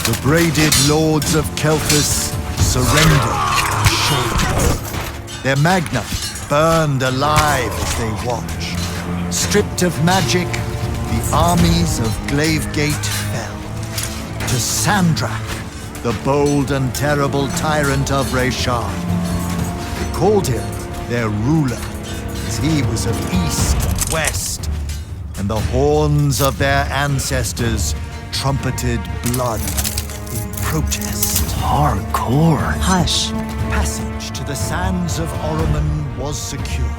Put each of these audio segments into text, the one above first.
The braided lords of Kelthus surrendered shortly. Their magna burned alive as they watched. Stripped of magic, the armies of Glavegate fell. To Sandrak, the bold and terrible tyrant of Reshard. They called him their ruler, as he was of east and west, and the horns of their ancestors trumpeted blood in protest. Hardcore. Hush. Passage to the sands of Oromon was secured.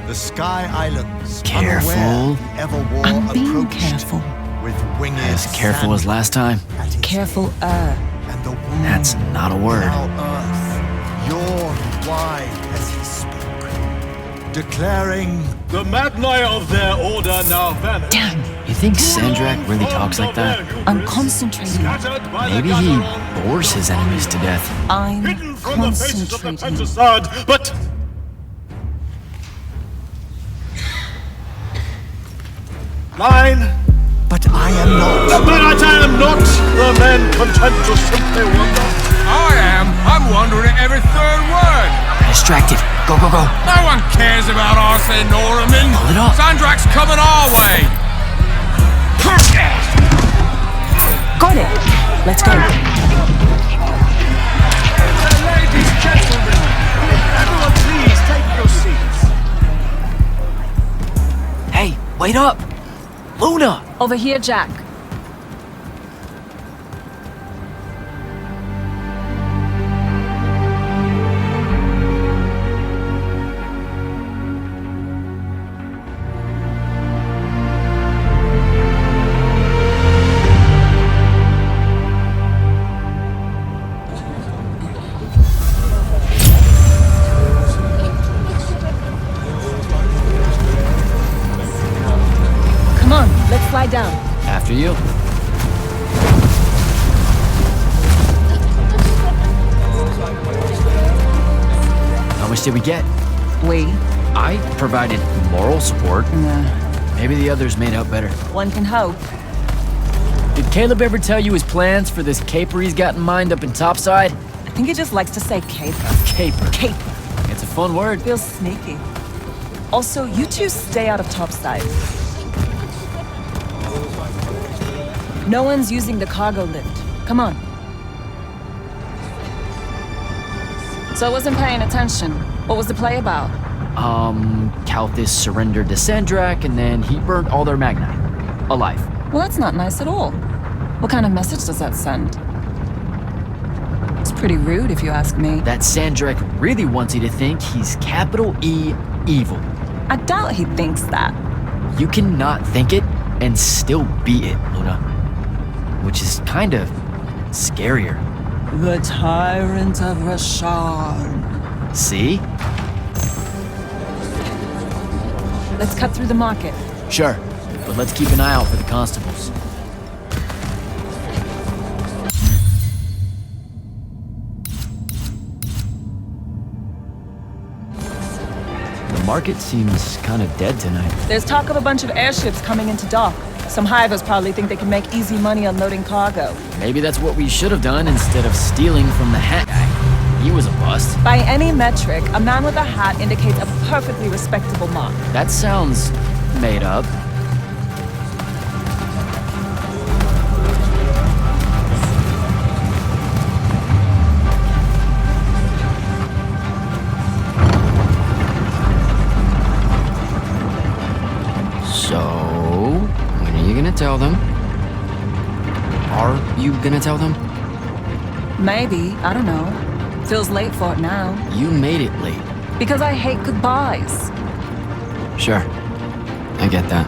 The Sky Islands, Careful. unaware the Everwar I'm being approached careful. with winged As careful as last time. at his Careful, head. And the wound That's not a word. now earth yawned wide as he spoke, declaring, The Magni of their order now vanish. Damn. You think Sandrak really talks like that? I'm concentrating. Maybe he bores his enemies to death. I'm Hidden from the faces of the concentrating. Pentasad, but mine. but I am not. But I am not the man content to simply wonder. I'm wondering every third word. Distracted. Go, go, go. No one cares about Arthur Norman. Pull it up. Sandrak's coming our way. Got it. Let's go. Ladies, gentlemen, everyone please take your seats. Hey, wait up. Luna. Over here, Jack. Come on, let's fly down. After you. How much did we get? We? I provided moral support. Nah, Maybe the others made out better. one can hope. Did Caleb ever tell you his plans for this caper he's got in mind up in Topside? I think he just likes to say caper. Caper. Caper. It's a fun word. Feels sneaky. Also, you two stay out of Topside. No one's using the cargo lift. Come on. So I wasn't paying attention. What was the play about? Kalthus surrendered to Sandrak, and then he burned all their magni. Alive. Well, that's not nice at all. What kind of message does that send? It's pretty rude, if you ask me. That Sandrak really wants you to think he's capital E evil. I doubt he thinks that. You cannot think it and still be it, Luna. Which is kind of scarier. The Tyrant of Reshard. See? Let's cut through the market. Sure, but let's keep an eye out for the constables. The market seems kind of dead tonight. There's talk of a bunch of airships coming into dock. Some hivers probably think they can make easy money unloading cargo. Maybe that's what we should have done instead of stealing from the hat guy. He was a bust. By any metric, a man with a hat indicates a perfectly respectable mark. That sounds made up. So, when are you gonna tell them? Are you gonna tell them? Maybe, I don't know. Feels late for it now. You made it late. Because I hate goodbyes. Sure. I get that.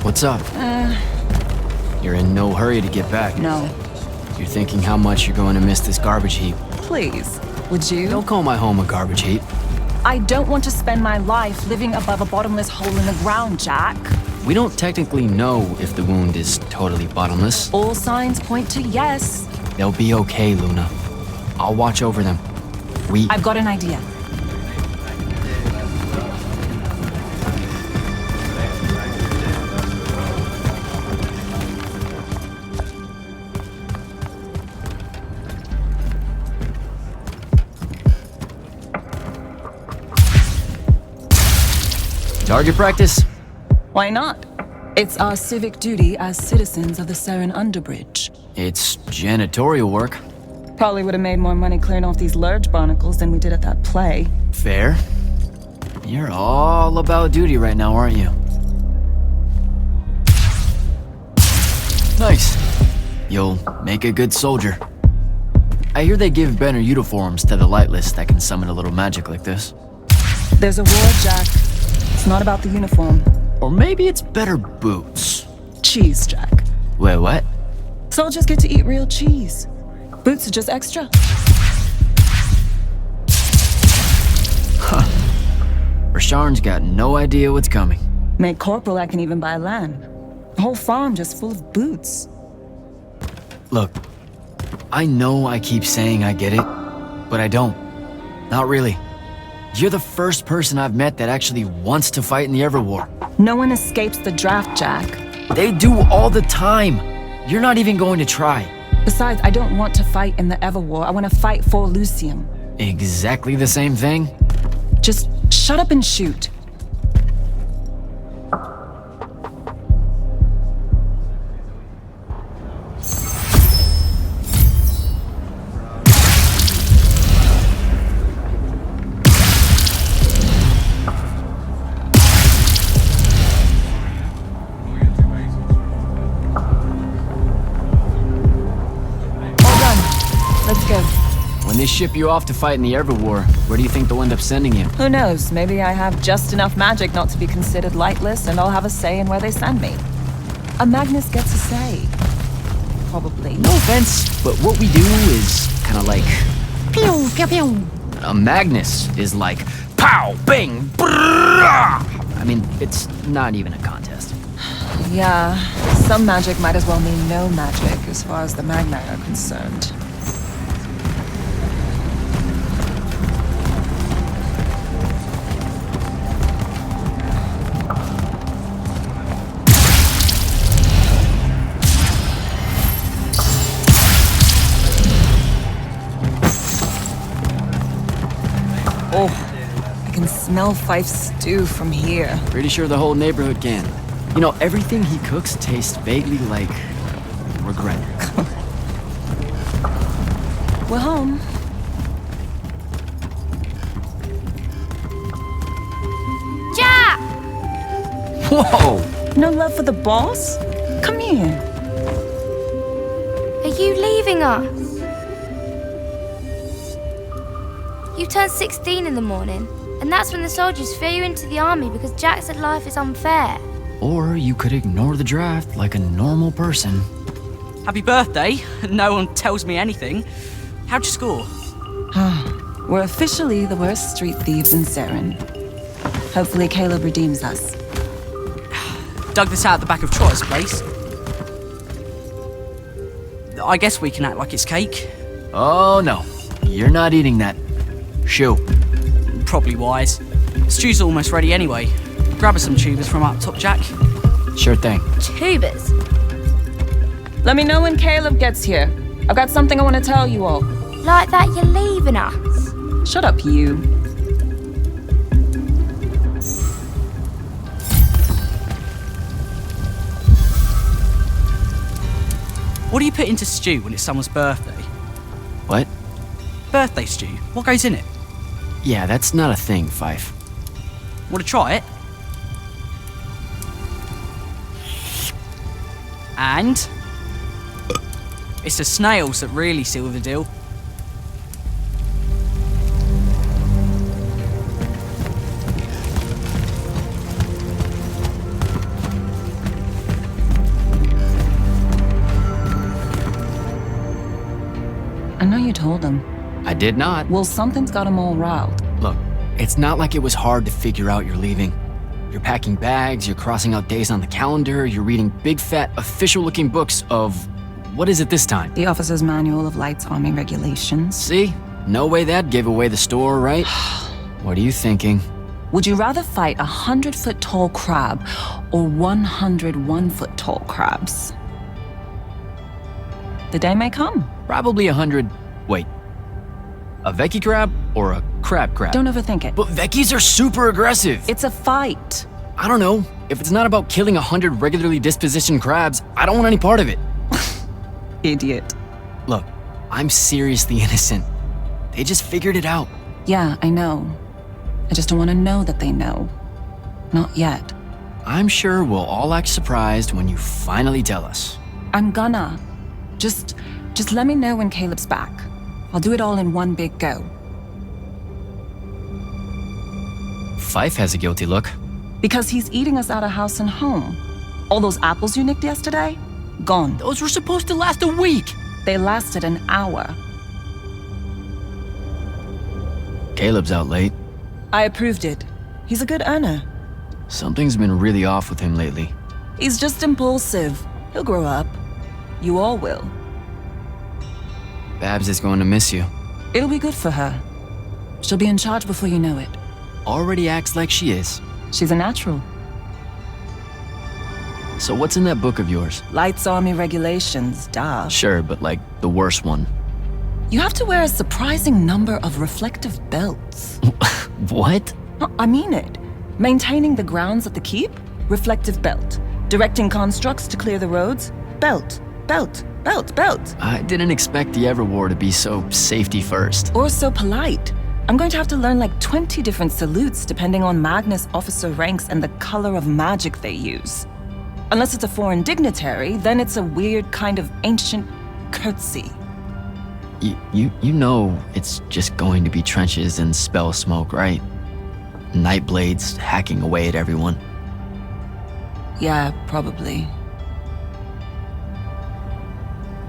What's up? You're in no hurry to get back. No. You're thinking how much you're going to miss this garbage heap. Please. would you? Don't call my home a garbage heap. I don't want to spend my life living above a bottomless hole in the ground, Jack. We don't technically know if the wound is totally bottomless. All signs point to yes. They'll be okay, Luna. I'll watch over them. I've got an idea. Target practice? Why not? It's our civic duty as citizens of the Seren Underbridge. It's janitorial work. Probably would have made more money clearing off these lurge barnacles than we did at that play. Fair. You're all about duty right now, aren't you? Nice. You'll make a good soldier. I hear they give better uniforms to the lightless that can summon a little magic like this. There's a war, Jack. It's not about the uniform. Or maybe it's better boots. Cheese, Jack. Wait, what? Soldiers get to eat real cheese. Boots are just extra. Rasharn's got no idea what's coming. Made corporal, I can even buy land. The whole farm just full of boots. Look, I know I keep saying I get it, but I don't. Not really. You're the first person I've met that actually wants to fight in the Everwar. No one escapes the draft, Jack. They do all the time. You're not even going to try. Besides, I don't want to fight in the Everwar. I want to fight for Illuseum. Exactly the same thing? Just shut up and shoot. When they ship you off to fight in the Everwar, where do you think they'll end up sending you? Who knows? Maybe I have just enough magic not to be considered lightless, and I'll have a say in where they send me. A Magnus gets a say. Probably. No offense, but what we do is kind of like... Pew, pew, pew. A Magnus is like... Pow! Bang! Brrrah! I mean, it's not even a contest. Yeah, some magic might as well mean no magic as far as the Magni are concerned. Oh, I can smell Fife's stew from here. Pretty sure the whole neighborhood can. You know, everything he cooks tastes vaguely like... regret. We're home. Jack! Whoa! No love for the boss? Come here. Are you leaving us? You turned 16 in the morning, and that's when the soldiers threw you into the army because Jack said life is unfair. Or you could ignore the draft like a normal person. Happy birthday. No one tells me anything. How'd you score? We're officially the worst street thieves in Seren. Hopefully Caleb redeems us. Dug this out the back of Trotter's place. I guess we can act like it's cake. Oh no, you're not eating that. Shoo. Probably wise. Stew's almost ready anyway. Grab us some tubers from up top, Jack. Sure thing. Tubers. Let me know when Caleb gets here. I've got something I want to tell you all. Like that you're leaving us. Shut up, you. What do you put into stew when it's someone's birthday? What? Birthday stew. What goes in it? Yeah, that's not a thing, Fife. Want to try it? And... it's the snails that really seal the deal. I know you told him. I did not. Well, something's got him all riled. Look, it's not like it was hard to figure out you're leaving. You're packing bags, you're crossing out days on the calendar, you're reading big fat official-looking books of... What is it this time? The Officer's Manual of Lights Army Regulations. See? No way that gave away the store, right? What are you thinking? Would you rather fight 100-foot-tall crab or 101-foot-tall crabs? The day may come. Probably 100... Wait. A Vecchi crab or a crab? Don't overthink it. But Vecchis are super aggressive. It's a fight. I don't know. If it's not about killing 100 regularly dispositioned crabs, I don't want any part of it. Idiot. Look, I'm seriously innocent. They just figured it out. Yeah, I know. I just don't want to know that they know. Not yet. I'm sure we'll all act surprised when you finally tell us. I'm gonna. Just let me know when Caleb's back. I'll do it all in one big go. Fife has a guilty look. Because he's eating us out of house and home. All those apples you nicked yesterday? Gone. Those were supposed to last a week. They lasted an hour. Caleb's out late. I approved it. He's a good earner. Something's been really off with him lately. He's just impulsive. He'll grow up. You all will. Babs is going to miss you. It'll be good for her. She'll be in charge before you know it. Already acts like she is. She's a natural. So what's in that book of yours? Lights Army Regulations, duh. Sure, but like the worst one. You have to wear a surprising number of reflective belts. What? No, I mean it. Maintaining the grounds at the keep? Reflective belt. Directing constructs to clear the roads? Belt. Belt. Belt. Belt. I didn't expect the Everwar to be so safety first. Or so polite. I'm going to have to learn like 20 different salutes depending on Magnus officer ranks and the color of magic they use. Unless it's a foreign dignitary, then it's a weird kind of ancient curtsy. You know it's just going to be trenches and spell smoke, right? Nightblades hacking away at everyone. Yeah, probably.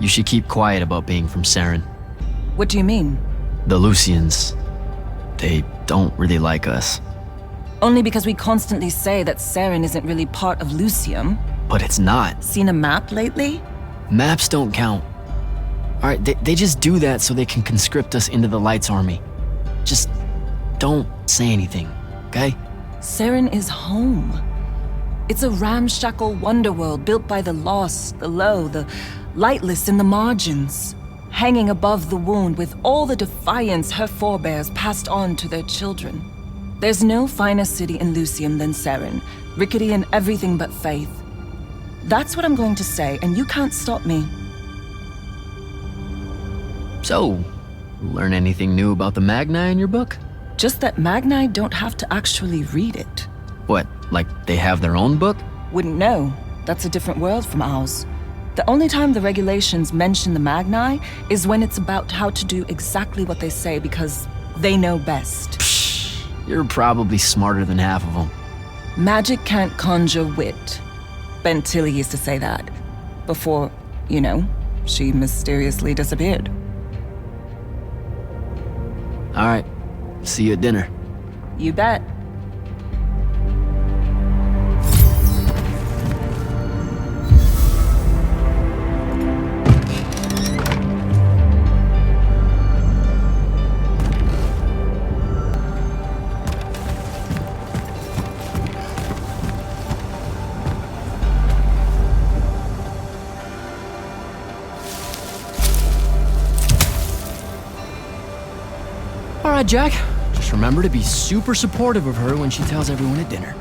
You should keep quiet about being from Saren. What do you mean? The Lucians. They don't really like us. Only because we constantly say that Saren isn't really part of Illuseum. But it's not. Seen a map lately? Maps don't count. Alright, they just do that so they can conscript us into the Lights Army. Just don't say anything, okay? Saren is home. It's a ramshackle wonderworld built by the lost, the low, the lightless in the margins, hanging above the wound with all the defiance her forebears passed on to their children. There's no finer city in Illuseum than Saren, rickety in everything but faith. That's what I'm going to say, and you can't stop me. So, learn anything new about the Magni in your book? Just that Magni don't have to actually read it. What, like they have their own book? Wouldn't know. That's a different world from ours. The only time the regulations mention the Magni is when it's about how to do exactly what they say because they know best. Psh, you're probably smarter than half of them. Magic can't conjure wit. Ben Tilly used to say that. Before, you know, she mysteriously disappeared. Alright, see you at dinner. You bet. Alright, Jack. Just remember to be super supportive of her when she tells everyone at dinner.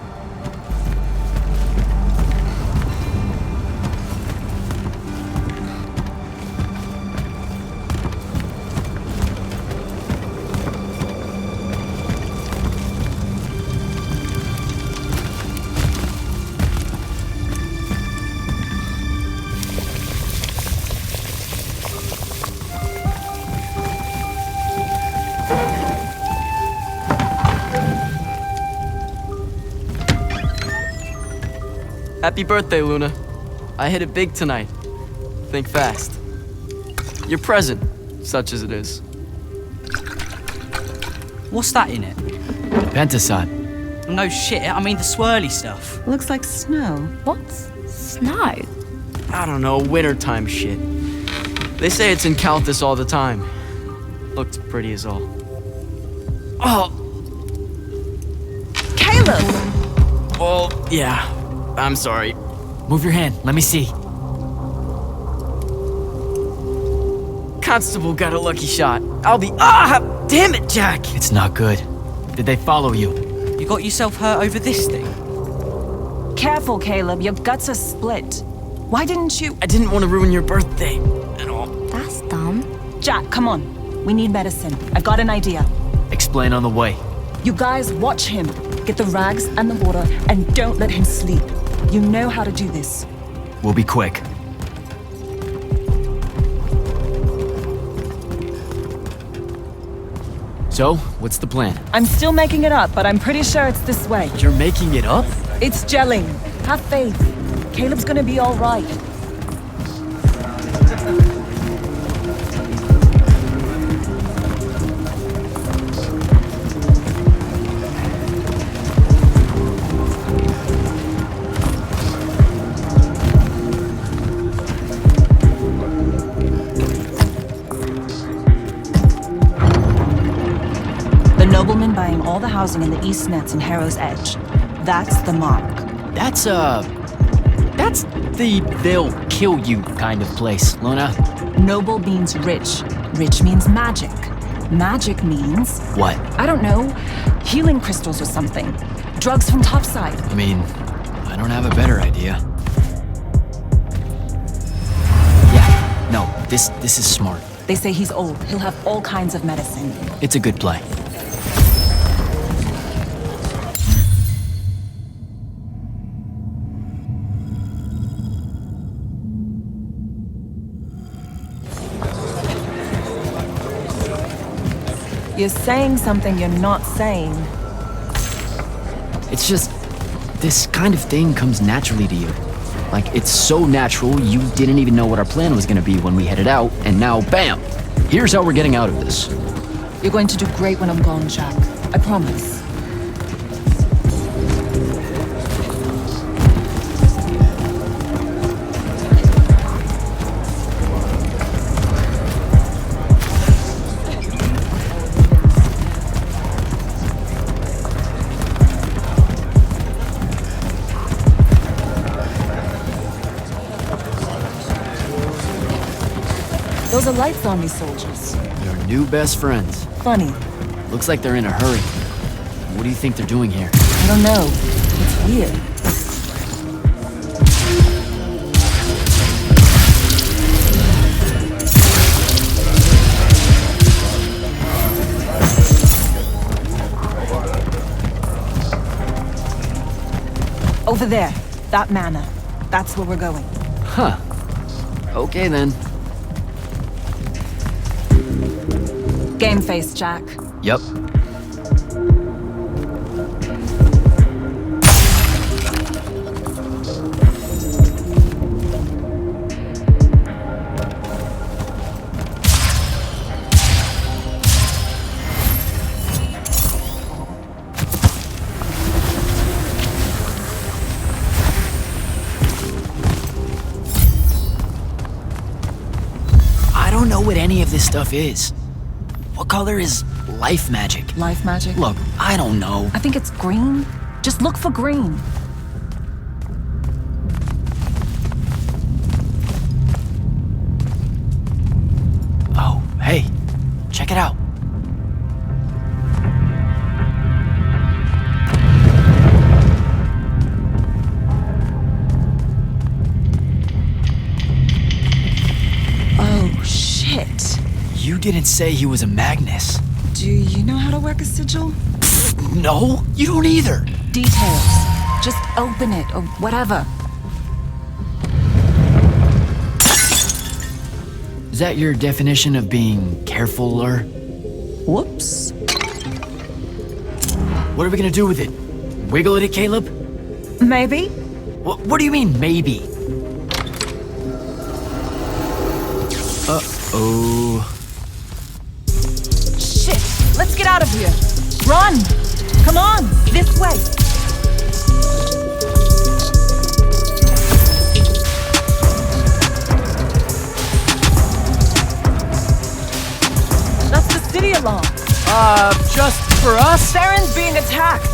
Happy birthday, Luna. I hit it big tonight. Think fast. Your present, such as it is. What's that in it? Pentasod. No shit, I mean the swirly stuff. Looks like snow. What's snow? I don't know, wintertime shit. They say it's in Calthus all the time. Looks pretty as all. Oh! Caleb! Well, yeah. I'm sorry. Move your hand, let me see. Constable got a lucky shot. I'll be— damn it, Jack! It's not good. Did they follow you? You got yourself hurt over this thing? Careful, Caleb. Your guts are split. Why didn't you— I didn't want to ruin your birthday at all. That's dumb. Jack, come on. We need medicine. I've got an idea. Explain on the way. You guys watch him. Get the rags and the water, and don't let him sleep. You know how to do this. We'll be quick. So, what's the plan? I'm still making it up, but I'm pretty sure it's this way. You're making it up? It's gelling. Have faith. Caleb's gonna be all right. The nobleman buying all the housing in the East Nets and Harrow's Edge. That's the mark. That's the they'll kill you kind of place, Luna. Noble means rich. Rich means magic. Magic means, What? I don't know, healing crystals or something. Drugs from topside. I mean, I don't have a better idea. Yeah, no, this is smart. They say he's old. He'll have all kinds of medicine. It's a good play. You're saying something you're not saying. It's just, this kind of thing comes naturally to you. Like, it's so natural, you didn't even know what our plan was gonna be when we headed out, and now, bam! Here's how we're getting out of this. You're going to do great when I'm gone, Jack. I promise. Those are Lights Army soldiers. Your new best friends. Funny. Looks like they're in a hurry. What do you think they're doing here? I don't know. It's weird. Over there. That manor. That's where we're going. Huh. Okay then. Game face, Jack. Yep. I don't know what any of this stuff is. What color is life magic? Life magic? Look, I don't know. I think it's green. Just look for green. Oh, hey, check it out. Oh, shit. You didn't say he was a Magnus. Do you know how to work a sigil? No, you don't either. Details. Just open it or whatever. Is that your definition of being careful, or? Whoops. What are we gonna do with it? Wiggle at it, Caleb? Maybe. What do you mean, maybe? Uh-oh. Shit. Let's get out of here. Run! Come on, this way. That's the city alarm. Just for us? Saren's being attacked.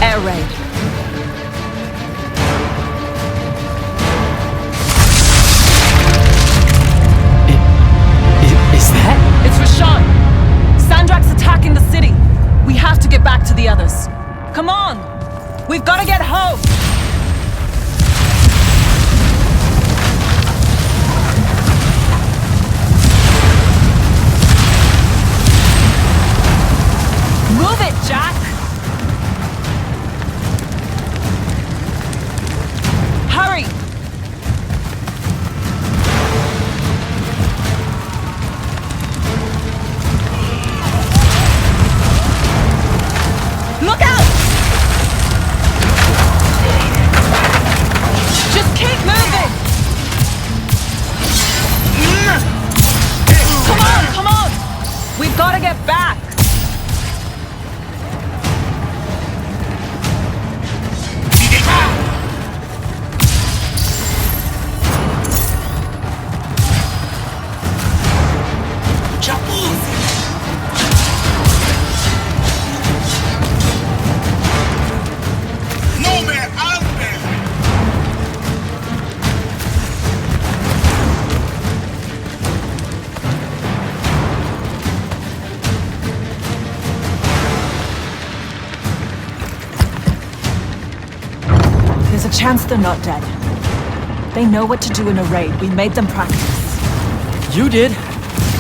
Air raid. Is that? It's Rashan. Sandrak's attacking the city. We have to get back to the others. Come on. We've got to get home. Move it, Jack. Hurry. Look out! Just keep moving! Come on! We've got to get back! There's a chance they're not dead. They know what to do in a raid. We made them practice. You did?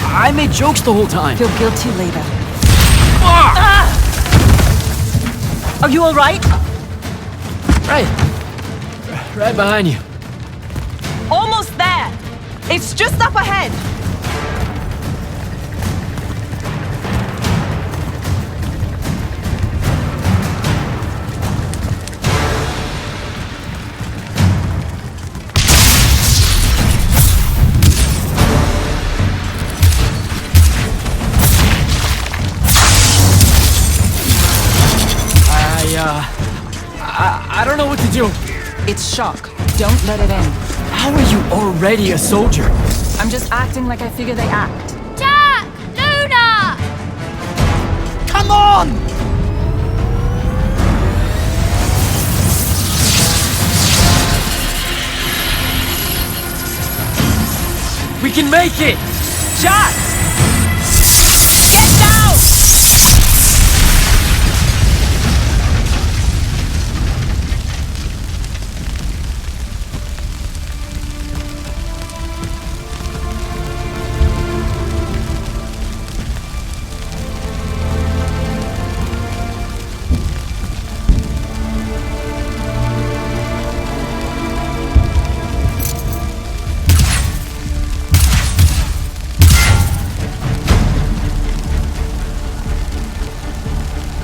I made jokes the whole time. Feel guilty later. Ah! Are you alright? Right behind you. Almost there! It's just up ahead! I don't know what to do. It's shock. Don't let it in. How are you already a soldier? I'm just acting like I figure they act. Jack! Luna! Come on! We can make it! Jack! Get down!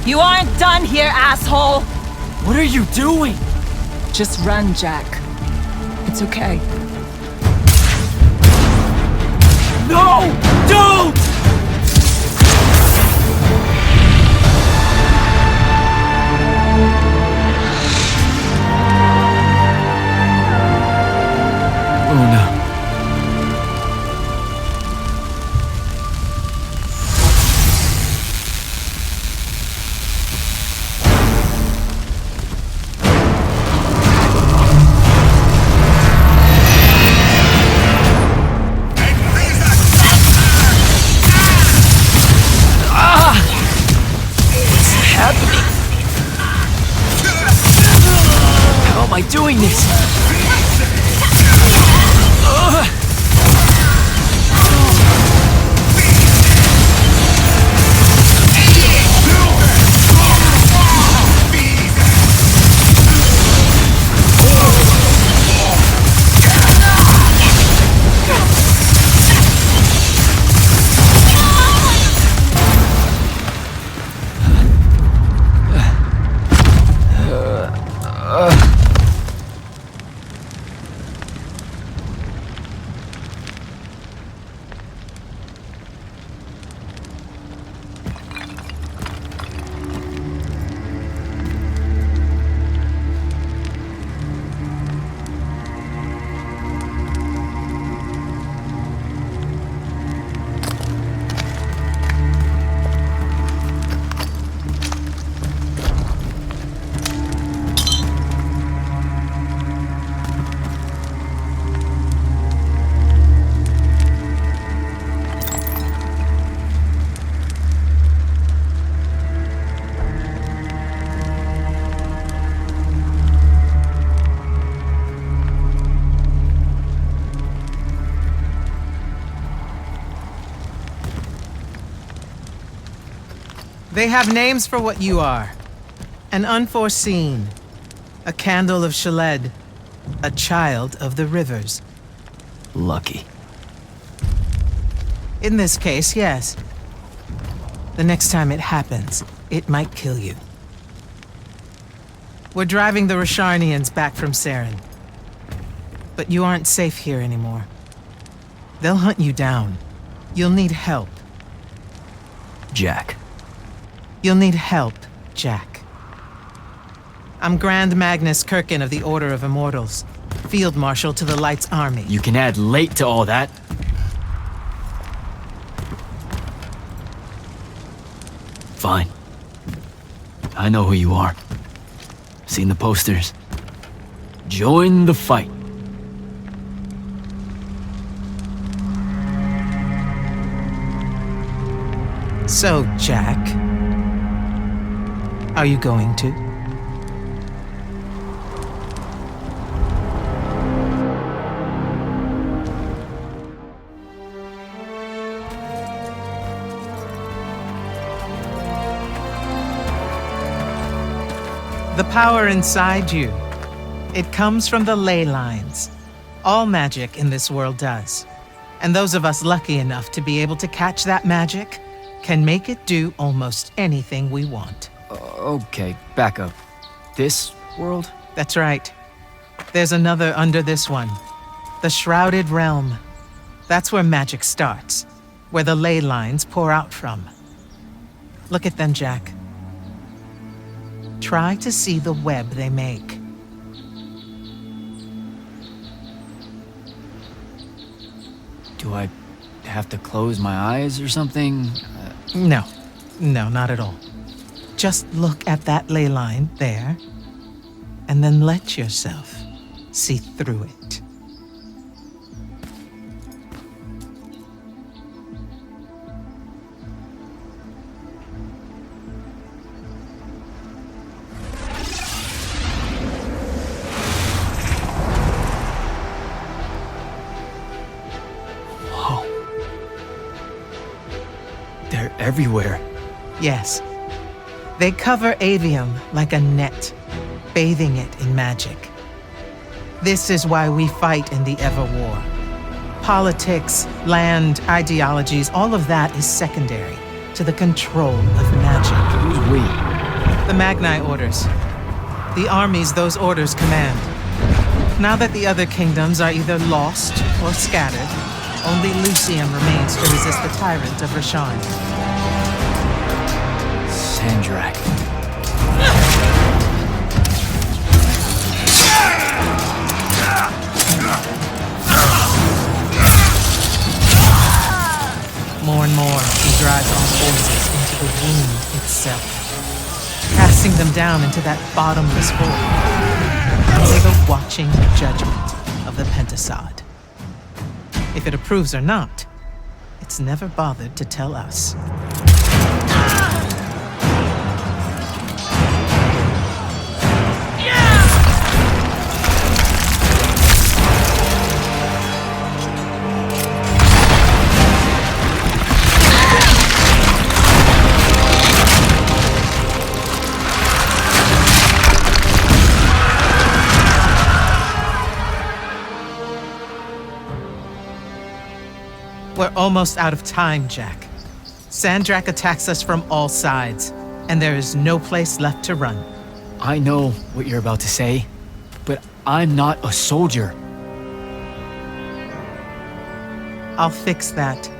You aren't done here, asshole! What are you doing? Just run, Jack. It's okay. No! Don't! Luna. How am I doing this? They have names for what you are. An unforeseen, a candle of Shaled, a child of the rivers. Lucky. In this case, yes. The next time it happens, it might kill you. We're driving the Rasharnians back from Saren. But you aren't safe here anymore. They'll hunt you down. You'll need help. Jack. You'll need help, Jack. I'm Grand Magnus Kirkin of the Order of Immortals, Field Marshal to the Light's army. You can add late to all that. Fine. I know who you are. Seen the posters. Join the fight. So, Jack, are you going to? The power inside you, it comes from the ley lines. All magic in this world does. And those of us lucky enough to be able to catch that magic can make it do almost anything we want. Okay, back up. This world? That's right. There's another under this one. The Shrouded Realm. That's where magic starts, where the ley lines pour out from. Look at them, Jack. Try to see the web they make. Do I have to close my eyes or something? No, not at all. Just look at that ley line there, and then let yourself see through it. They're everywhere. Yes. They cover Aveum like a net, bathing it in magic. This is why we fight in the Everwar. Politics, land, ideologies, all of that is secondary to the control of magic. Who's we? The Magni orders. The armies those orders command. Now that the other kingdoms are either lost or scattered, only Illuseum remains to resist the tyrant of Rasharn. Sandrak. More and more, he drives our forces into the wound itself, casting them down into that bottomless hole, under the watching judgment of the Pentasod. If it approves or not, it's never bothered to tell us. We're almost out of time, Jack. Sandrak attacks us from all sides, and there is no place left to run. I know what you're about to say, but I'm not a soldier. I'll fix that.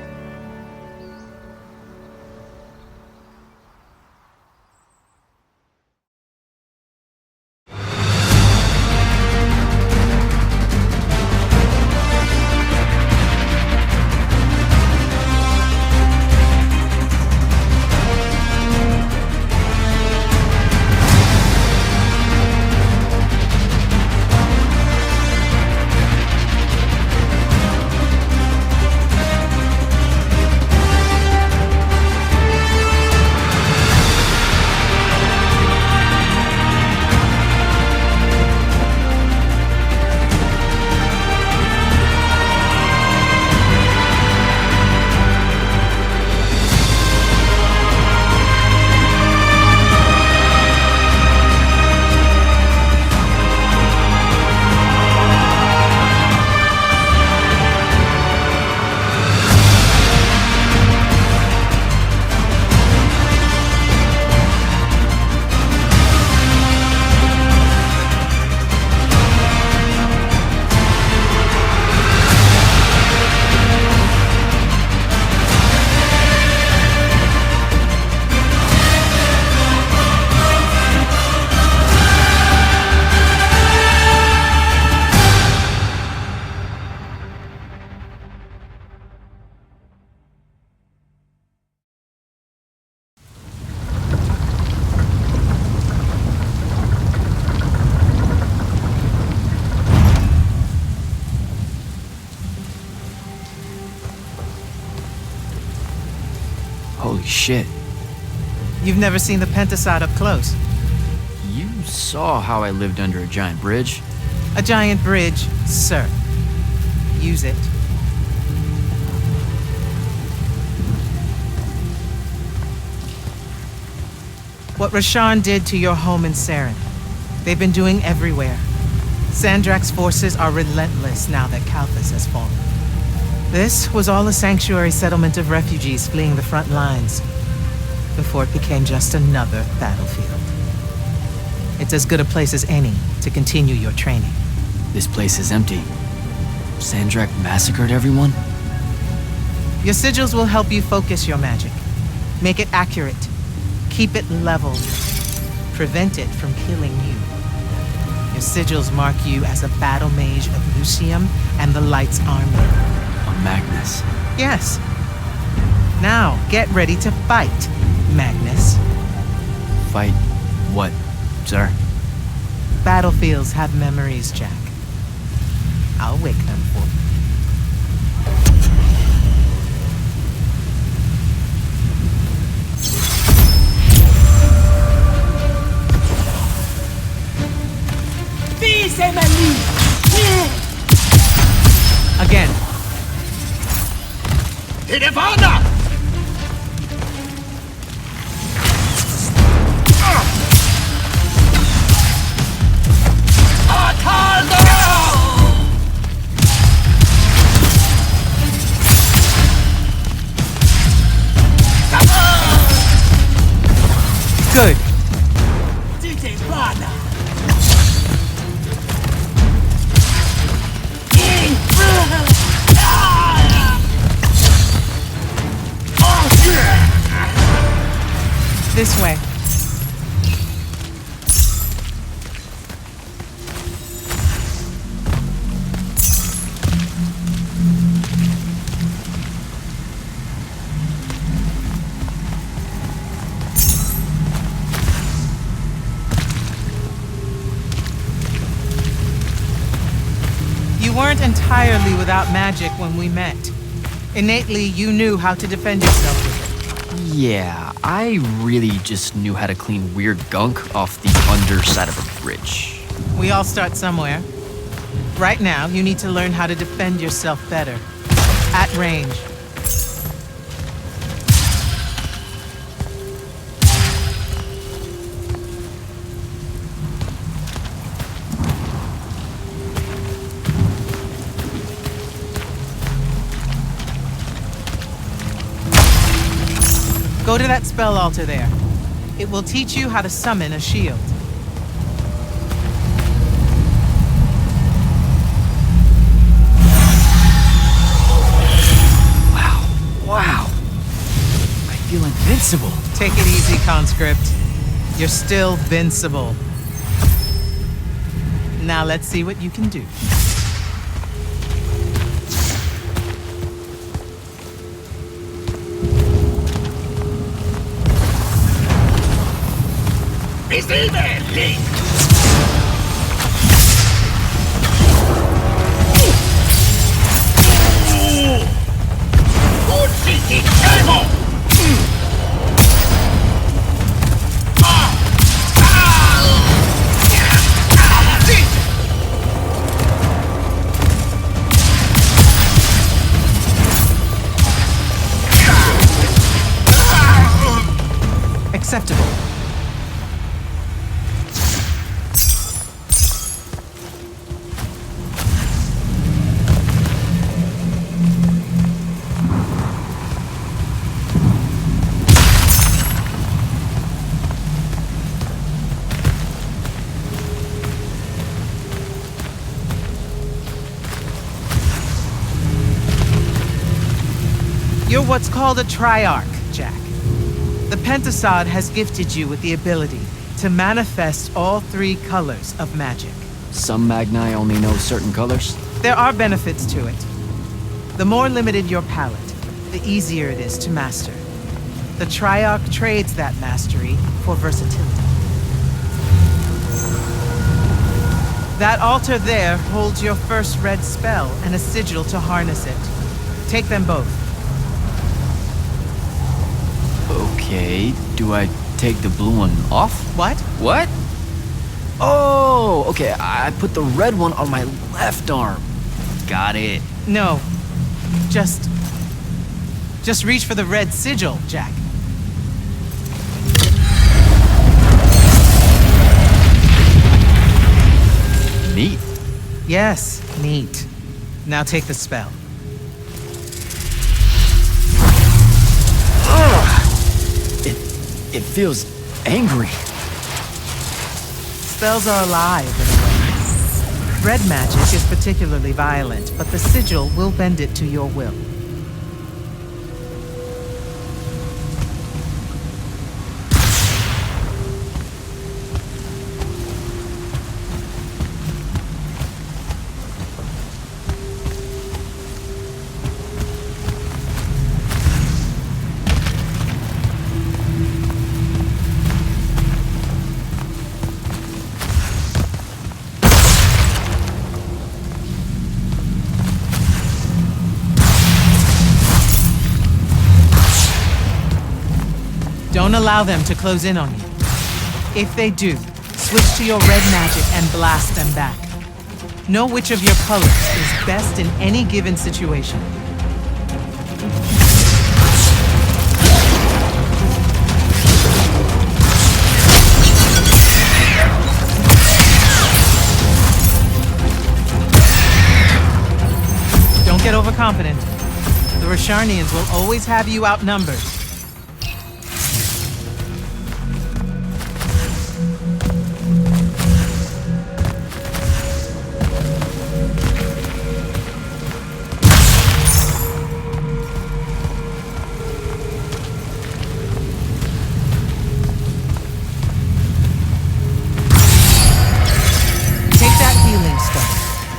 shit. You've never seen the Pentasod up close. You saw how I lived under a giant bridge. A giant bridge, sir. Use it. What Rasharn did to your home in Saren, they've been doing everywhere. Sandrak's forces are relentless now that Kalthus has fallen. This was all a sanctuary settlement of refugees fleeing the front lines, before it became just another battlefield. It's as good a place as any to continue your training. This place is empty. Sandrak massacred everyone? Your sigils will help you focus your magic. Make it accurate. Keep it level. Prevent it from killing you. Your sigils mark you as a battle mage of Illuseum and the Light's army. A Magnus. Yes. Now, get ready to fight, Magnus. Fight what, sir? Battlefields have memories, Jack. I'll wake them for you. Again. Nirvana! Good. This way. You weren't entirely without magic when we met. Innately, you knew how to defend yourself with it. Yeah, I really just knew how to clean weird gunk off the underside of a bridge. We all start somewhere. Right now, you need to learn how to defend yourself better. At range. Go to that spell altar there. It will teach you how to summon a shield. Wow. I feel invincible. Take it easy, conscript. You're still vincible. Now let's see what you can do. Receive it, Link! Acceptable. You're what's called a triarch, Jack. The Pentasod has gifted you with the ability to manifest all three colors of magic. Some Magni only know certain colors. There are benefits to it. The more limited your palette, the easier it is to master. The Triarch trades that mastery for versatility. That altar there holds your first red spell and a sigil to harness it. Take them both. Okay, do I take the blue one off? What? What? Oh, okay, I put the red one on my left arm. Got it. No. Just reach for the red sigil, Jack. Neat. Yes, neat. Now take the spell. It feels angry. Spells are alive in a way. Red magic is particularly violent, but the sigil will bend it to your will. Don't allow them to close in on you. If they do, switch to your red magic and blast them back. Know which of your colors is best in any given situation. Don't get overconfident. The Rasharnians will always have you outnumbered.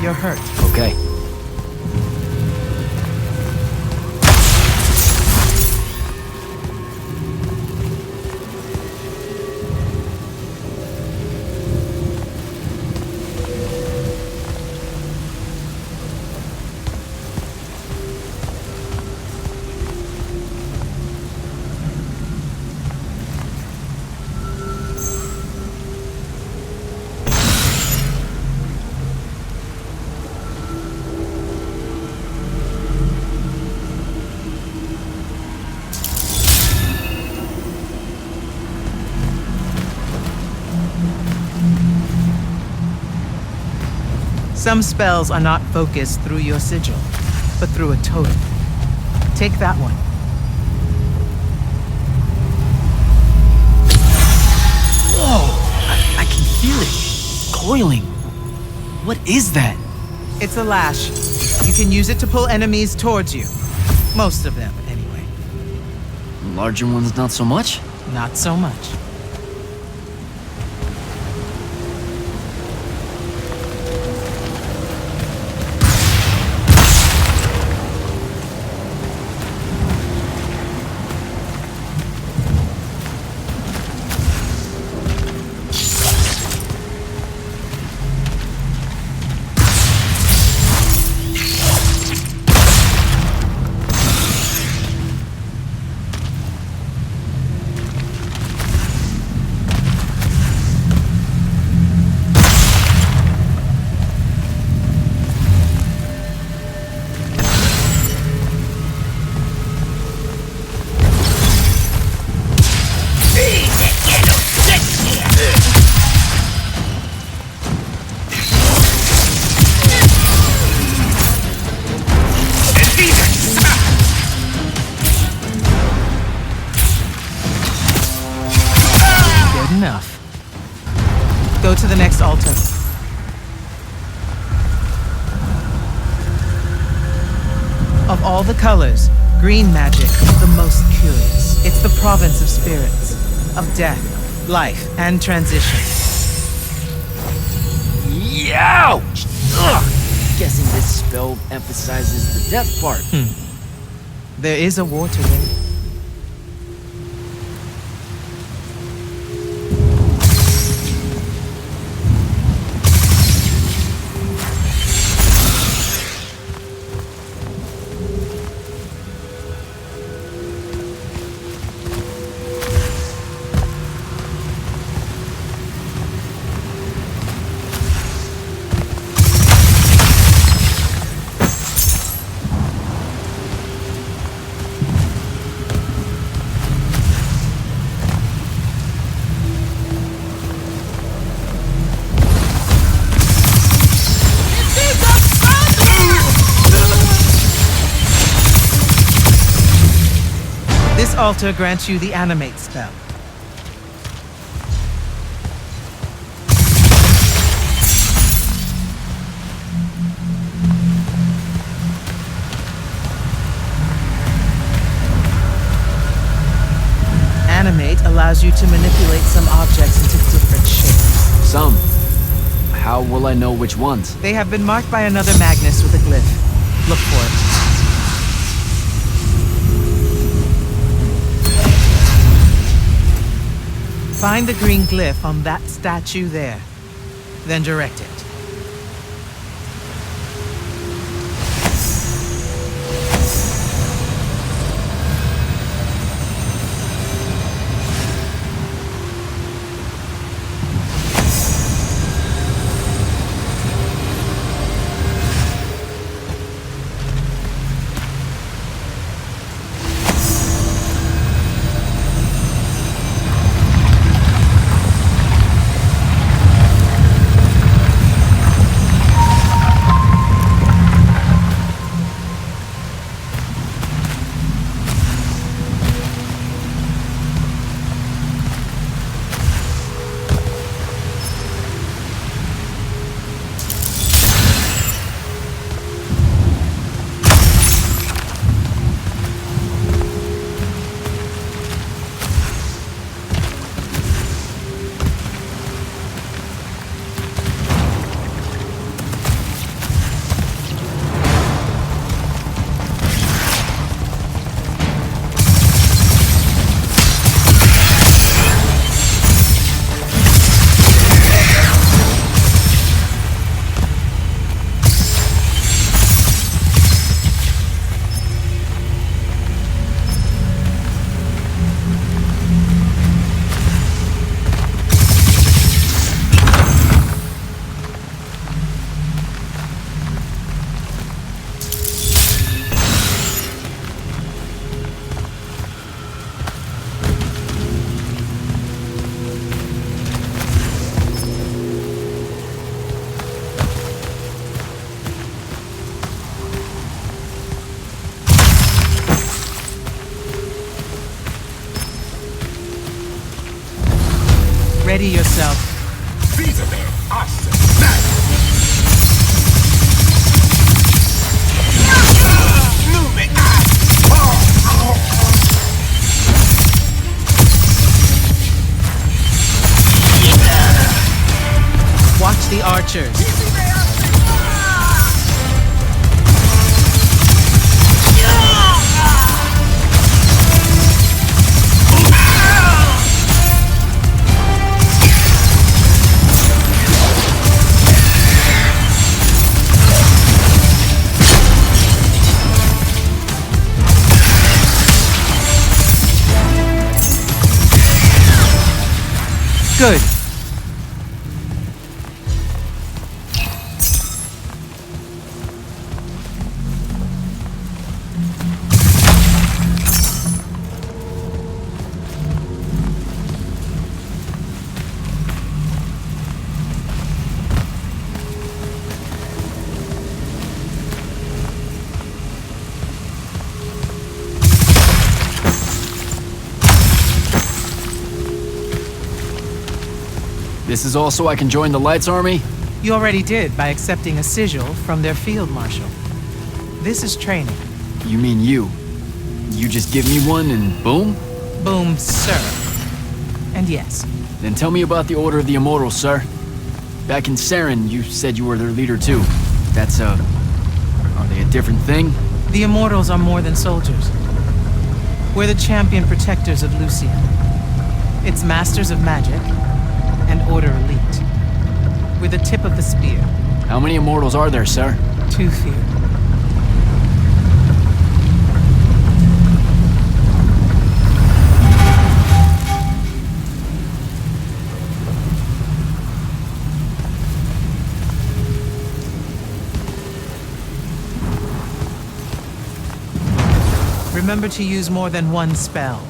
You're hurt. Okay. Some spells are not focused through your sigil, but through a totem. Take that one. Whoa! I can feel it. Coiling. What is that? It's a lash. You can use it to pull enemies towards you. Most of them, anyway. Larger ones, not so much? Not so much. Enough. Go to the next altar. Of all the colors, green magic is the most curious. It's the province of spirits, of death, life, and transition. Ouch! Ugh! Guessing this spell emphasizes the death part. There is a war to win. altar grants you the animate spell. Animate allows you to manipulate some objects into different shapes. Some. How will I know which ones? They have been marked by another Magnus with a glyph. Look for it. Find the green glyph on that statue there. Then direct it. Ready yourself. Watch the archers. Good. This is all so I can join the Lights Army? You already did by accepting a sigil from their field marshal. This is training. You mean you? You just give me one and boom? Boom, sir. And yes. Then tell me about the Order of the Immortals, sir. Back in Saren, you said you were their leader too. That's, are they a different thing? The Immortals are more than soldiers. We're the champion protectors of Illuseum. It's masters of magic and Order elite. We're the tip of the spear. How many Immortals are there, sir? Too few. Remember to use more than one spell.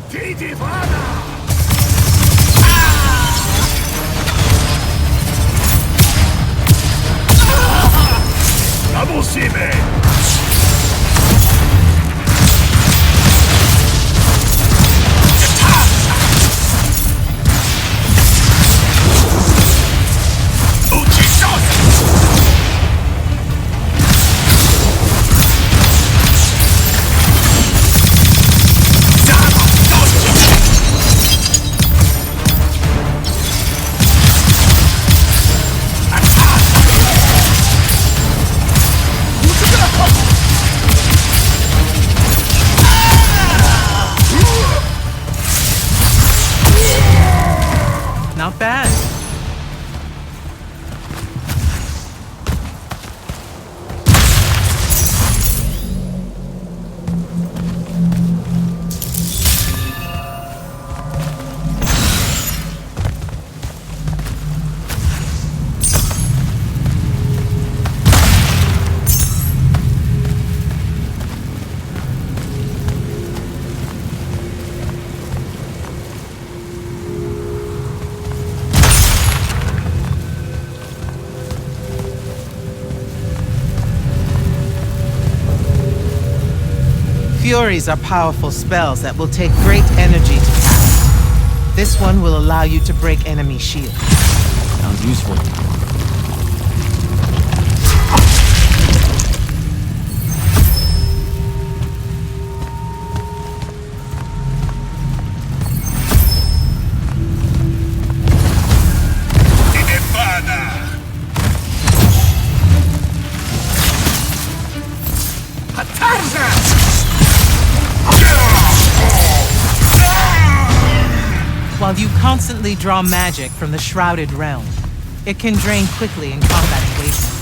Furies are powerful spells that will take great energy to cast. This one will allow you to break enemy shields. Sounds useful. While you constantly draw magic from the Shrouded Realm, it can drain quickly in combat engagements.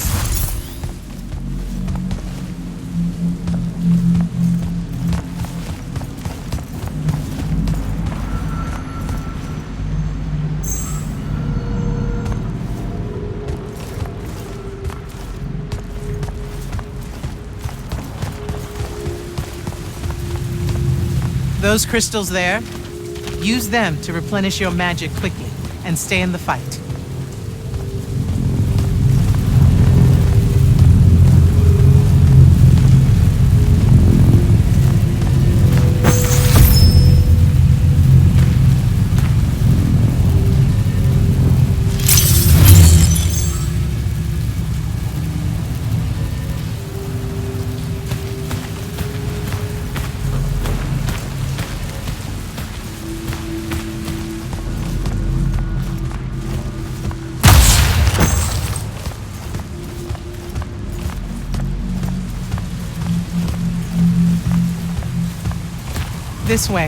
Those crystals there, use them to replenish your magic quickly and stay in the fight. This way.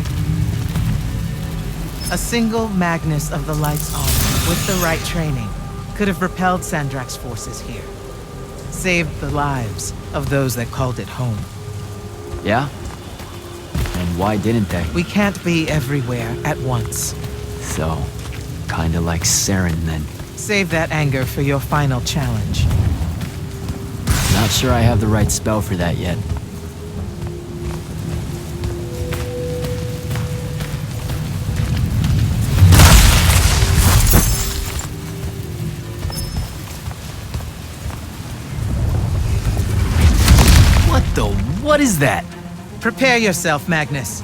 A single Magnus of the Light's army, with the right training, could have repelled Sandrak's forces here. Saved the lives of those that called it home. Yeah? And why didn't they? We can't be everywhere at once. So, kinda like Saren then. Save that anger for your final challenge. Not sure I have the right spell for that yet. What is that? Prepare yourself, Magnus.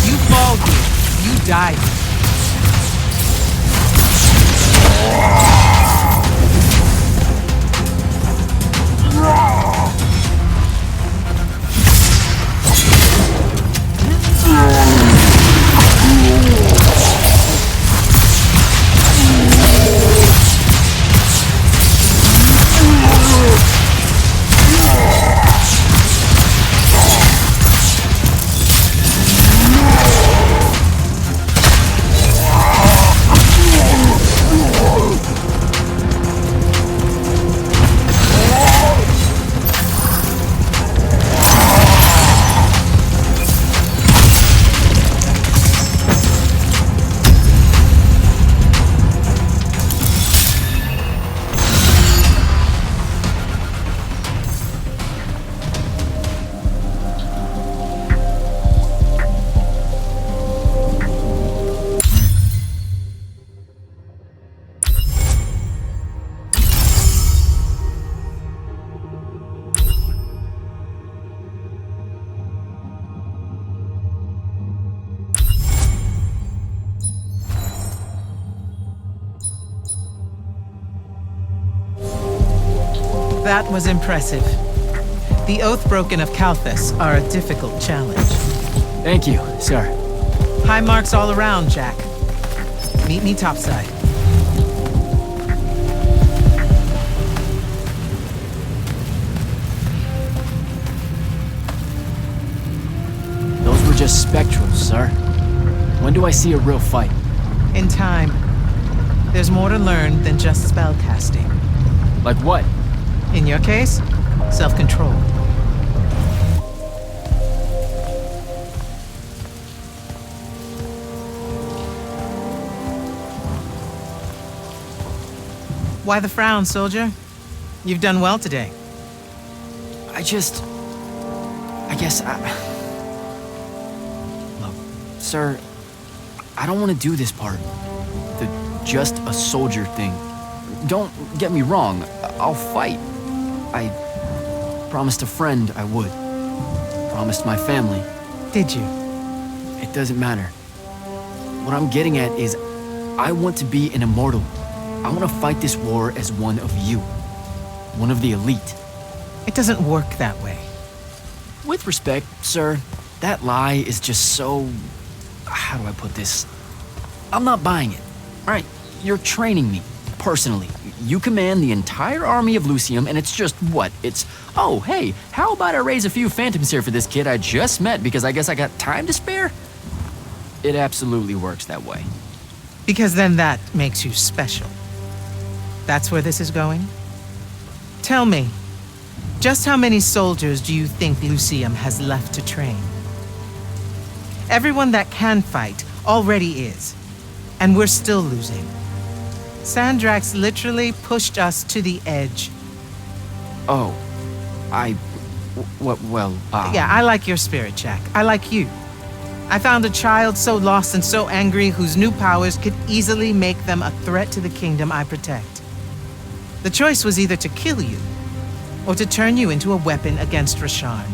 You fall here. You die. That was impressive. The Oathbroken of Kalthus are a difficult challenge. Thank you, sir. High marks all around, Jack. Meet me topside. Those were just spectrals, sir. When do I see a real fight? In time. There's more to learn than just spell casting. Like what? In your case, self-control. Why the frown, soldier? You've done well today. I guess Look, sir, I don't want to do this part. The just a soldier thing. Don't get me wrong, I'll fight. I promised a friend I would. Promised my family. Did you? It doesn't matter. What I'm getting at is, I want to be an immortal. I want to fight this war as one of you. One of the elite. It doesn't work that way. With respect, sir, that lie is just so... How do I put this? I'm not buying it. Right, you're training me, personally. You command the entire army of Illuseum, and it's just what? It's, oh, hey, how about I raise a few phantoms here for this kid I just met because I guess I got time to spare? It absolutely works that way. Because then that makes you special. That's where this is going? Tell me, just how many soldiers do you think Illuseum has left to train? Everyone that can fight already is, and we're still losing. Sandrak's literally pushed us to the edge. Oh, Yeah, I like your spirit, Jack. I like you. I found a child so lost and so angry whose new powers could easily make them a threat to the kingdom I protect. The choice was either to kill you, or to turn you into a weapon against Rasharn.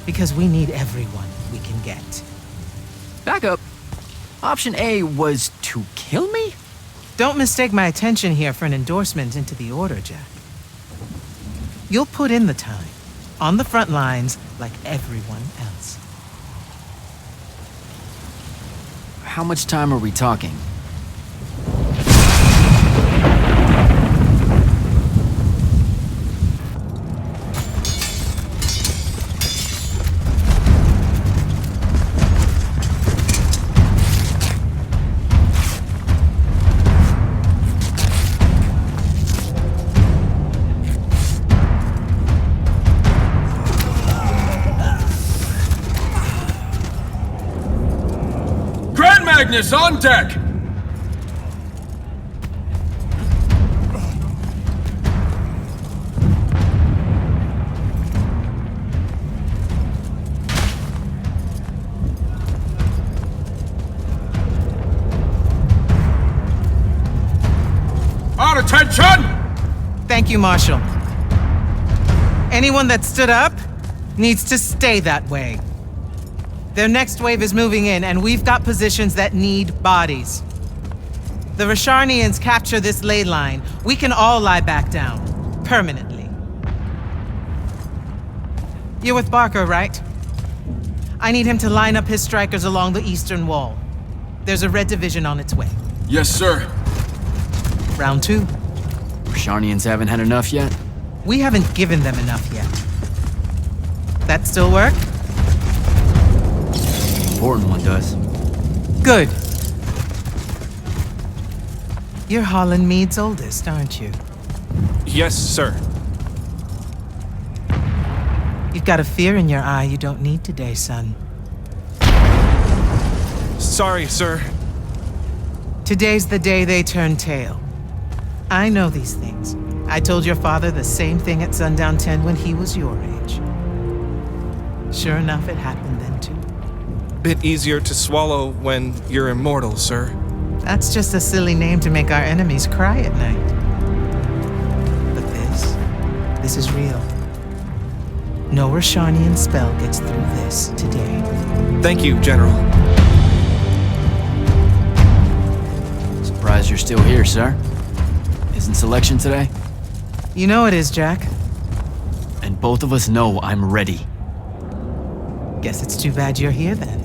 Because we need everyone we can get. Back up. Option A was to kill me? Don't mistake my attention here for an endorsement into the Order, Jack. You'll put in the time, on the front lines, like everyone else. How much time are we talking? Magnus on deck! Our attention! Thank you, Marshal. Anyone that stood up needs to stay that way. Their next wave is moving in, and we've got positions that need bodies. The Rasharnians capture this ley line, we can all lie back down. Permanently. You're with Barker, right? I need him to line up his strikers along the eastern wall. There's a red division on its way. Yes, sir. Round 2. Rasharnians haven't had enough yet? We haven't given them enough yet. That still work? Important one does. Good. You're Holland Mead's oldest, aren't you? Yes, sir. You've got a fear in your eye you don't need today, son. Sorry, sir. Today's the day they turn tail. I know these things. I told your father the same thing at Sundown 10 when he was your age. Sure enough, it happened then too. Bit easier to swallow when you're immortal, sir. That's just a silly name to make our enemies cry at night. But this is real. No Rasharnian spell gets through this today. Thank you, General. Surprised you're still here, sir. Isn't selection today? You know it is, Jack. And both of us know I'm ready. Guess it's too bad you're here then.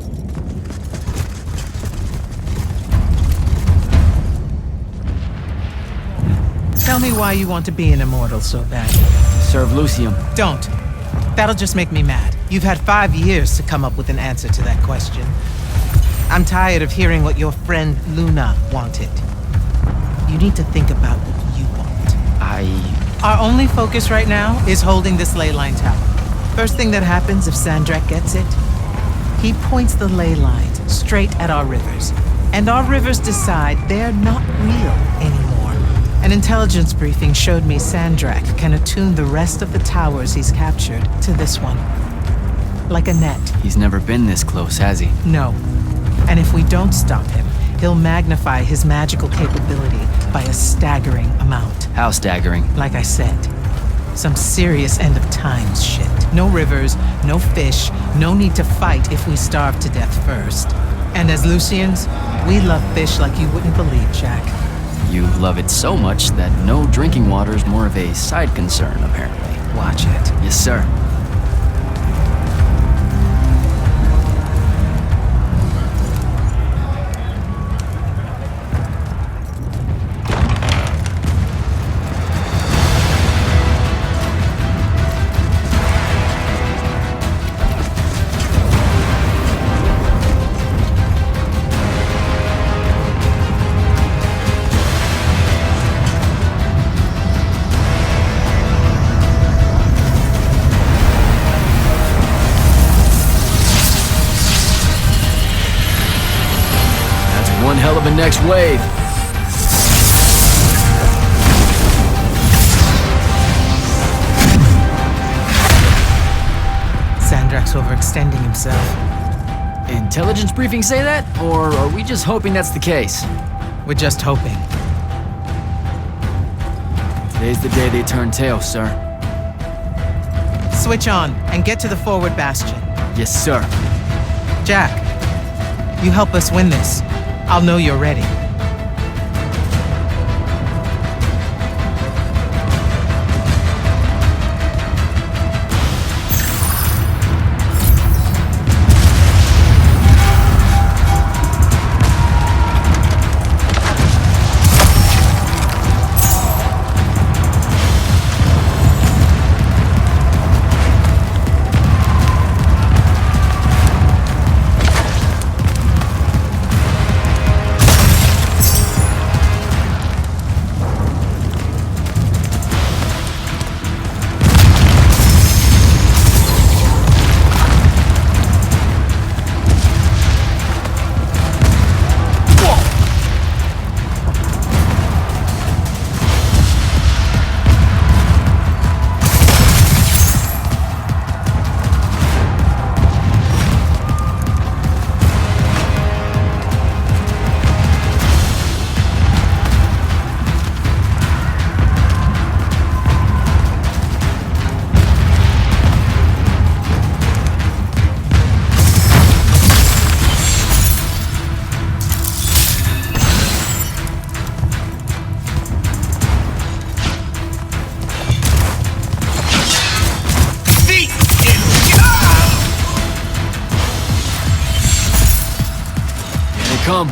Tell me why you want to be an immortal so badly. Serve Illuseum. Don't. That'll just make me mad. You've had 5 years to come up with an answer to that question. I'm tired of hearing what your friend Luna wanted. You need to think about what you want. Our only focus right now is holding this ley line tower. First thing that happens if Sandrak gets it, he points the ley lines straight at our rivers. And our rivers decide they're not real anymore. An intelligence briefing showed me Sandrak can attune the rest of the towers he's captured to this one. Like a net. He's never been this close, has he? No. And if we don't stop him, he'll magnify his magical capability by a staggering amount. How staggering? Like I said, some serious end of times shit. No rivers, no fish, no need to fight if we starve to death first. And as Lucians, we love fish like you wouldn't believe, Jack. You love it so much that no drinking water is more of a side concern, apparently. Watch it. Yes, sir. One hell of a next wave. Sandrak's overextending himself. Intelligence briefings say that? Or are we just hoping that's the case? We're just hoping. Today's the day they turn tail, sir. Switch on and get to the forward bastion. Yes, sir. Jack, you help us win this. I'll know you're ready. Come.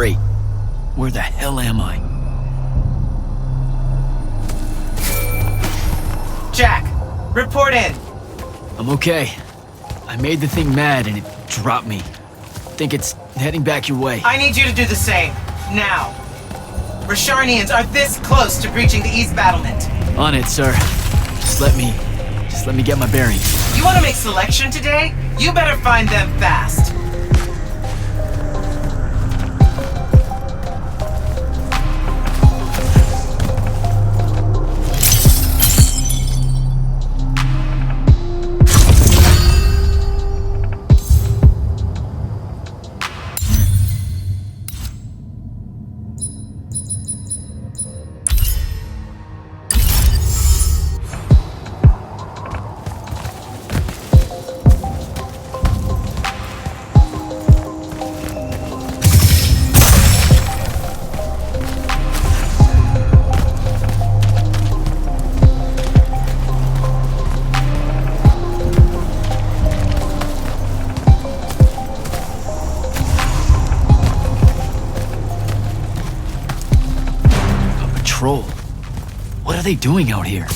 Great. Where the hell am I? Jack, report in. I'm okay. I made the thing mad and it dropped me. Think it's heading back your way. I need you to do the same. Now. Rasharnians are this close to breaching the east battlement. On it, sir. Just let me get my bearings. You want to make selection today? You better find them fast. What are they doing out here?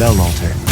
spell altar.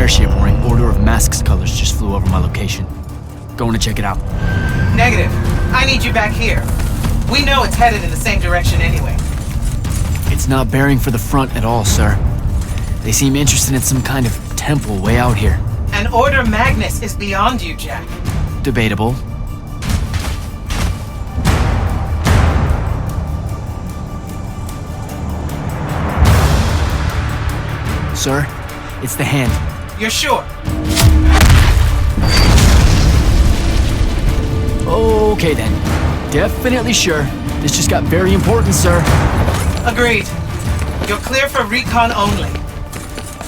airship wearing Order of Masks colors just flew over my location. Going to check it out. Negative. I need you back here. We know it's headed in the same direction anyway. It's not bearing for the front at all, sir. They seem interested in some kind of temple way out here. An Order Magnus is beyond you, Jack. Debatable. Sir, it's the hand. You're sure? Okay then. Definitely sure. This just got very important, sir. Agreed. You're clear for recon only.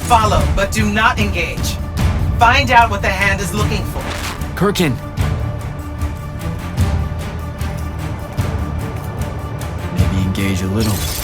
Follow, but do not engage. Find out what the hand is looking for. Kirkin. Maybe engage a little.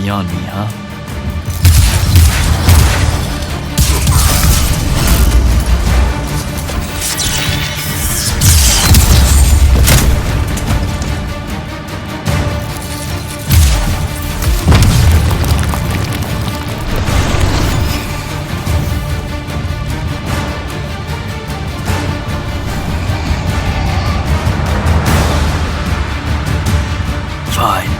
money on me, huh? Fine.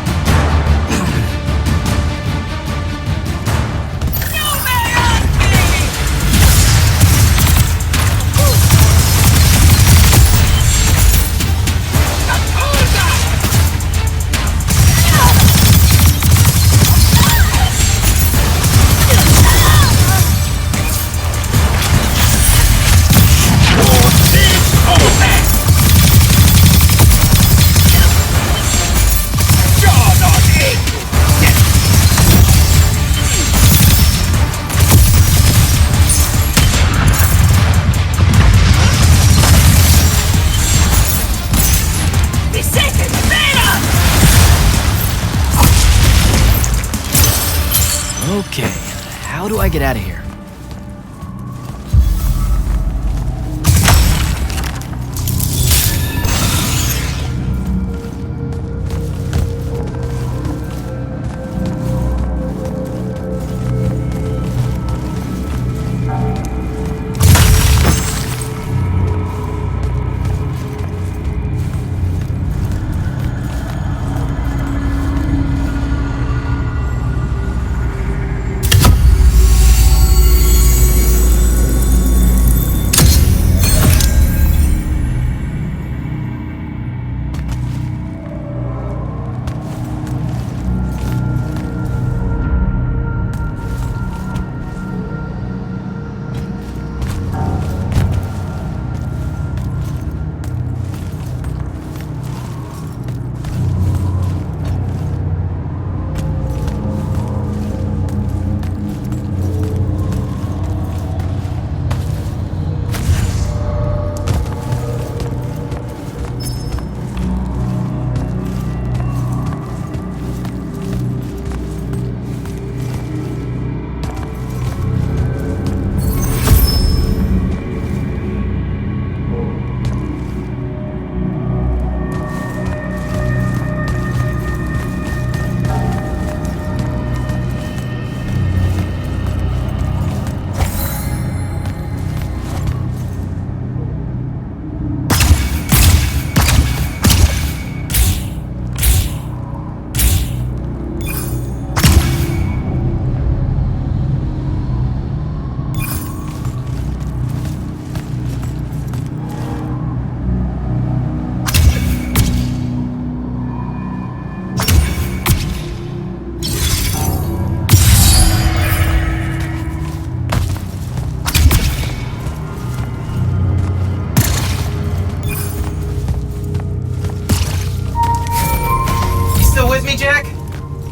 Okay, how do I get out of here?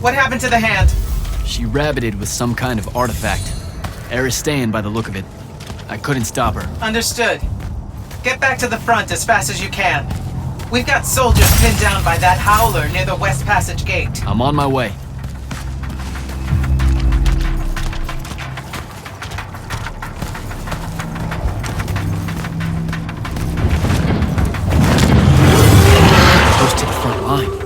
What happened to the hand? She rabbited with some kind of artifact. Aristean by the look of it. I couldn't stop her. Understood. Get back to the front as fast as you can. We've got soldiers pinned down by that howler near the West Passage gate. I'm on my way. Close to the front line.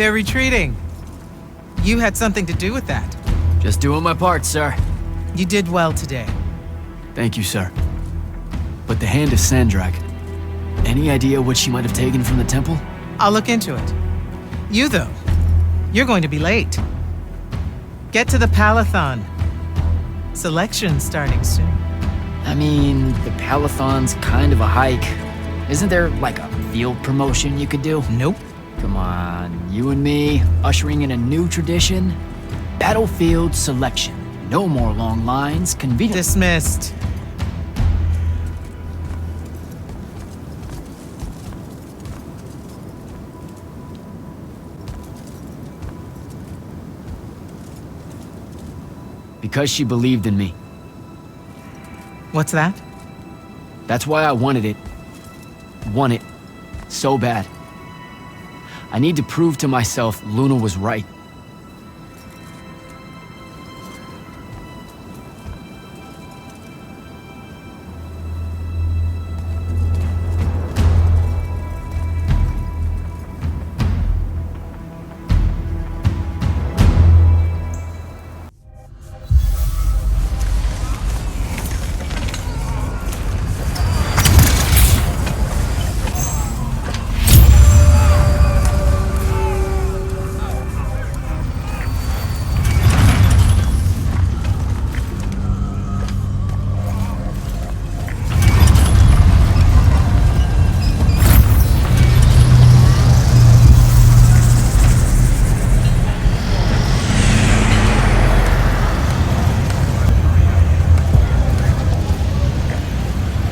They're retreating. You had something to do with that. Just doing my part, sir. You did well today. Thank you, sir. But the hand of Sandrak. Any idea what she might have taken from the temple? I'll look into it. You, though, you're going to be late. Get to the Parathon. Selection's starting soon. I mean, the Parathon's kind of a hike. Isn't there, like, a field promotion you could do? Nope. Come on, you and me, ushering in a new tradition? Battlefield selection. No more long lines, convenient. Dismissed. Because she believed in me. What's that? That's why I wanted it. Want it. So bad. I need to prove to myself Luna was right.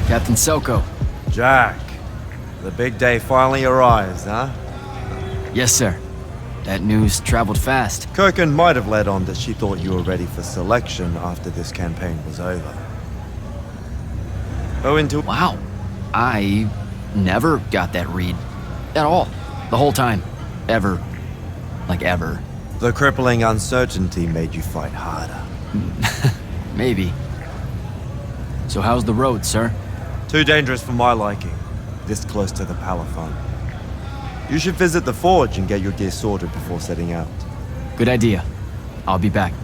Captain Selko. Jack, the big day finally arrives, huh? Yes, sir. That news traveled fast. Kirkin might have led on that she thought you were ready for selection after this campaign was over. Wow. I never got that read. At all. The whole time. Ever. Like ever. The crippling uncertainty made you fight harder. Maybe. So how's the road, sir? Too dangerous for my liking. This close to the Parathon. You should visit the forge and get your gear sorted before setting out. Good idea. I'll be back.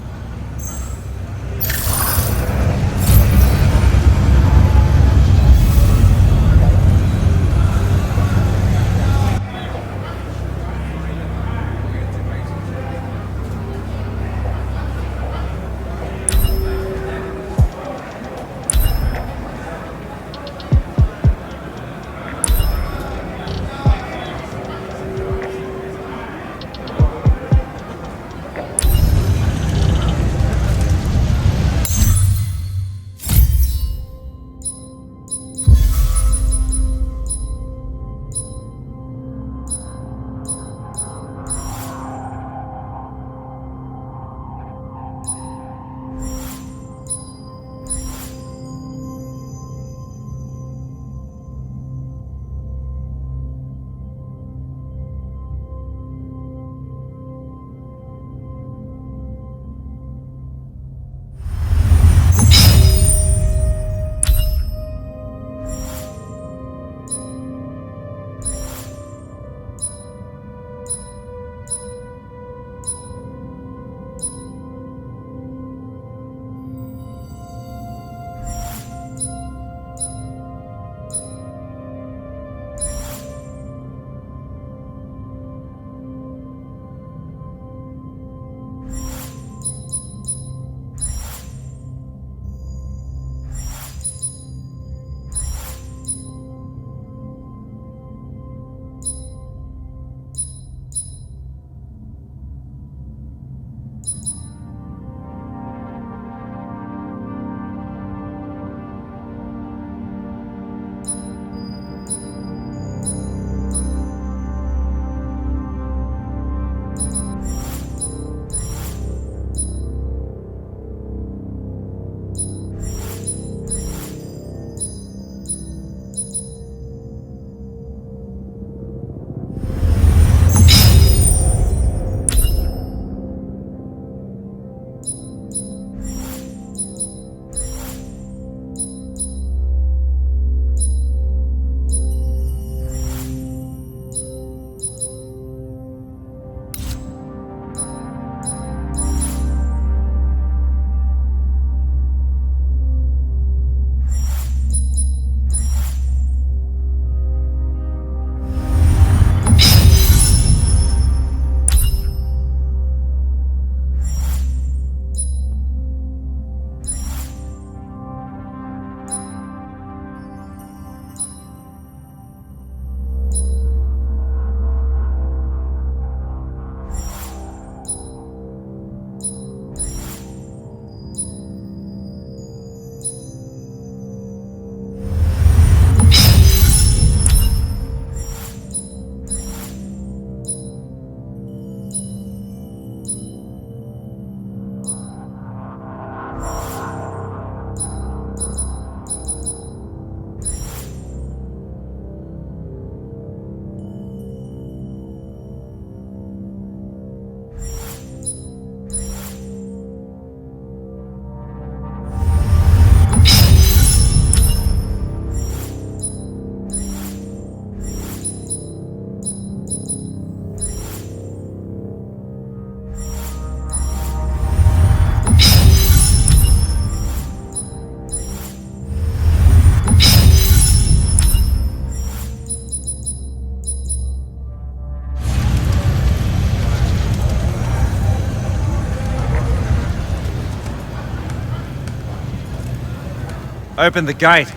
Open the gate.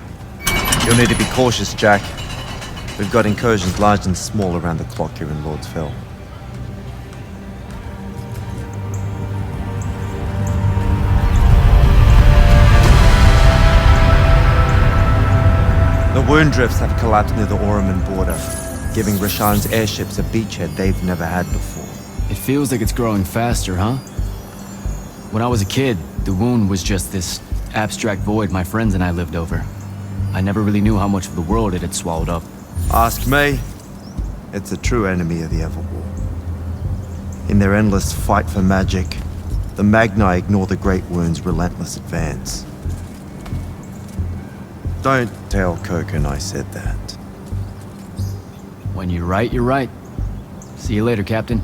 You'll need to be cautious, Jack. We've got incursions large and small around the clock here in Lord's Fell. The wound drifts have collapsed near the Oraman border, giving Rashan's airships a beachhead they've never had before. It feels like it's growing faster, huh? When I was a kid, the wound was just this abstract void my friends and I lived over. I never really knew how much of the world it had swallowed up. Ask me. It's a true enemy of the Everwar. In their endless fight for magic, the Magni ignore the Great Wound's relentless advance. Don't tell Koken I said that. When you're right, you're right. See you later, Captain.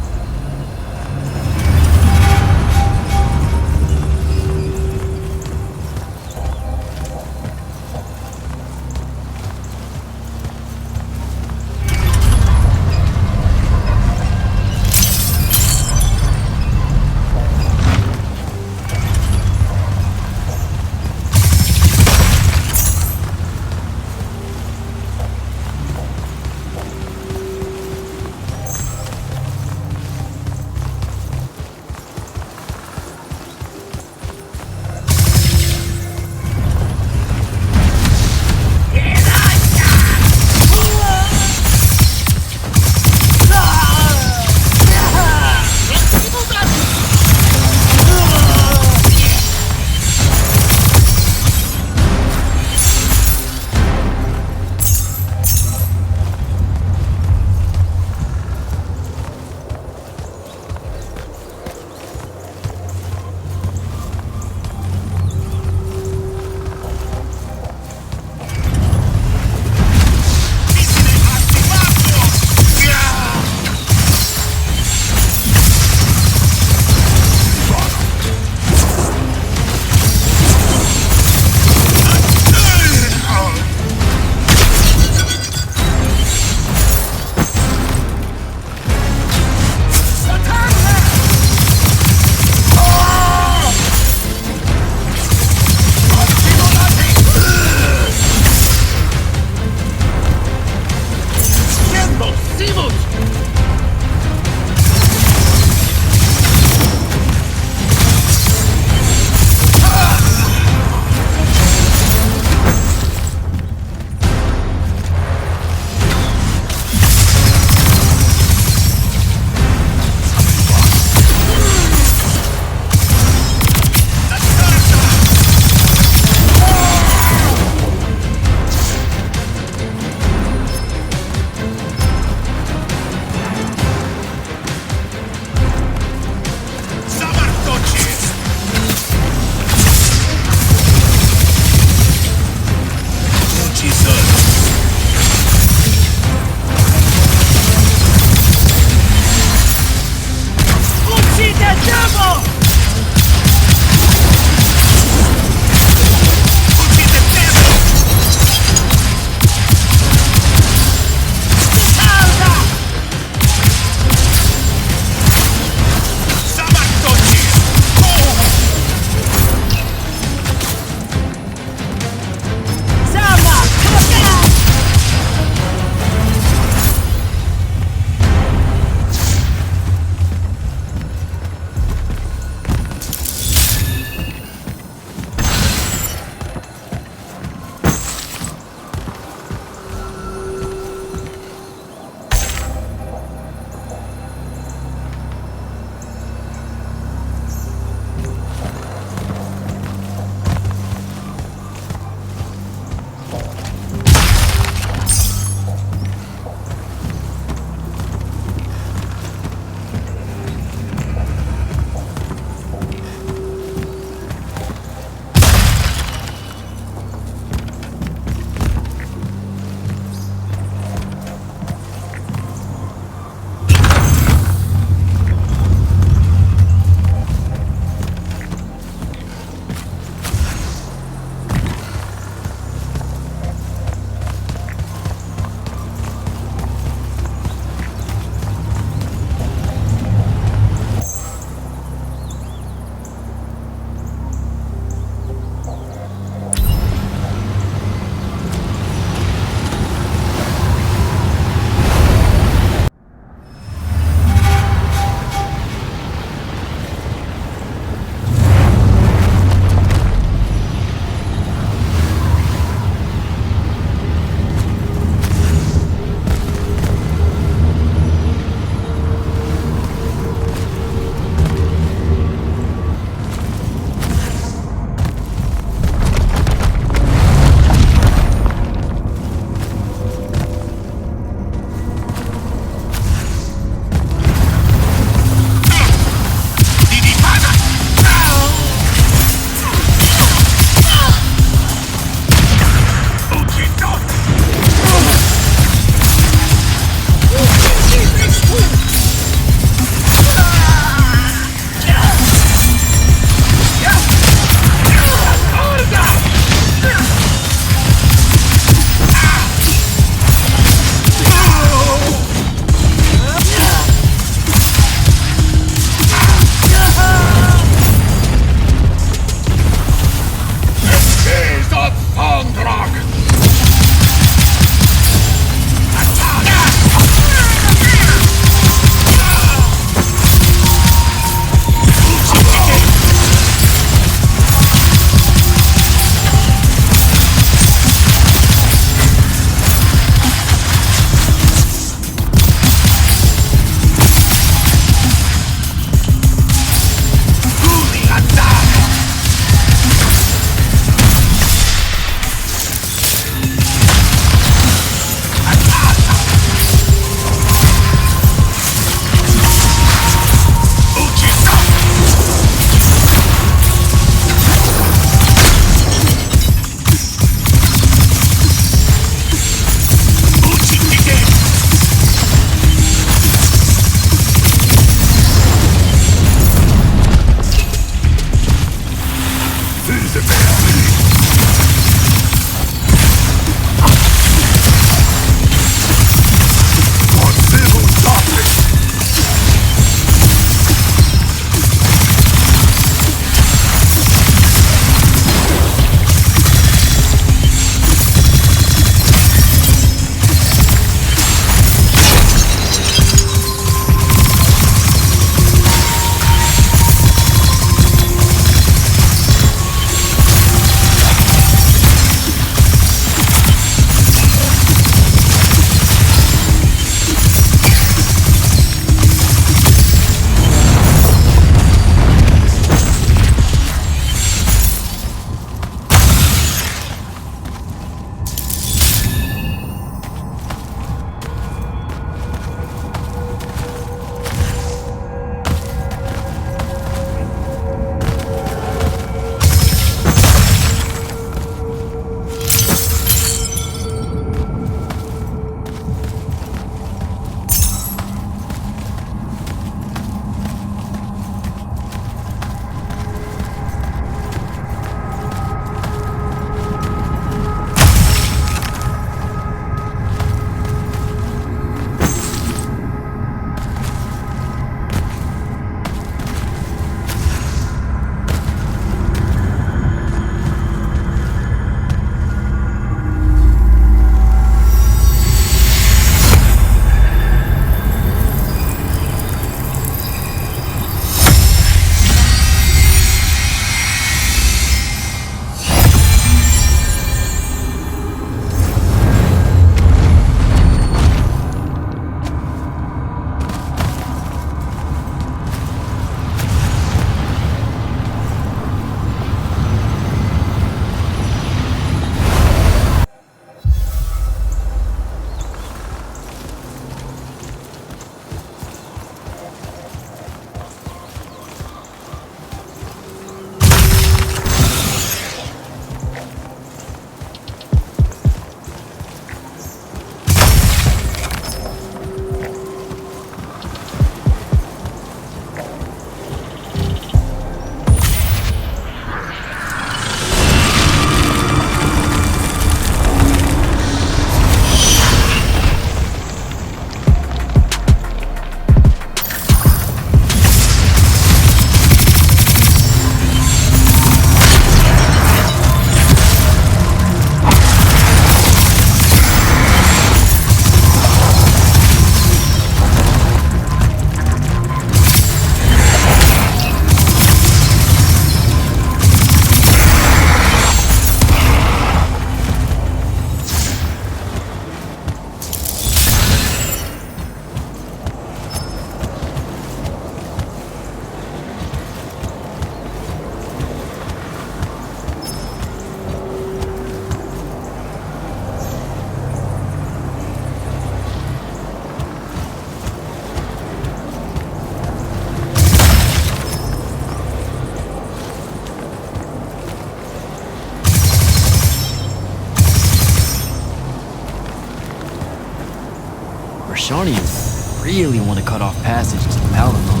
Rashanians really want to cut off passage to the Parathon.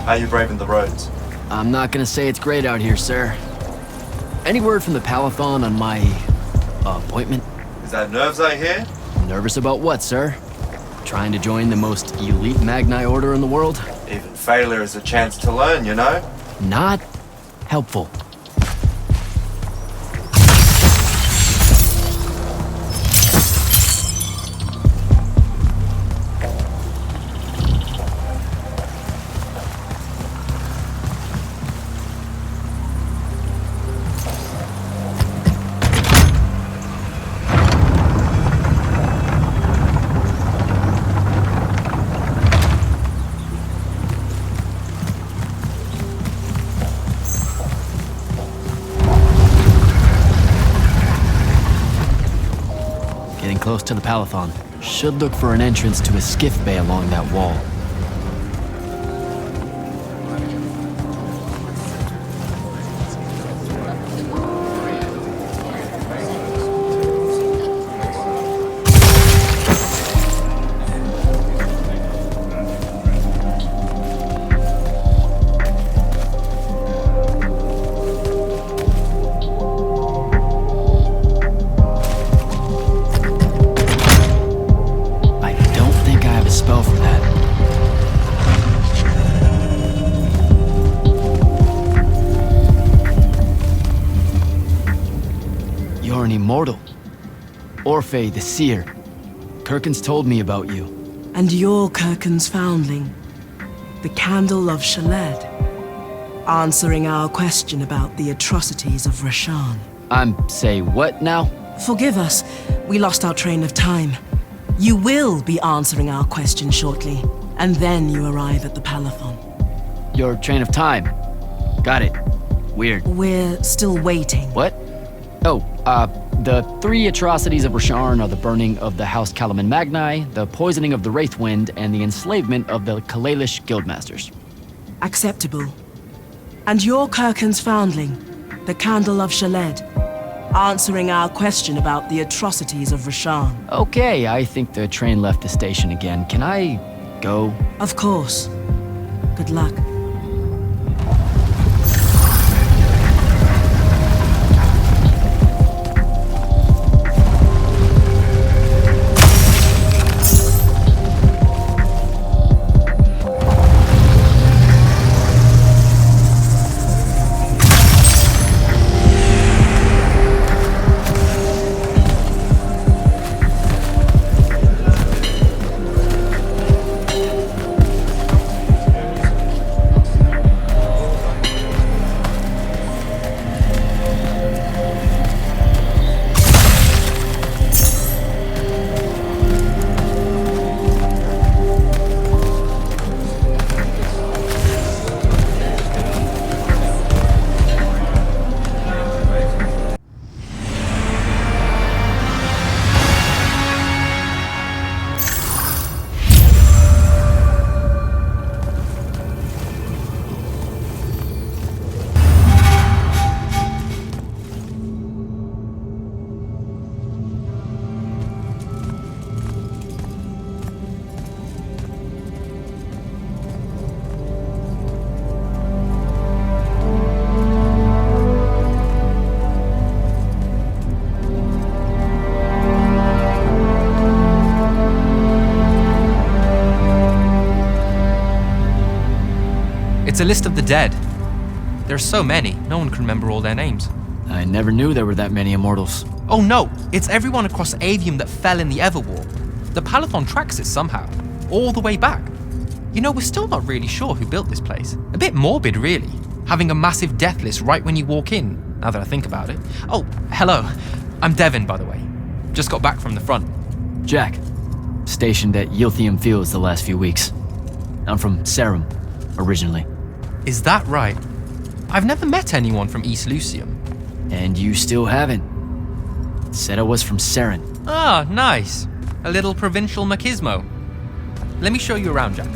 How you braving the roads? I'm not gonna say it's great out here, sir. Any word from the Parathon on my appointment? Is that nerves I hear? Nervous about what, sir? Trying to join the most elite Magni order in the world? Even failure is a chance to learn, you know? Not helpful. Close to the Parathon. Should look for an entrance to a skiff bay along that wall. Immortal. Orphe the Seer. Kirkin's told me about you. And you're Kirkin's foundling. The Candle of Shaled. Answering our question about the atrocities of Rashan. Say what now? Forgive us. We lost our train of time. You will be answering our question shortly. And then you arrive at the Parathon. Your train of time. Got it. Weird. We're still waiting. What? Oh, the three atrocities of Rasharn are the burning of the House Kalaman Magni, the poisoning of the Wraithwind, and the enslavement of the Kalalish Guildmasters. Acceptable. And you're Kirkin's foundling, the Candle of Shaled, answering our question about the atrocities of Rasharn. Okay, I think the train left the station again. Can I go? Of course. Good luck. It's a list of the dead. There are so many, no one can remember all their names. I never knew there were that many Immortals. Oh no, it's everyone across Aveum that fell in the Everwar. The Parathon tracks it somehow, all the way back. You know, we're still not really sure who built this place. A bit morbid, really, having a massive death list right when you walk in, now that I think about it. Oh, hello. I'm Devin, by the way. Just got back from the front. Jack. Stationed at Illuseum Fields the last few weeks. I'm from Serum, originally. Is that right? I've never met anyone from East Illuseum. And you still haven't. Said I was from Seren. Ah, nice. A little provincial machismo. Let me show you around, Jack.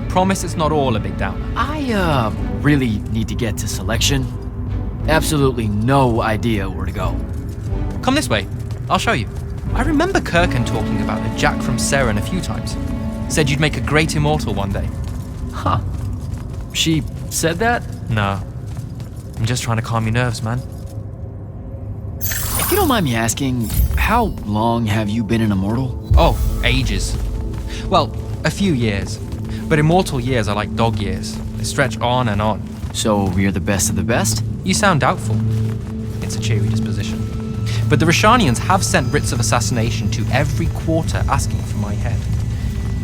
Promise it's not all a big downer. I, really need to get to selection. Absolutely no idea where to go. Come this way. I'll show you. I remember Kirkan talking about a Jack from Seren a few times. Said you'd make a great immortal one day. Huh. She said that? No. I'm just trying to calm your nerves, man. If you don't mind me asking, how long have you been an immortal? Oh, ages. Well, a few years. But immortal years are like dog years. They stretch on and on. So you're the best of the best? You sound doubtful. It's a cheery disposition. But the Rishanians have sent writs of assassination to every quarter asking for my head.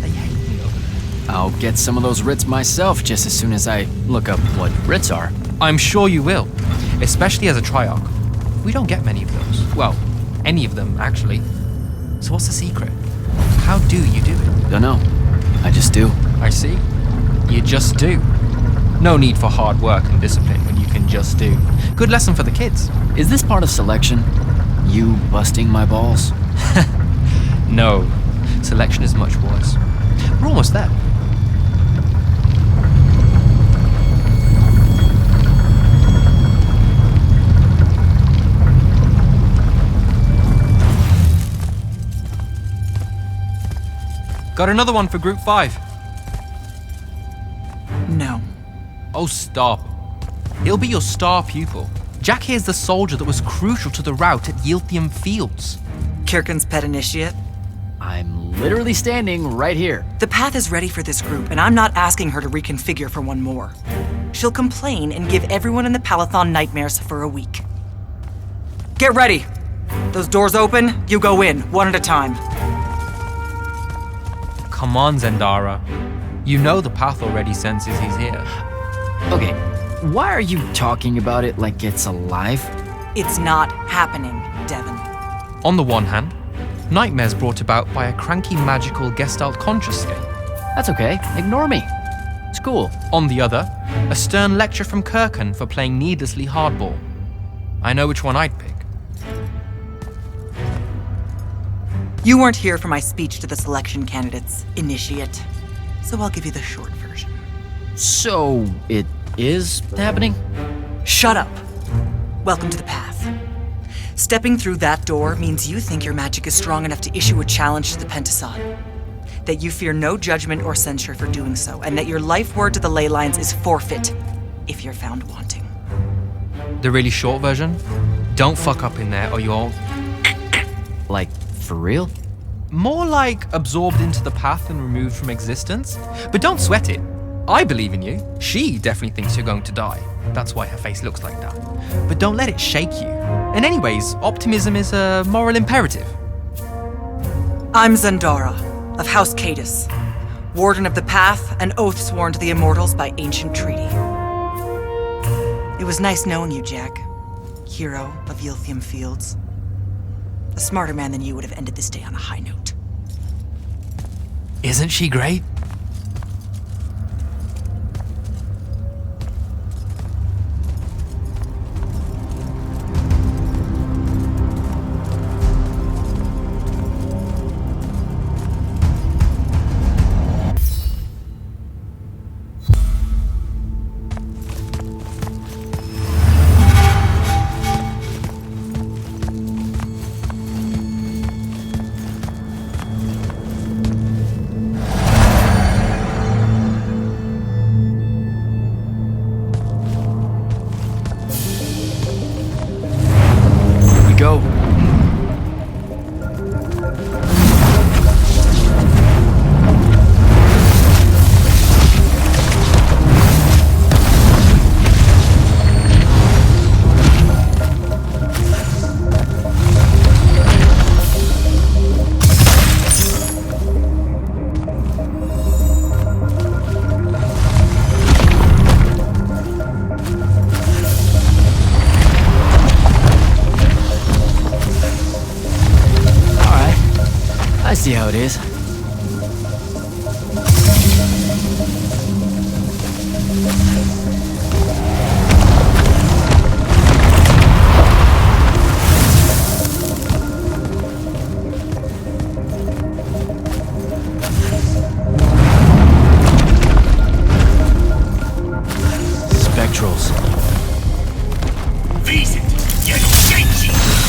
They hate me over there. I'll get some of those writs myself just as soon as I look up what writs are. I'm sure you will, especially as a Triarch. We don't get many of those. Well, any of them, actually. So what's the secret? How do you do it? Dunno. I just do. I see. You just do. No need for hard work and discipline when you can just do. Good lesson for the kids. Is this part of selection? You busting my balls? No. Selection is much worse. We're almost there. Got another one for Group 5. No. Oh, stop. He'll be your star pupil. Jack here's the soldier that was crucial to the rout at Illuseum Fields. Kirkan's pet initiate? I'm literally standing right here. The path is ready for this group, and I'm not asking her to reconfigure for one more. She'll complain and give everyone in the Parathon nightmares for a week. Get ready! Those doors open, you go in, one at a time. Come on, Zendara. You know the path already senses he's here. Okay, why are you talking about it like it's alive? It's not happening, Devon. On the one hand, nightmares brought about by a cranky magical Gestalt conscious state. That's okay, ignore me. It's cool. On the other, a stern lecture from Kirkan for playing needlessly hardball. I know which one I'd pick. You weren't here for my speech to the selection candidates, initiate. So I'll give you the short version. So, it is happening? Shut up. Welcome to the path. Stepping through that door means you think your magic is strong enough to issue a challenge to the Pentasod. That you fear no judgment or censure for doing so, and that your life word to the ley lines is forfeit if you're found wanting. The really short version? Don't fuck up in there or you'll... Like, for real? More like absorbed into the path and removed from existence. But don't sweat it. I believe in you. She definitely thinks you're going to die. That's why her face looks like that. But don't let it shake you. And anyways, optimism is a moral imperative. I'm Zendara, of House Cadus, Warden of the Path, and oath sworn to the Immortals by ancient treaty. It was nice knowing you, Jack. Hero of Illuseum Fields. A smarter man than you would have ended this day on a high note. Isn't she great? Go. I see how it is. neutrals. Visit, get shaky!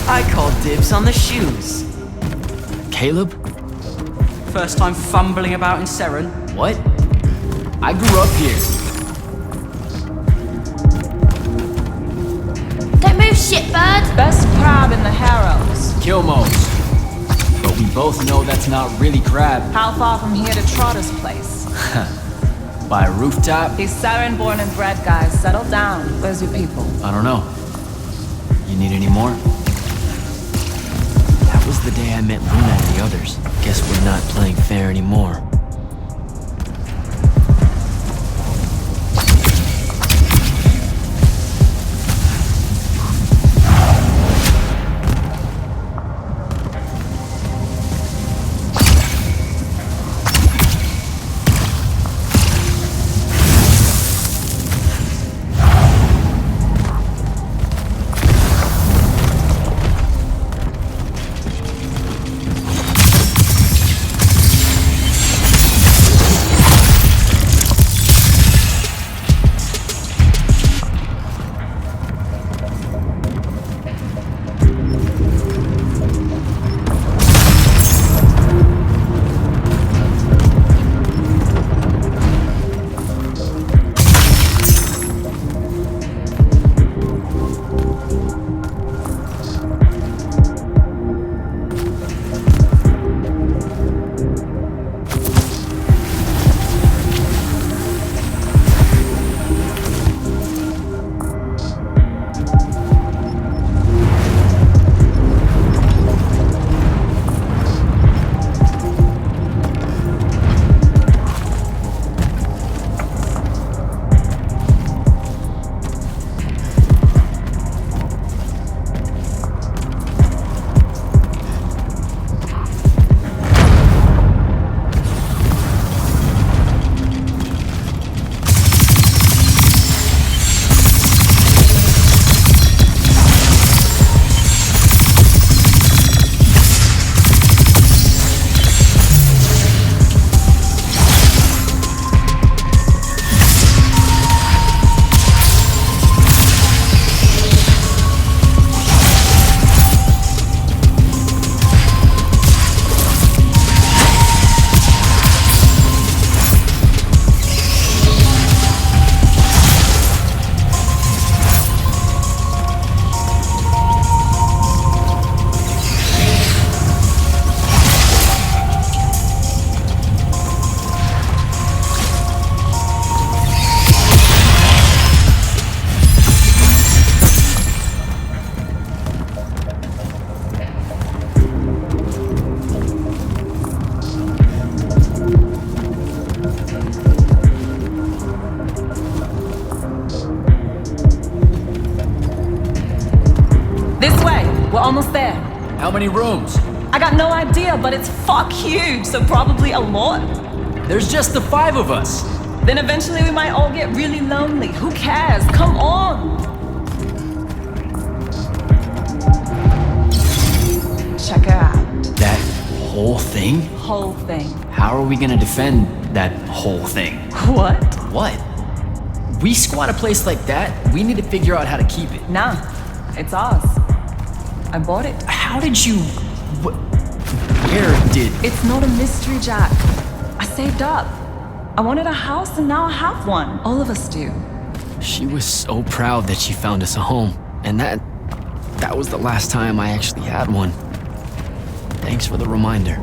I call dibs on the shoes. Caleb? First time fumbling about in Seren. What? I grew up here. Don't move, shitbird! Best crab in the Harrows. Kilmos. But we both know that's not really crab. How far from here to Trotter's place? By a rooftop? These Saren born and bred guys, settle down. Where's your people? I don't know. You need any more? That was the day I met Luna and the others. Guess we're not playing fair anymore. almost there. How many rooms? I got no idea, but it's fuck huge, so probably a lot. There's just the 5 of us. Then eventually we might all get really lonely. Who cares? Come on! Check her out. That whole thing? Whole thing. How are we gonna defend that whole thing? What? What? We squat a place like that, we need to figure out how to keep it. Nah, it's ours. I bought it. How did you... Where did... It's not a mystery, Jack. I saved up. I wanted a house and now I have one. All of us do. She was so proud that she found us a home. And that was the last time I actually had one. Thanks for the reminder.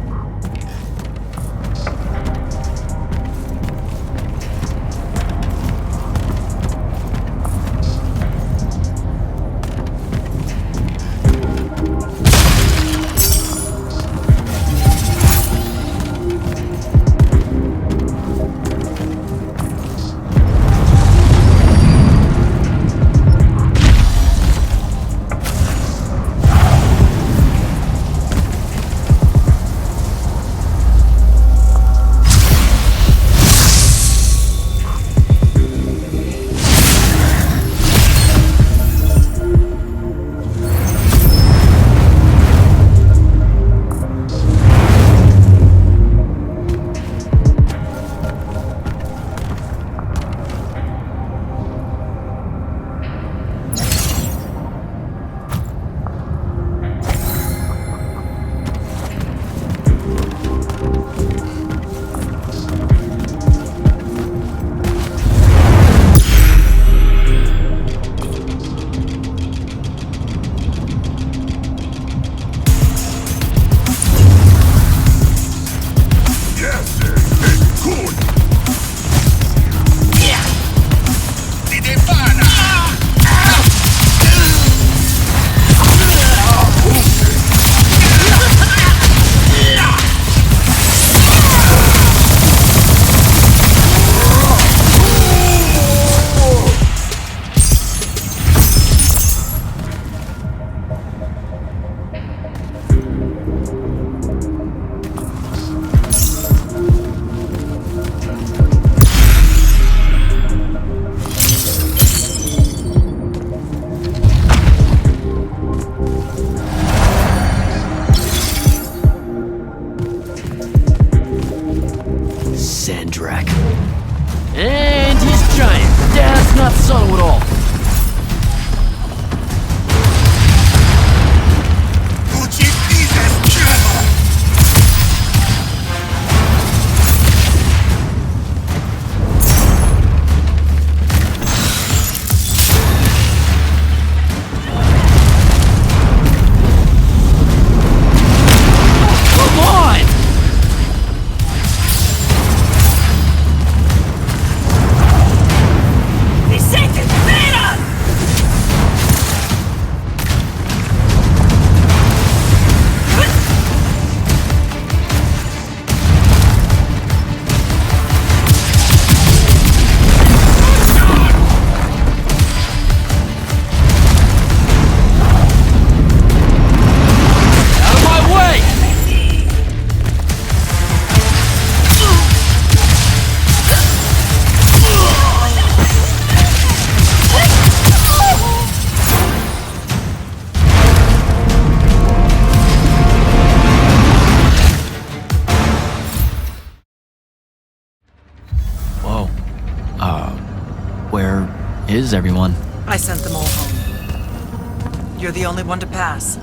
Where is everyone? I sent them all home. You're the only one to pass.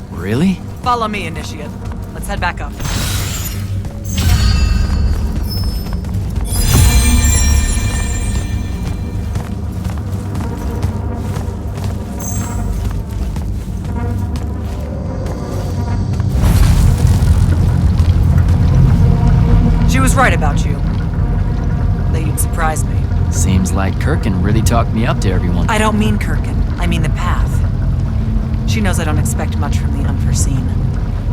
Really? Follow me, Initiate. Let's head back up. She was right about you. That you'd surprise me. Seems like Kirkin really talked me up to everyone. I don't mean Kirkin. I mean the path. She knows I don't expect much from the unforeseen.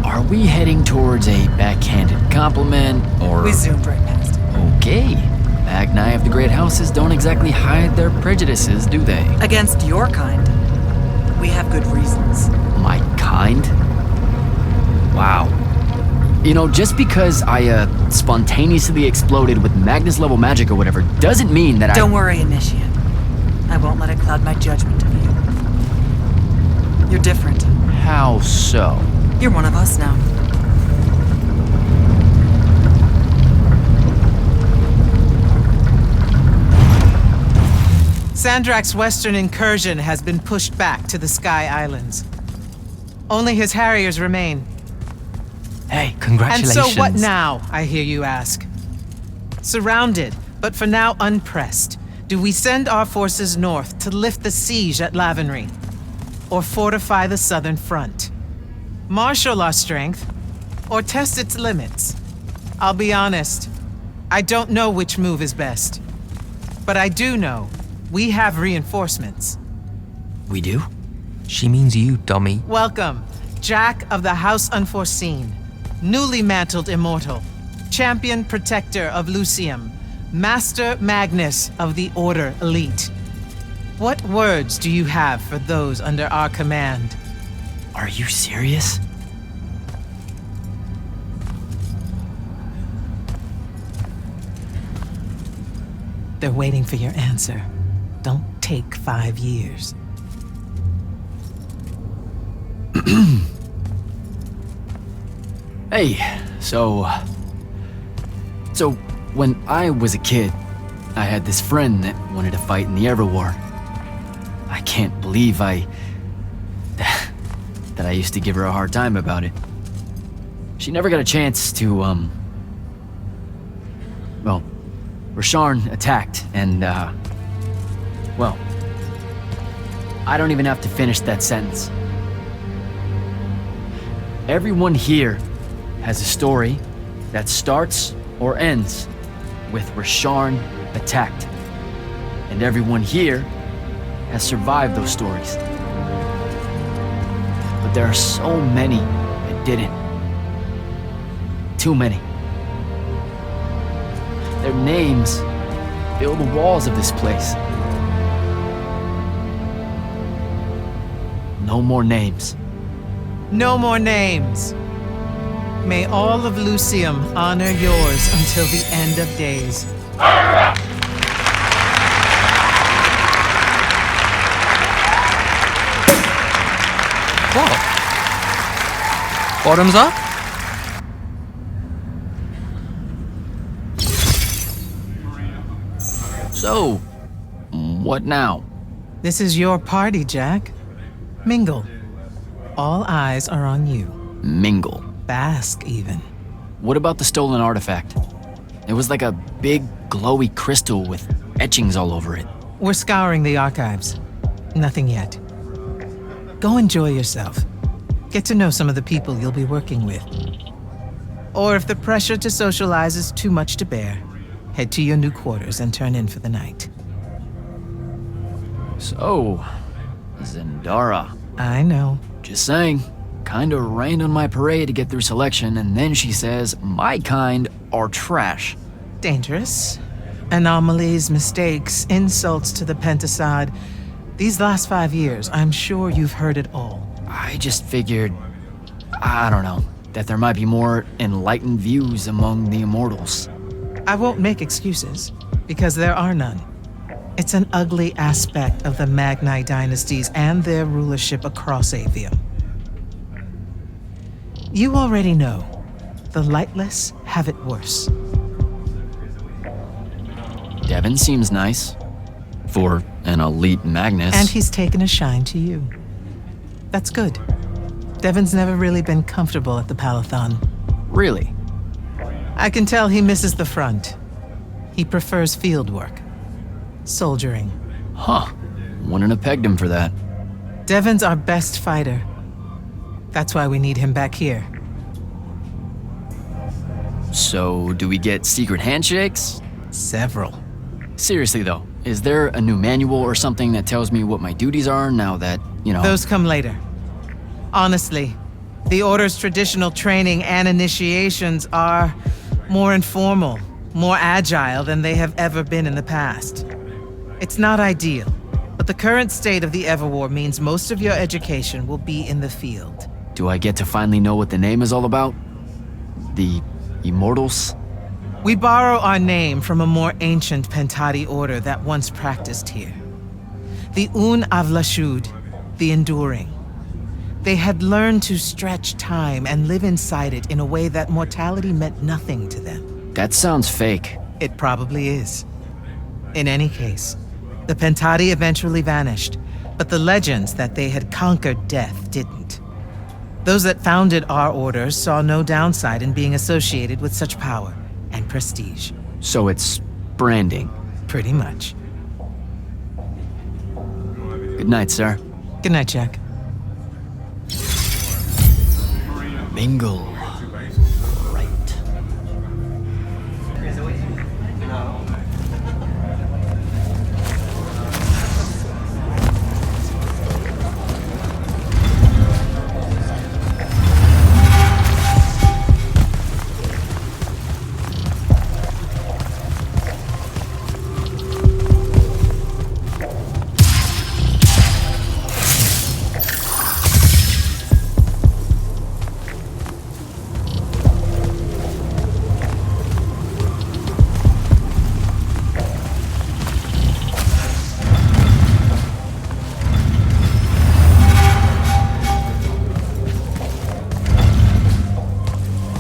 Are we heading towards a backhanded compliment, or... We zoomed right past it. Okay. Magni of the Great Houses don't exactly hide their prejudices, do they? Against your kind. We have good reasons. My kind? Wow. You know, just because I, spontaneously exploded with Magnus-level magic or whatever, doesn't mean that Don't worry, Initiate. I won't let it cloud my judgment of you. You're different. How so? You're one of us now. Sandrak's western incursion has been pushed back to the Sky Islands. Only his harriers remain. Hey, congratulations. And so what now, I hear you ask? Surrounded, but for now unpressed, do we send our forces north to lift the siege at Lavenry? Or fortify the southern front? Marshal our strength, or test its limits? I'll be honest, I don't know which move is best. But I do know we have reinforcements. We do? She means you, dummy. Welcome, Jack of the House Unforeseen, newly mantled immortal, champion protector of Illuseum, Master Magnus of the Order Elite. What words do you have for those under our command? Are you serious? They're waiting for your answer. Don't take 5 years. Hey, so when I was a kid, I had this friend that wanted to fight in the Everwar. I can't believe that I used to give her a hard time about it. She never got a chance to, well, Rasharn attacked, and, well, I don't even have to finish that sentence. Everyone here has a story that starts or ends with Rasharn attacked. And everyone here has survived those stories. But there are so many that didn't. Too many. Their names fill the walls of this place. No more names. No more names. May all of Illuseum honor yours until the end of days. What? Bottoms up? So, what now? This is your party, Jack. Mingle. All eyes are on you. Mingle. Bask, even. What about the stolen artifact? It was like a big, glowy crystal with etchings all over it. We're scouring the archives. Nothing yet. Go enjoy yourself. Get to know some of the people you'll be working with. Or if the pressure to socialize is too much to bear, head to your new quarters and turn in for the night. So, Zendara. I know. Just saying. Kinda rained on my parade to get through selection, and then she says my kind are trash. Dangerous. Anomalies, mistakes, insults to the Pentasod. These last 5 years, I'm sure you've heard it all. I just figured, I don't know, that there might be more enlightened views among the Immortals. I won't make excuses, because there are none. It's an ugly aspect of the Magni dynasties and their rulership across Aveum. You already know, the lightless have it worse. Devin seems nice. For an elite Magnus. And he's taken a shine to you. That's good. Devon's never really been comfortable at the Parathon. Really? I can tell he misses the front. He prefers field work. Soldiering. Huh. Wouldn't have pegged him for that. Devon's our best fighter. That's why we need him back here. So, do we get secret handshakes? Several. Seriously though, is there a new manual or something that tells me what my duties are now that, you know... Those come later. Honestly, the Order's traditional training and initiations are more informal, more agile than they have ever been in the past. It's not ideal, but the current state of the Everwar means most of your education will be in the field. Do I get to finally know what the name is all about? The Immortals? We borrow our name from a more ancient Pentati order that once practiced here. The Un Avlashud, the Enduring. They had learned to stretch time and live inside it in a way that mortality meant nothing to them. That sounds fake. It probably is. In any case, the Pentati eventually vanished, but the legends that they had conquered death didn't. Those that founded our order saw no downside in being associated with such power and prestige. So it's branding? Pretty much. Good night, sir. Good night, Jack. Mingle. Right.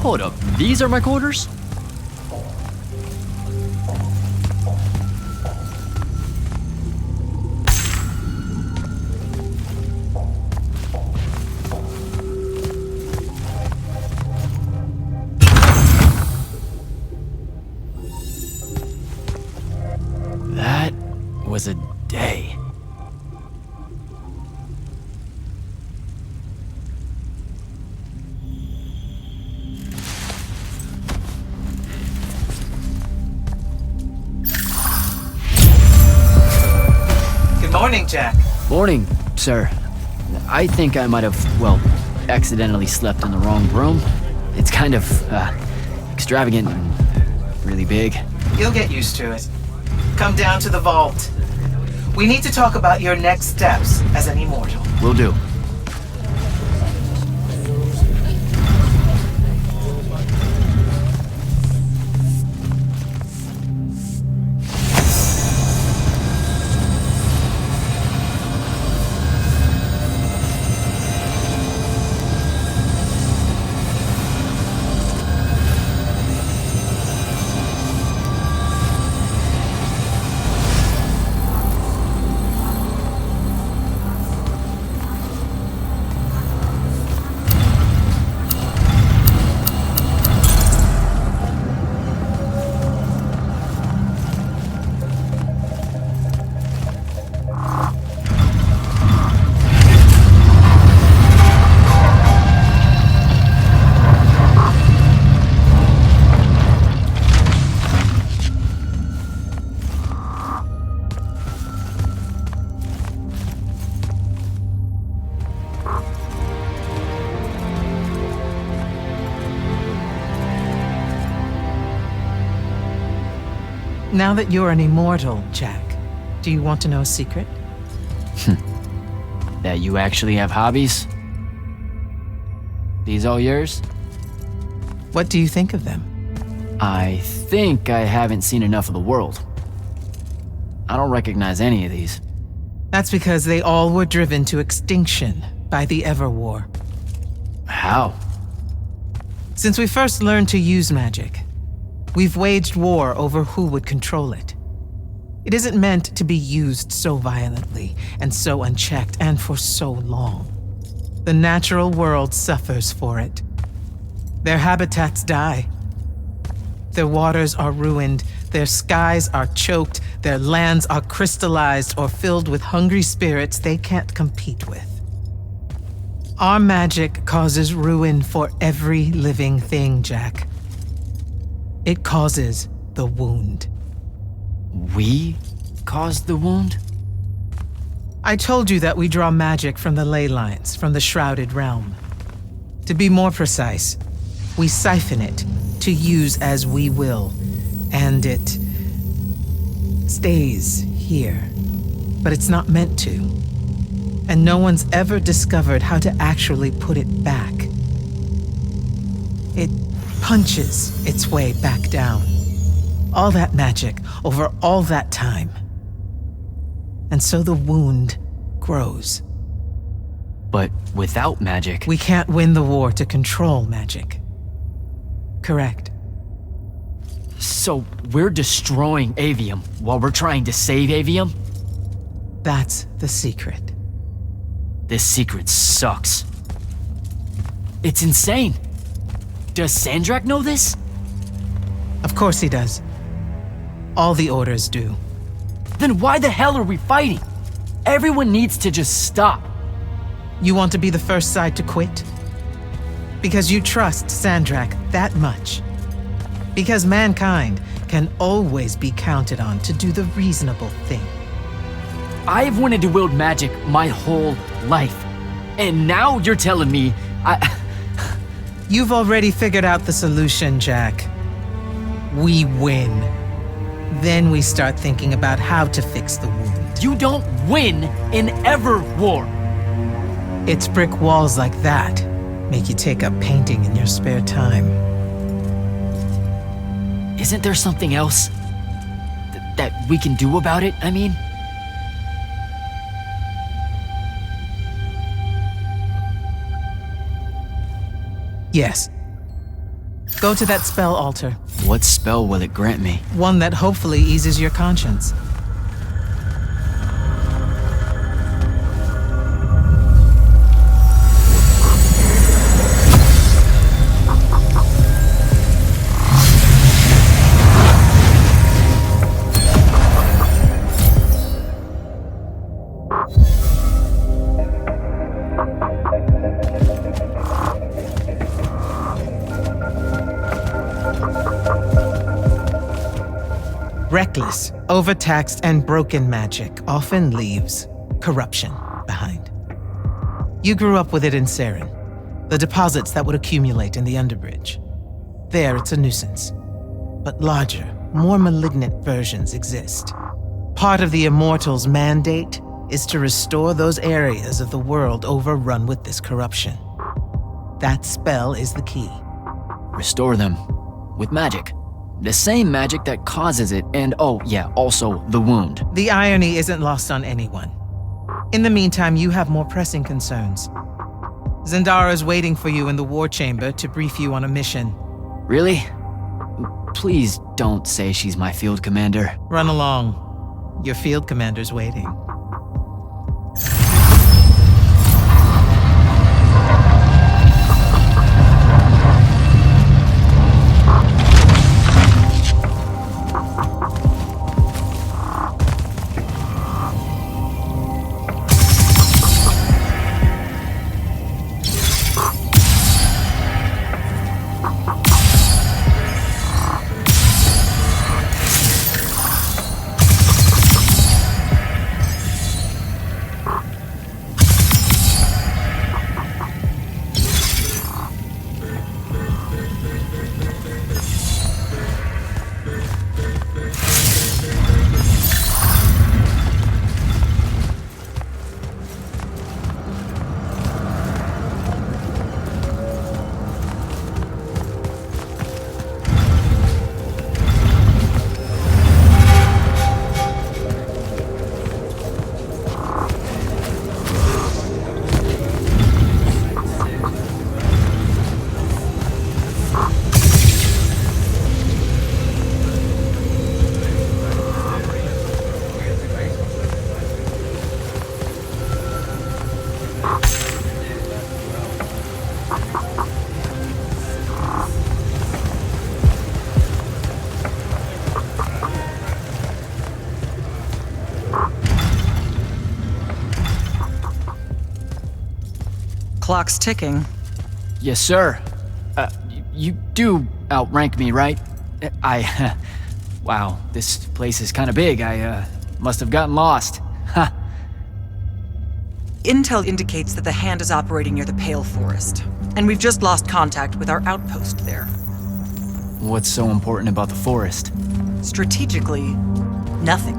Hold up, these are my quarters? That was a day. Morning, Jack. Morning, sir. I think I might have, well, accidentally slept in the wrong room. It's kind of, extravagant and really big. You'll get used to it. Come down to the vault. We need to talk about your next steps as an immortal. Will do. Now that you're an immortal, Jack, do you want to know a secret? That you actually have hobbies? These all yours? What do you think of them? I think I haven't seen enough of the world. I don't recognize any of these. That's because they all were driven to extinction by the Everwar. How? Since we first learned to use magic, we've waged war over who would control it. It isn't meant to be used so violently and so unchecked and for so long. The natural world suffers for it. Their habitats die. Their waters are ruined, their skies are choked, their lands are crystallized or filled with hungry spirits they can't compete with. Our magic causes ruin for every living thing, Jack. It causes the wound. We caused the wound? I told you that we draw magic from the ley lines, from the shrouded realm. To be more precise, we siphon it to use as we will, and it stays here. But it's not meant to. And no one's ever discovered how to actually put it back. It punches its way back down. All that magic over all that time. And so the wound grows. But without magic... We can't win the war to control magic. Correct. So we're destroying Aveum while we're trying to save Aveum? That's the secret. This secret sucks. It's insane. Does Sandrak know this? Of course he does. All the orders do. Then why the hell are we fighting? Everyone needs to just stop. You want to be the first side to quit? Because you trust Sandrak that much. Because mankind can always be counted on to do the reasonable thing. I've wanted to wield magic my whole life. And now you're telling me You've already figured out the solution, Jack. We win. Then we start thinking about how to fix the wound. You don't win in ever war. It's brick walls like that make you take up painting in your spare time. Isn't there something else that we can do about it, I mean? Yes. Go to that spell altar. What spell will it grant me? One that hopefully eases your conscience. Reckless, overtaxed, and broken magic often leaves corruption behind. You grew up with it in Saren, the deposits that would accumulate in the Underbridge. There, it's a nuisance. But larger, more malignant versions exist. Part of the Immortals' mandate is to restore those areas of the world overrun with this corruption. That spell is the key. Restore them with magic. The same magic that causes it, and oh yeah, also the wound. The irony isn't lost on anyone. In the meantime, you have more pressing concerns. Zendara's waiting for you in the war chamber to brief you on a mission. Really? Please don't say she's my field commander. Run along. Your field commander's waiting. clock's ticking. Yes, sir. You do outrank me, right? Wow, this place is kind of big. I must have gotten lost. Ha. Intel indicates that the Hand is operating near the Pale Forest, and we've just lost contact with our outpost there. What's so important about the forest? Strategically, nothing.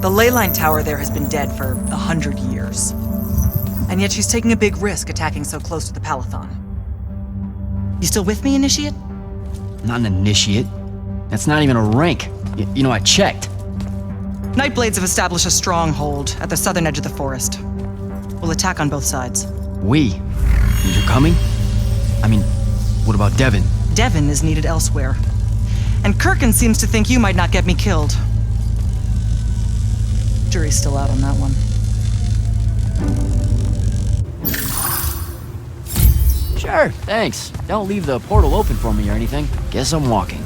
The ley line tower there has been dead for 100 years. And yet she's taking a big risk attacking so close to the Parathon. You still with me, Initiate? Not an initiate. That's not even a rank. You know, I checked. Nightblades have established a stronghold at the southern edge of the forest. We'll attack on both sides. We? You're coming? I mean, what about Devon? Devon is needed elsewhere. And Kirkin seems to think you might not get me killed. Jury's still out on that one. Sure, thanks. Don't leave the portal open for me or anything. Guess I'm walking.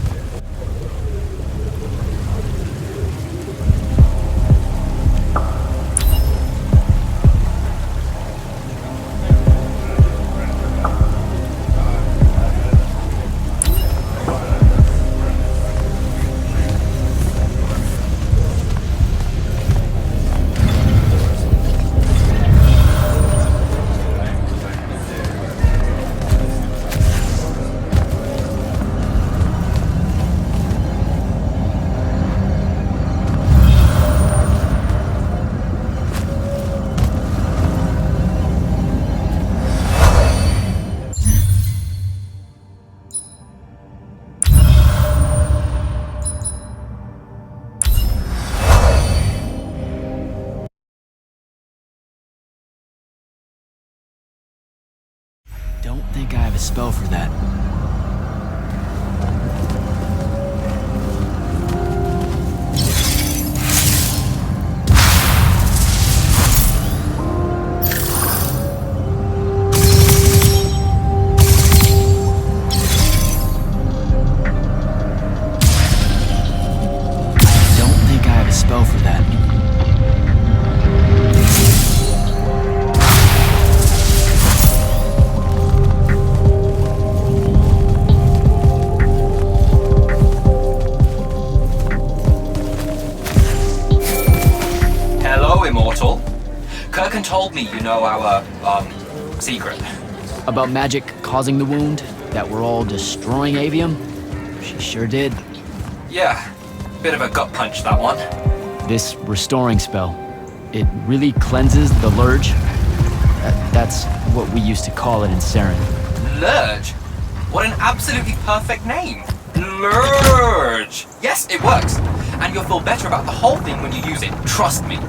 Don't think I have a spell for that. Don't think I have a spell for that. Immortal. Kirkin told me you know our, secret. About magic causing the wound? That we're all destroying Aveum? She sure did. Yeah, bit of a gut punch, that one. This restoring spell, it really cleanses the Lurge? That's what we used to call it in Saren. Lurge? What an absolutely perfect name. Lurge! Yes, it works. And you'll feel better about the whole thing when you use it. Trust me.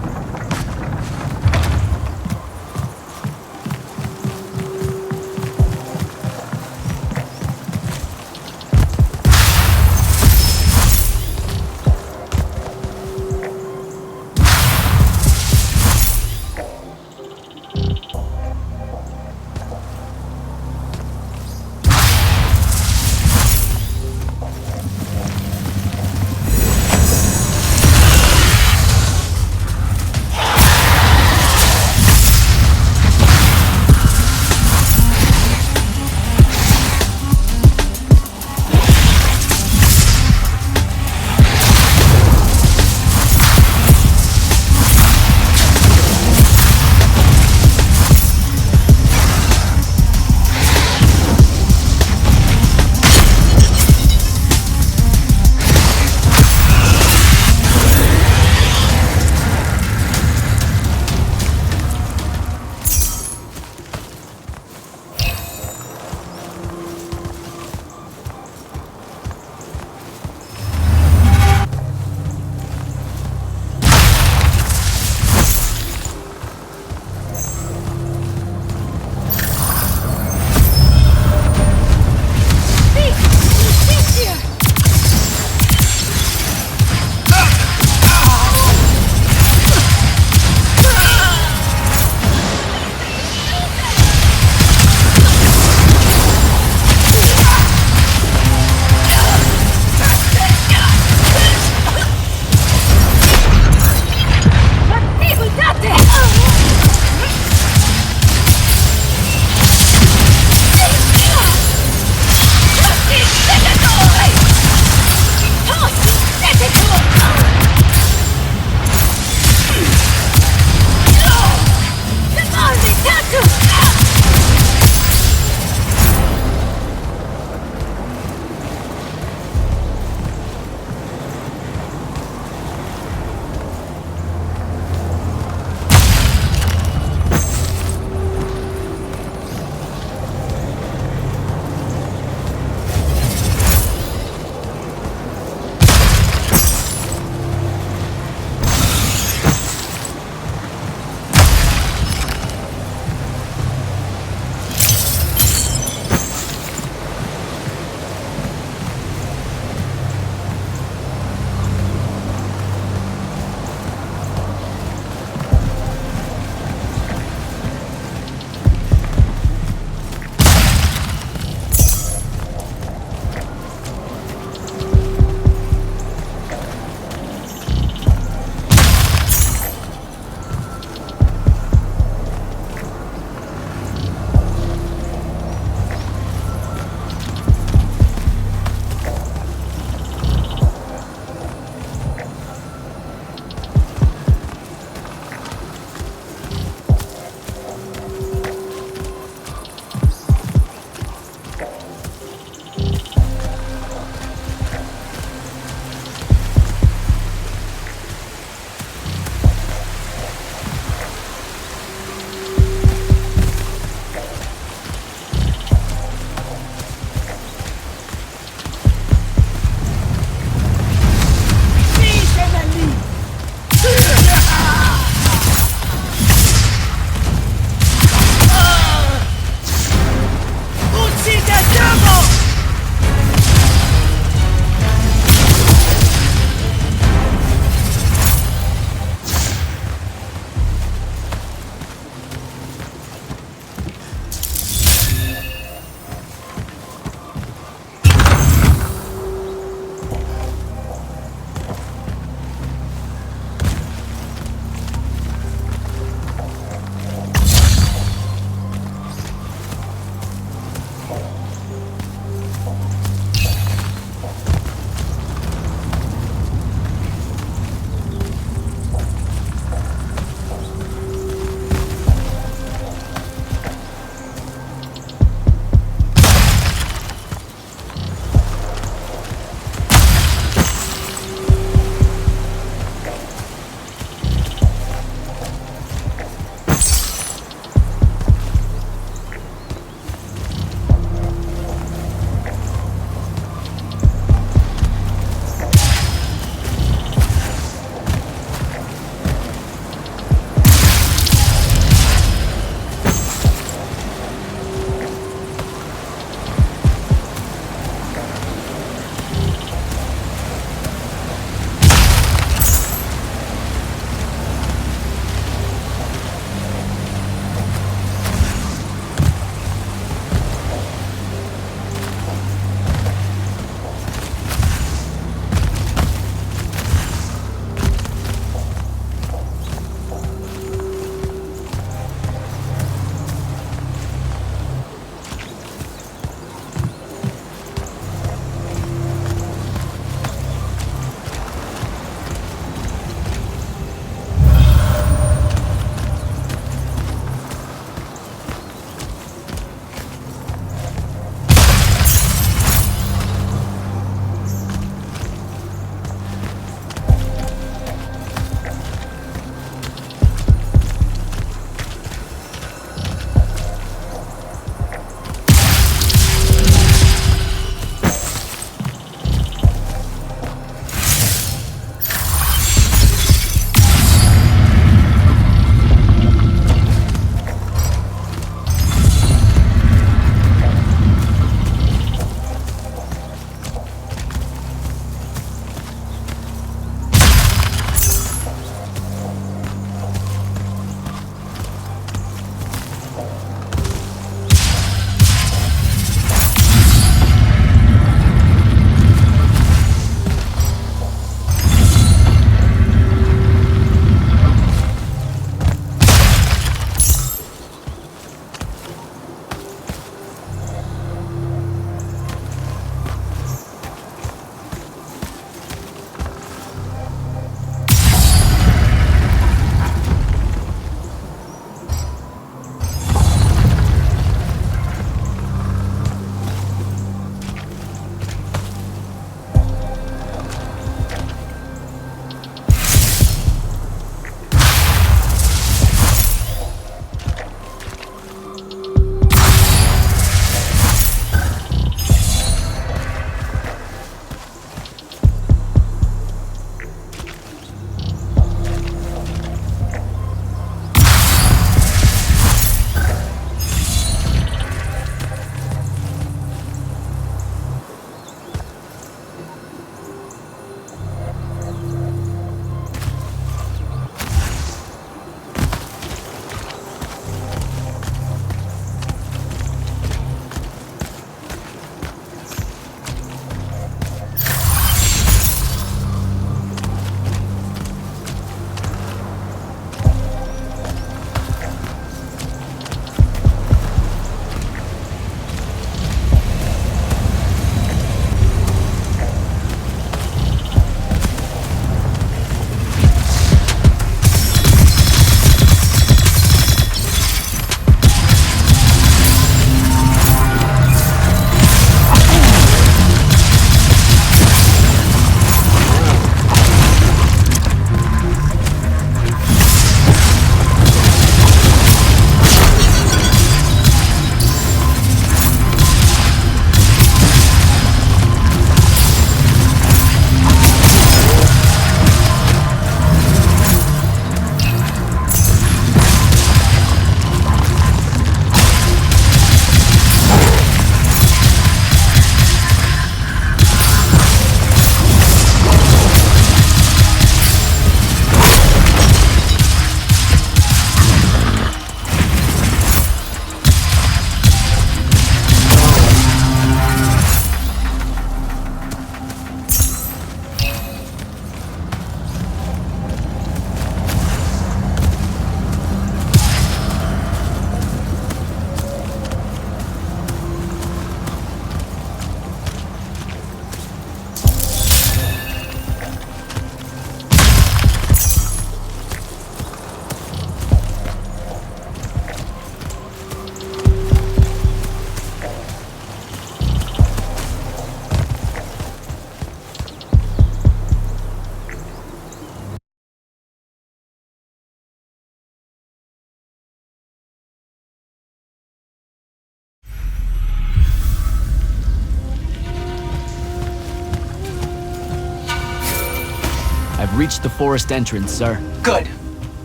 reached the forest entrance, sir. Good.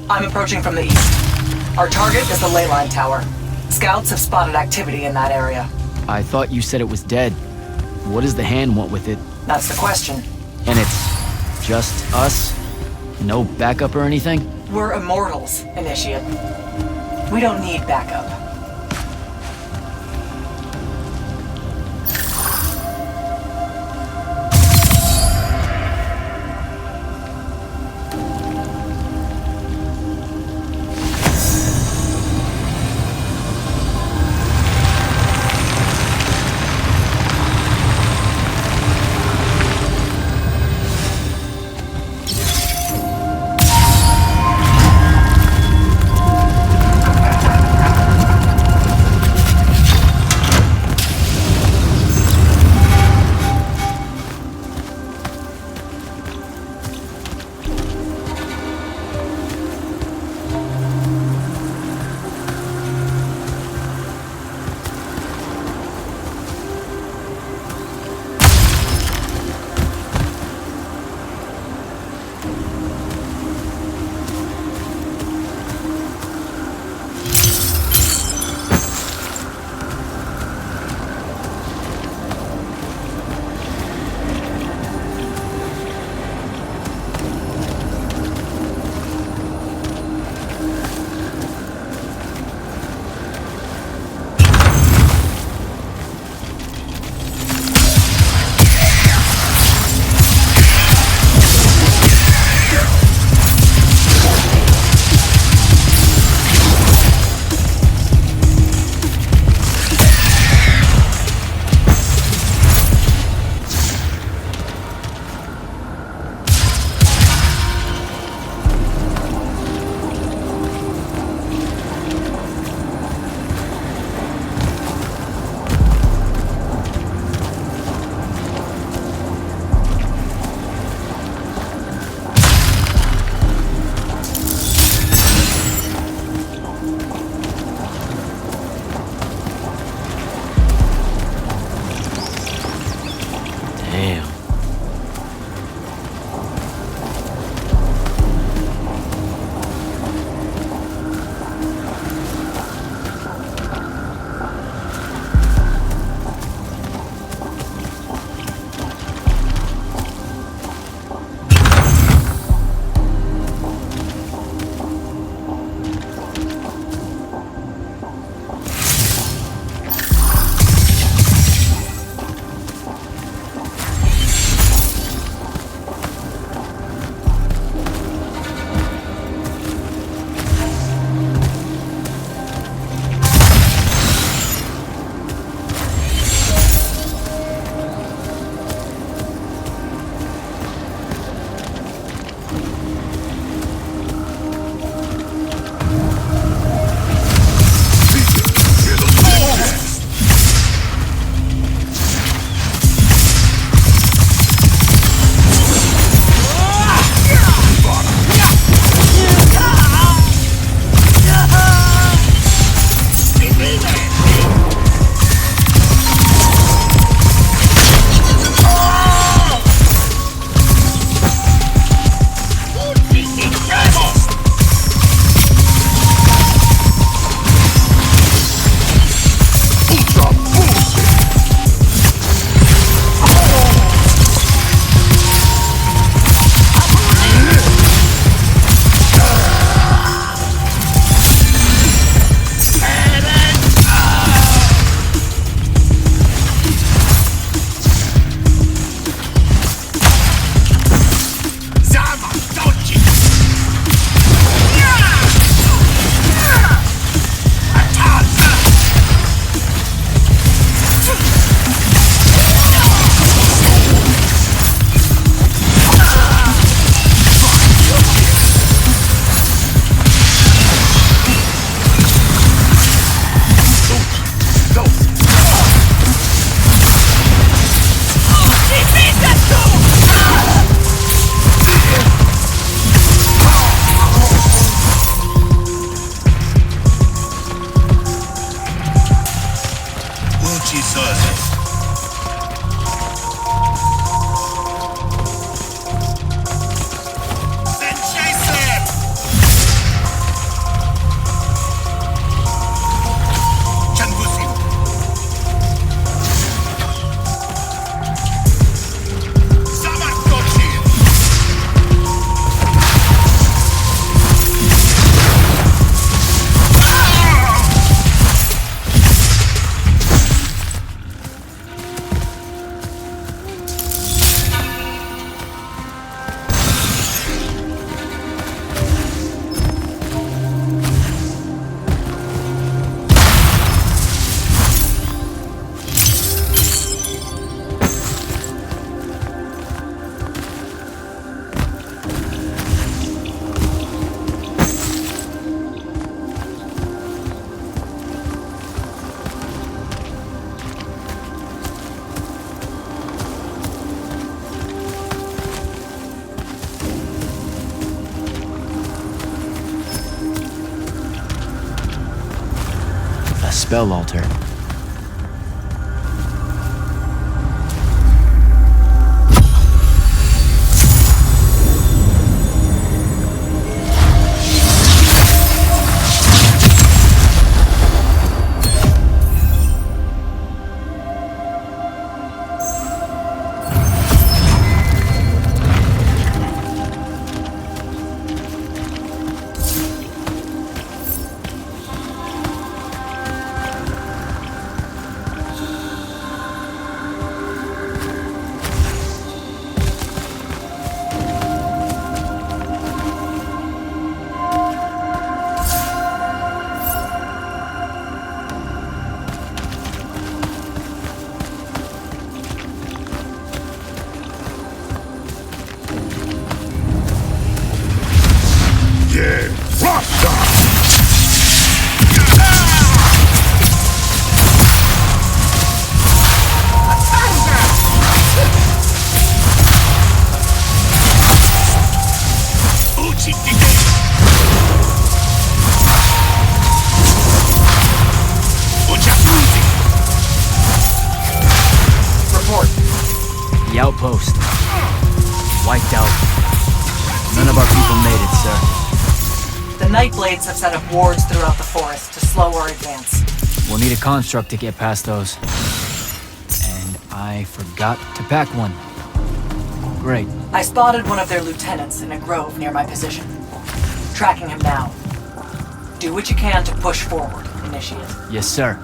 I'm approaching from the east. Our target is the ley line tower. Scouts have spotted activity in that area. I thought you said it was dead. What does the hand want with it? That's the question. And it's just us? No backup or anything? We're Immortals, Initiate. We don't need backup. a spell altar. The outpost. Wiped out. None of our people made it, sir. The Nightblades have set up wards throughout the forest to slow our advance. We'll need a construct to get past those. And I forgot to pack one. Great. I spotted one of their lieutenants in a grove near my position. Tracking him now. Do what you can to push forward, Initiate. Yes, sir.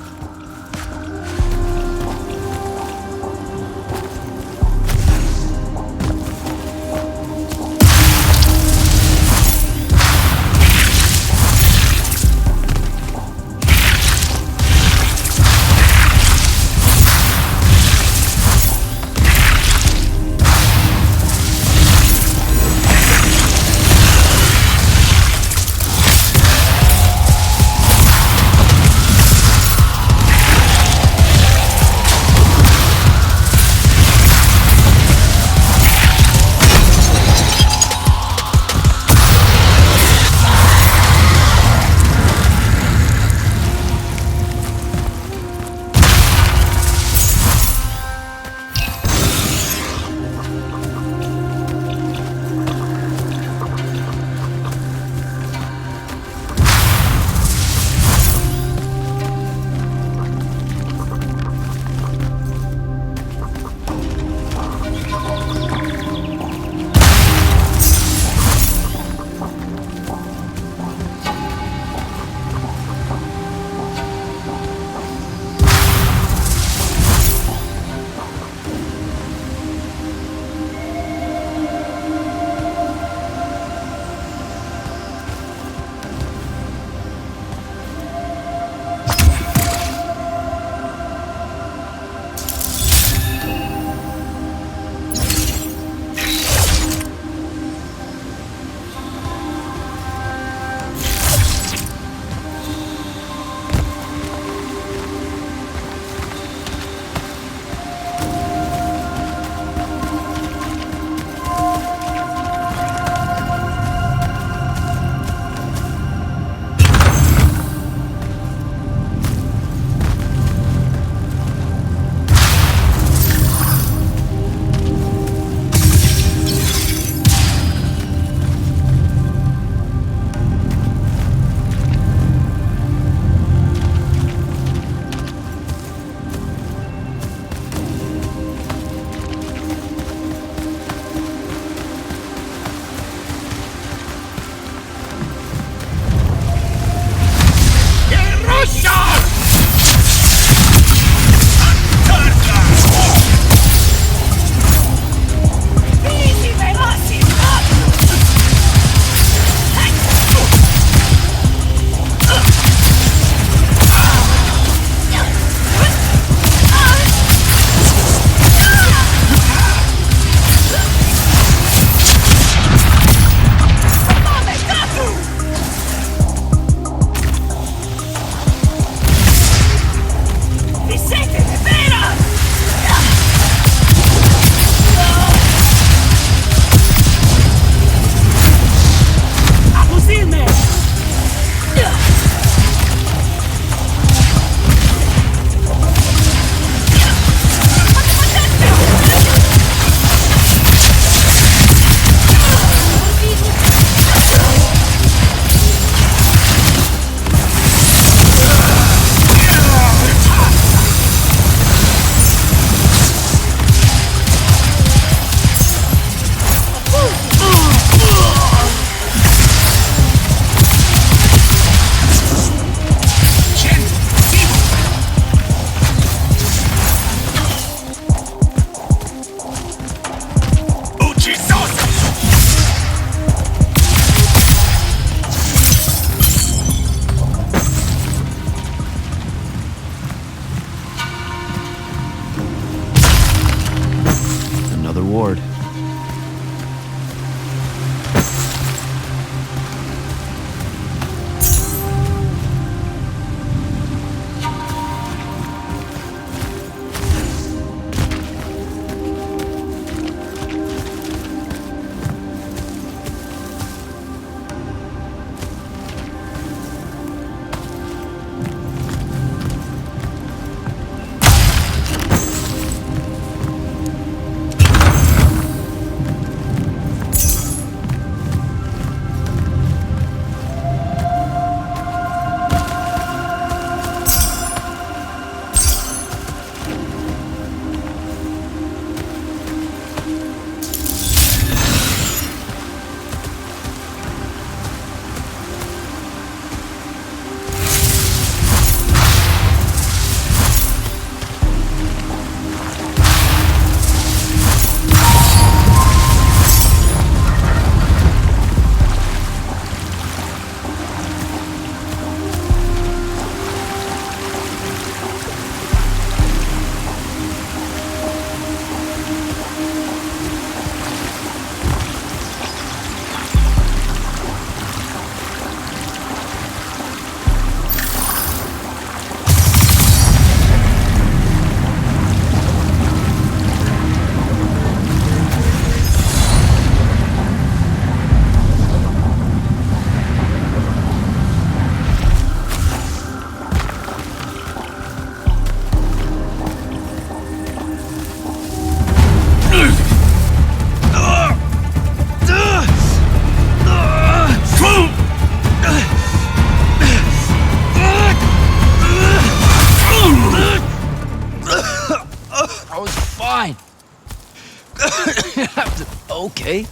Okay.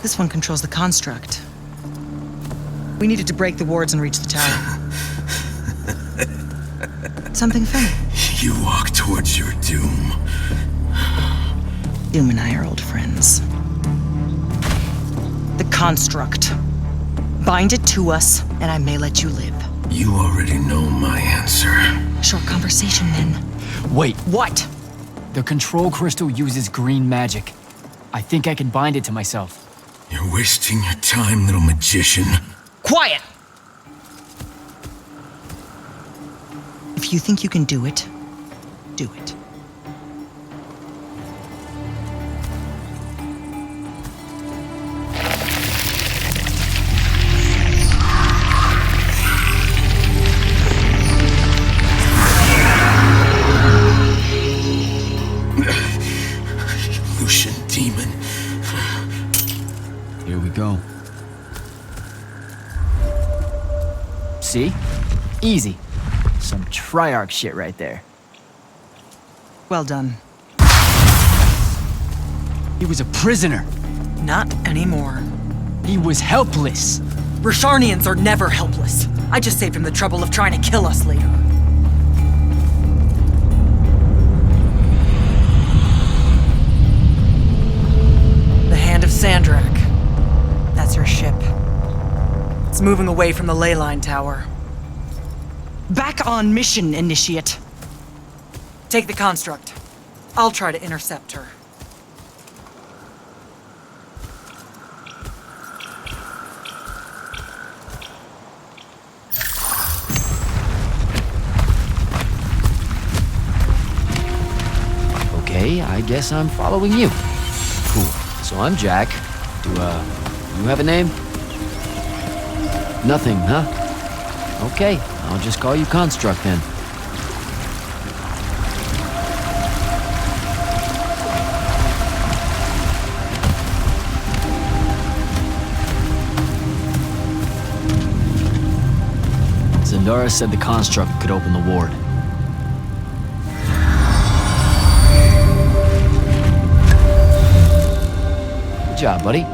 This one controls the construct. We needed to break the wards and reach the tower. Something funny? You walk towards your doom. Doom and I are old friends. The construct. Bind it to us, and I may let you live. You already know my answer. Short conversation, then. Wait. What? The control crystal uses green magic. I think I can bind it to myself. You're wasting your time, little magician. Quiet! If you think you can do it, do it. Lucian demon. Here we go. See? Easy. Some Triarch shit right there. Well done. He was a prisoner. Not anymore. He was helpless. Rasharnians are never helpless. I just saved him the trouble of trying to kill us later. The Hand of Sandrak. That's her ship. It's moving away from the ley line tower. Back on mission, Initiate. Take the construct. I'll try to intercept her. Okay, I guess I'm following you. Cool. So I'm Jack. Do you have a name? Nothing, huh? Okay, I'll just call you Construct then. Zendara said the Construct could open the ward. Good job, buddy.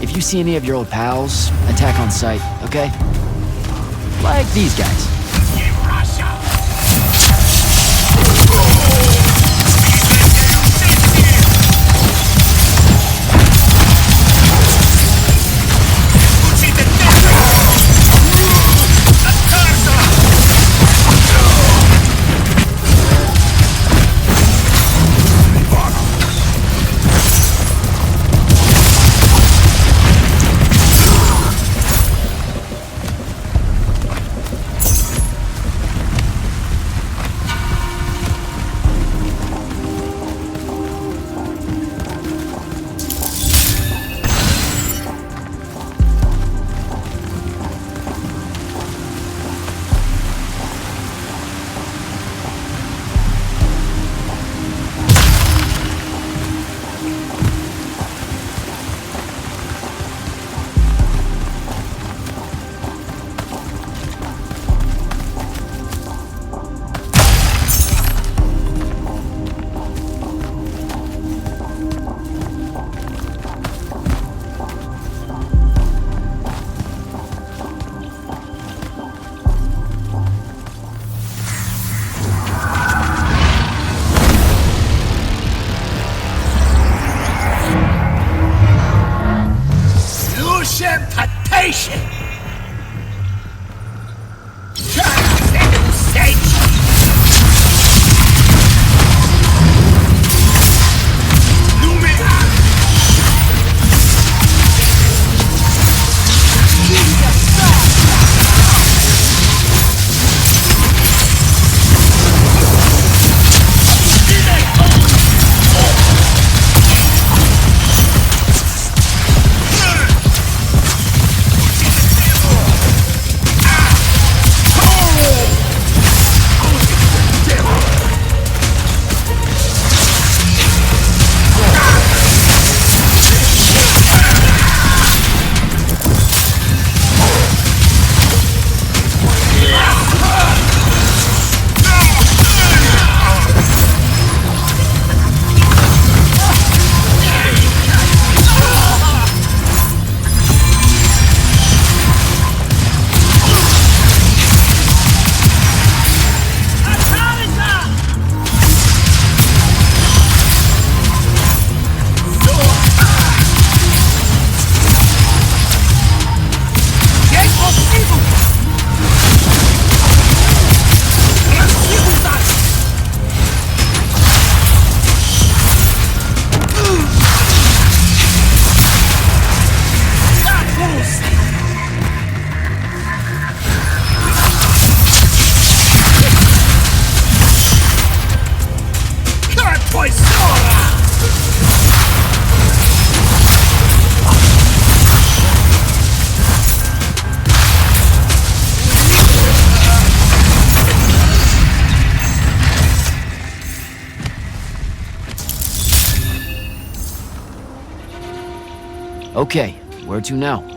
If you see any of your old pals, attack on sight, okay? Like these guys. Okay, where to now?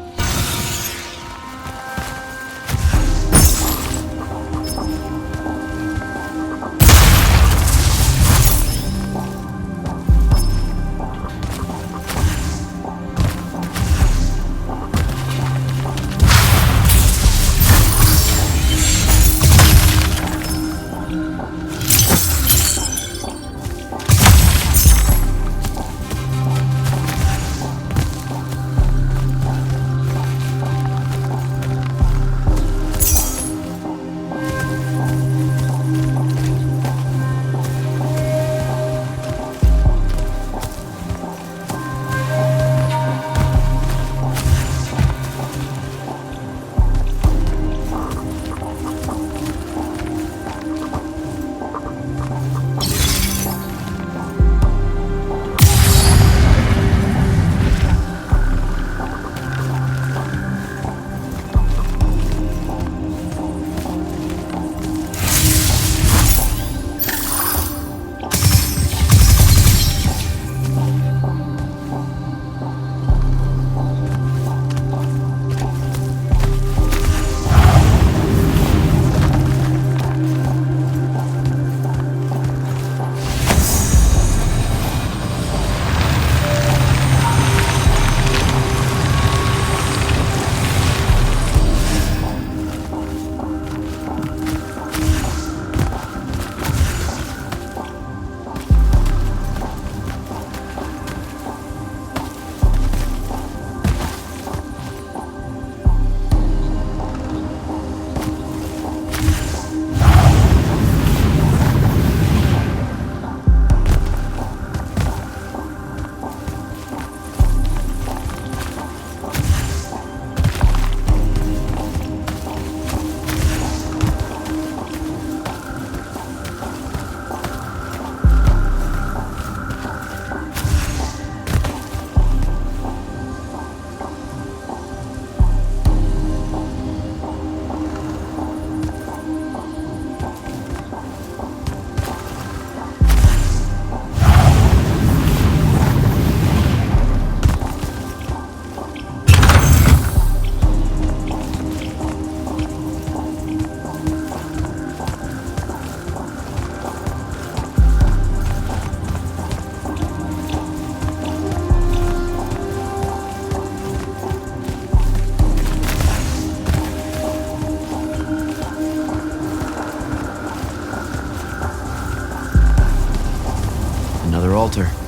Altar.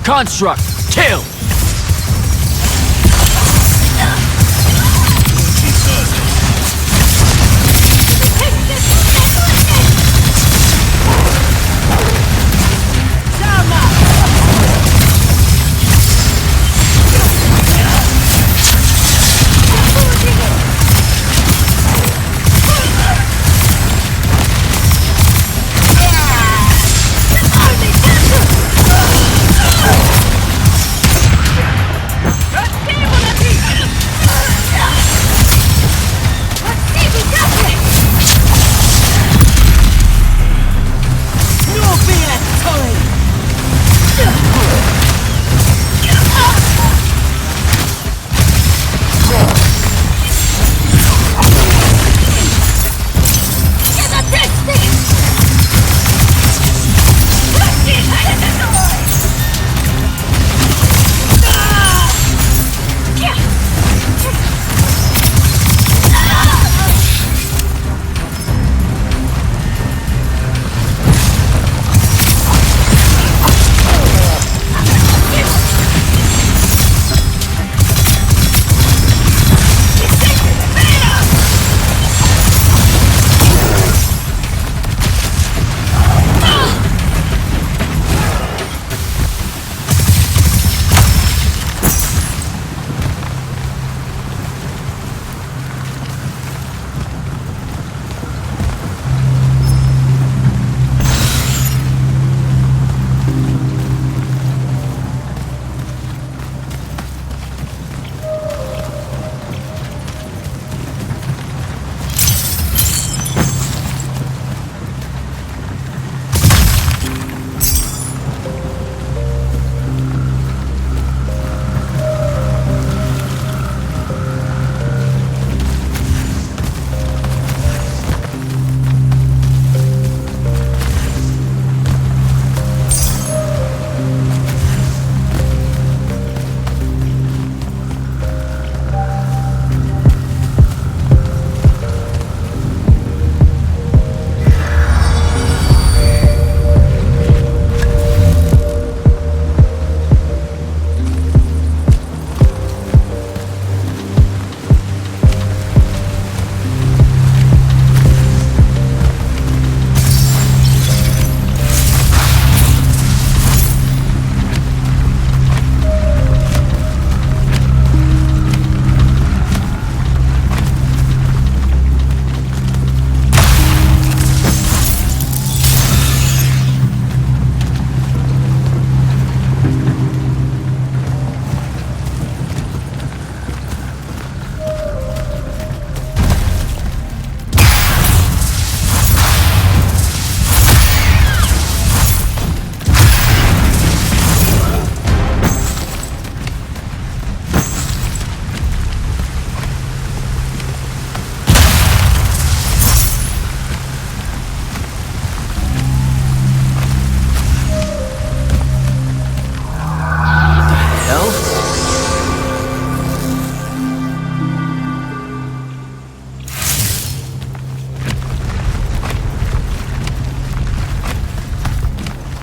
Construct, kill!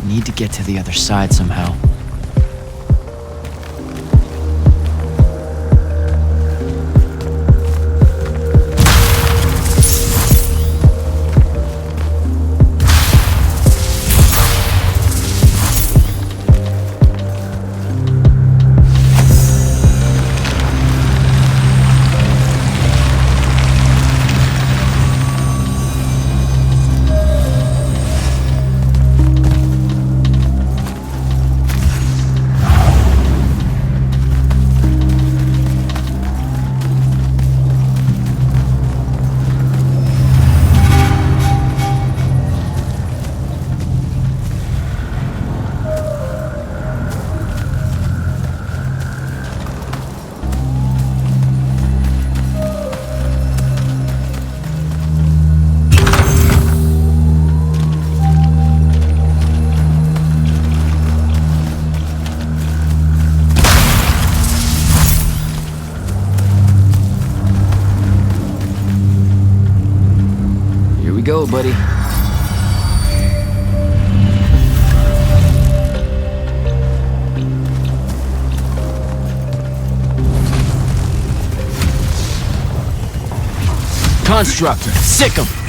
Need to get to the other side somehow. Go, buddy. construct. Sick 'em.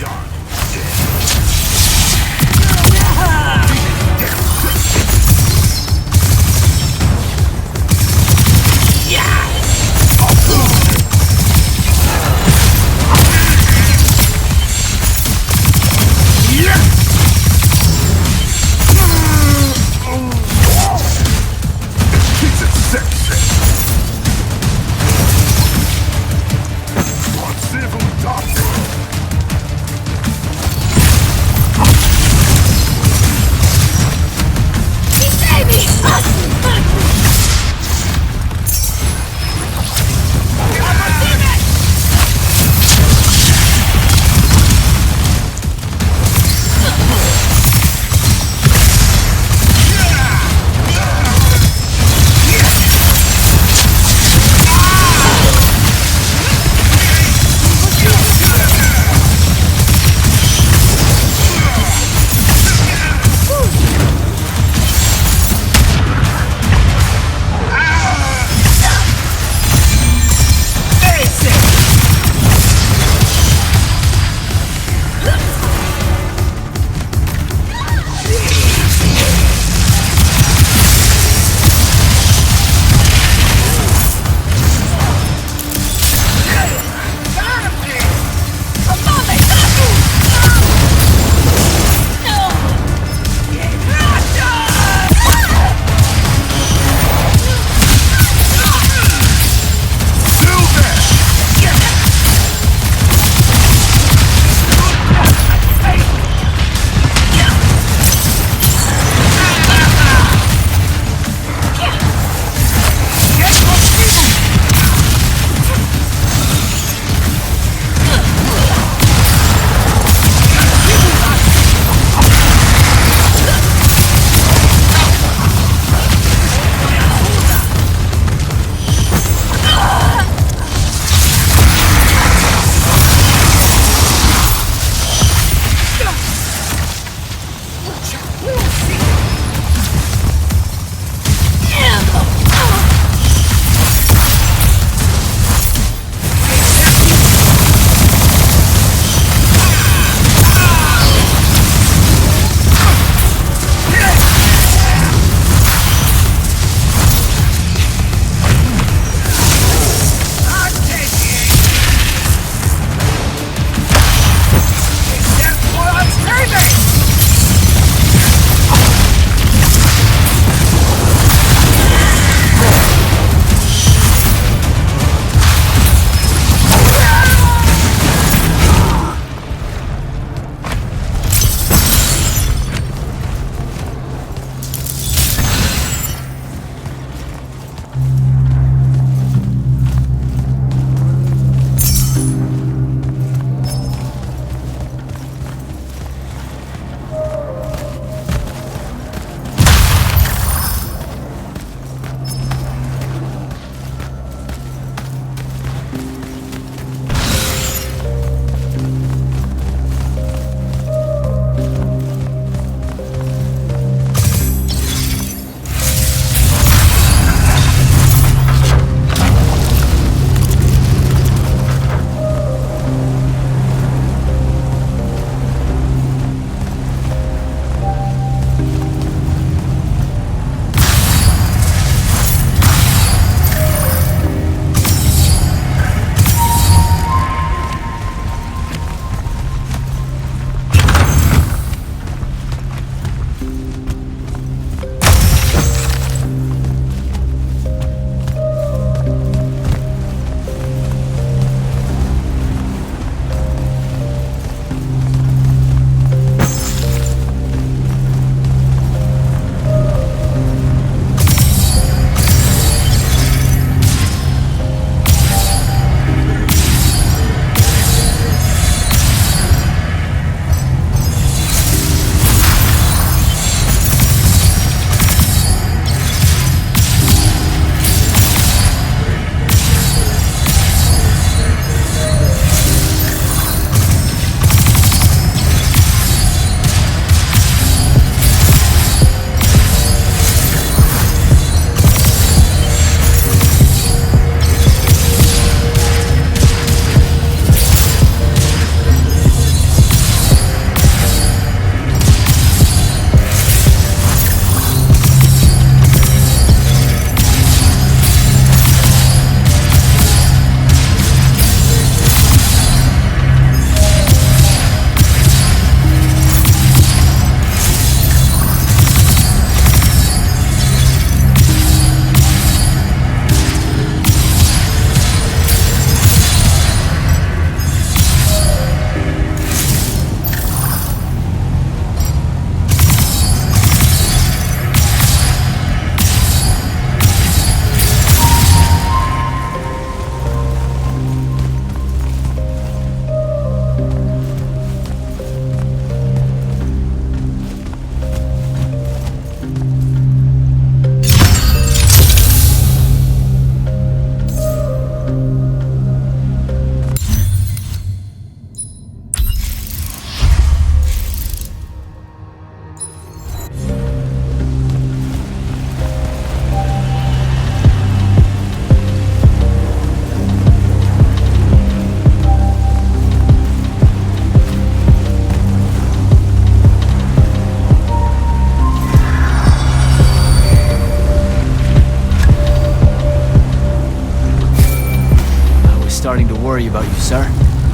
worry about you, sir.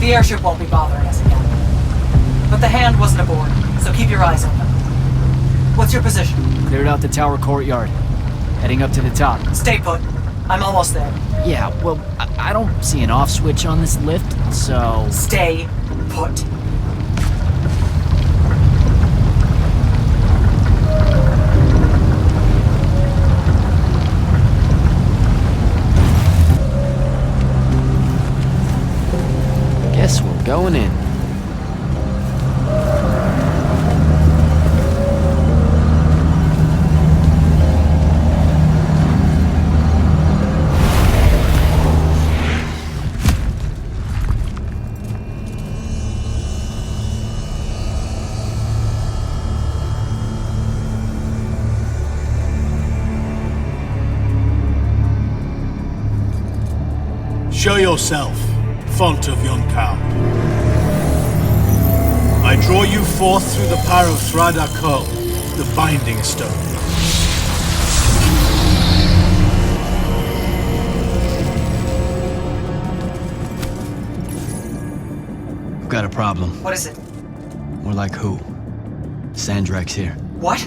The airship won't be bothering us again. But the hand wasn't aboard, so keep your eyes open. What's your position? Cleared out the tower courtyard. Heading up to the top. Stay put. I'm almost there. Yeah, well, I don't see an off switch on this lift, so... Stay put. Guess we're going in. Show yourself, font of Yonkao. I draw you forth through the Parathon, the binding stone. We've got a problem. What is it? More like who? Sandrak's here. What?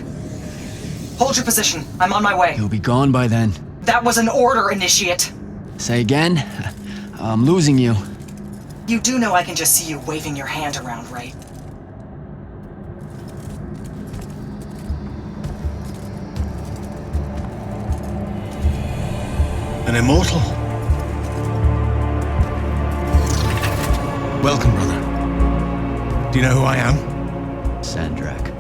Hold your position. I'm on my way. He'll be gone by then. That was an order, Initiate. Say again? I'm losing you. You do know I can just see you waving your hand around, right? An immortal? Welcome, brother. Do you know who I am? Sandrak.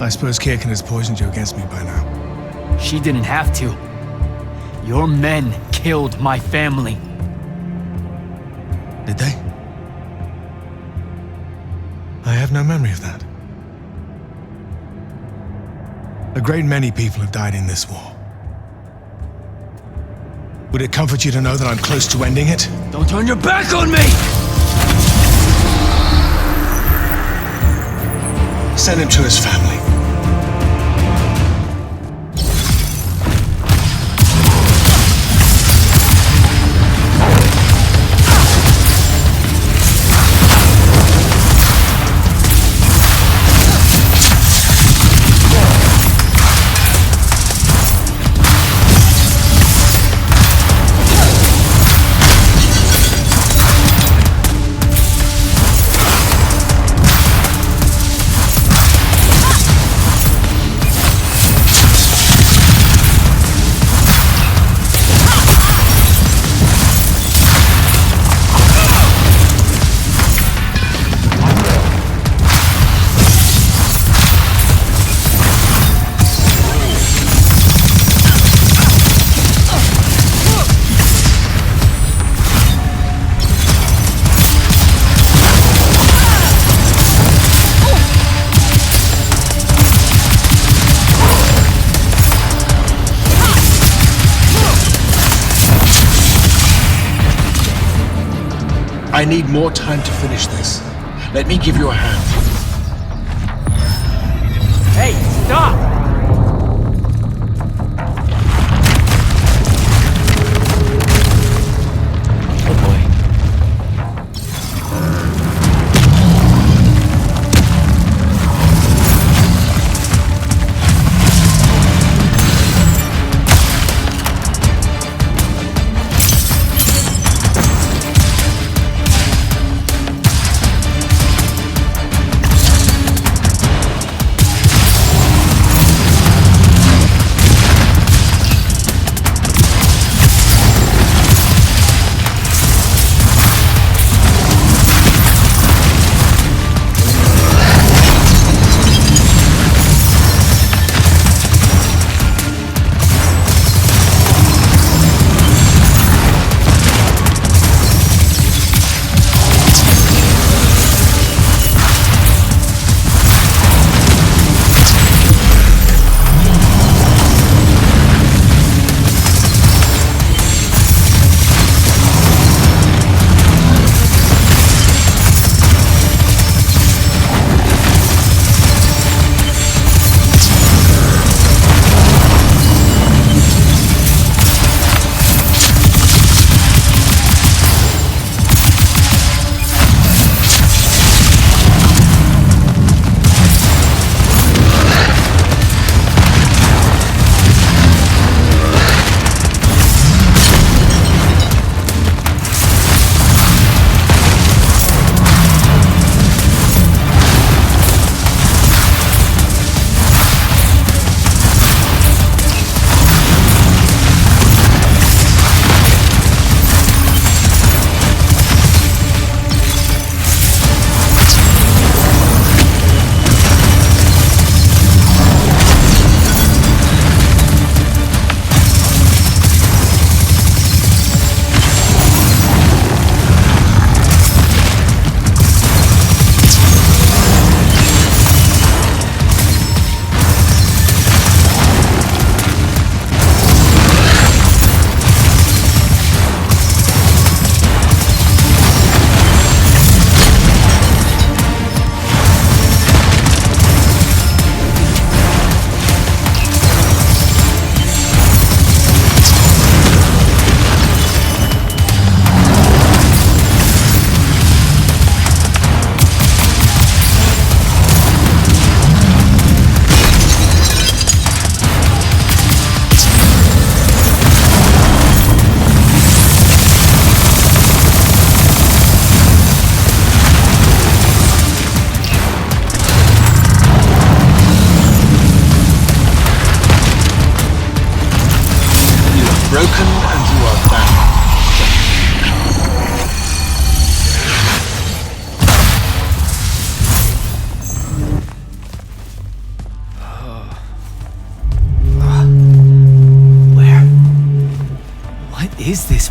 I suppose Kirkin has poisoned you against me by now. She didn't have to. Your men killed my family. Did they? I have no memory of that. A great many people have died in this war. Would it comfort you to know that I'm close to ending it? Don't turn your back on me! Send him to his family. I need more time to finish this. Let me give you a hand. Hey, stop!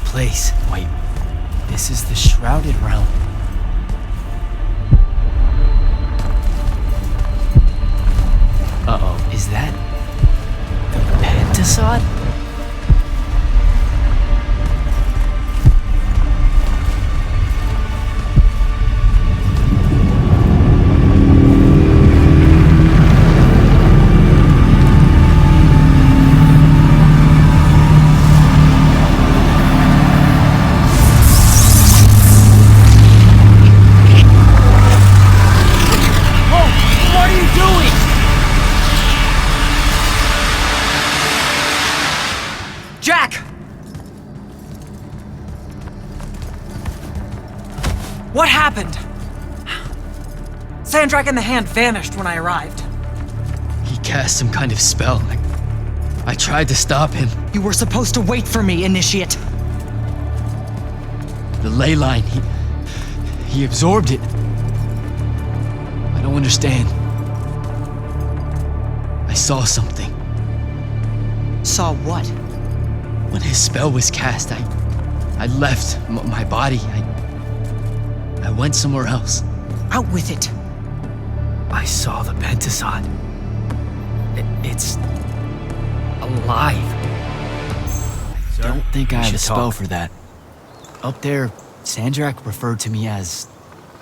place. Wait, this is the Shrouded Realm. Uh-oh, is that the Pentasod? What happened? Sandrak and the Hand vanished when I arrived. He cast some kind of spell. I tried to stop him. You were supposed to wait for me, Initiate. The ley line, he absorbed it. I don't understand. I saw something. Saw what? When his spell was cast, I left my body. I went somewhere else. Out with it. I saw the Pentasod. It's alive. I don't think I have a spell for that. Up there, Sandrak referred to me as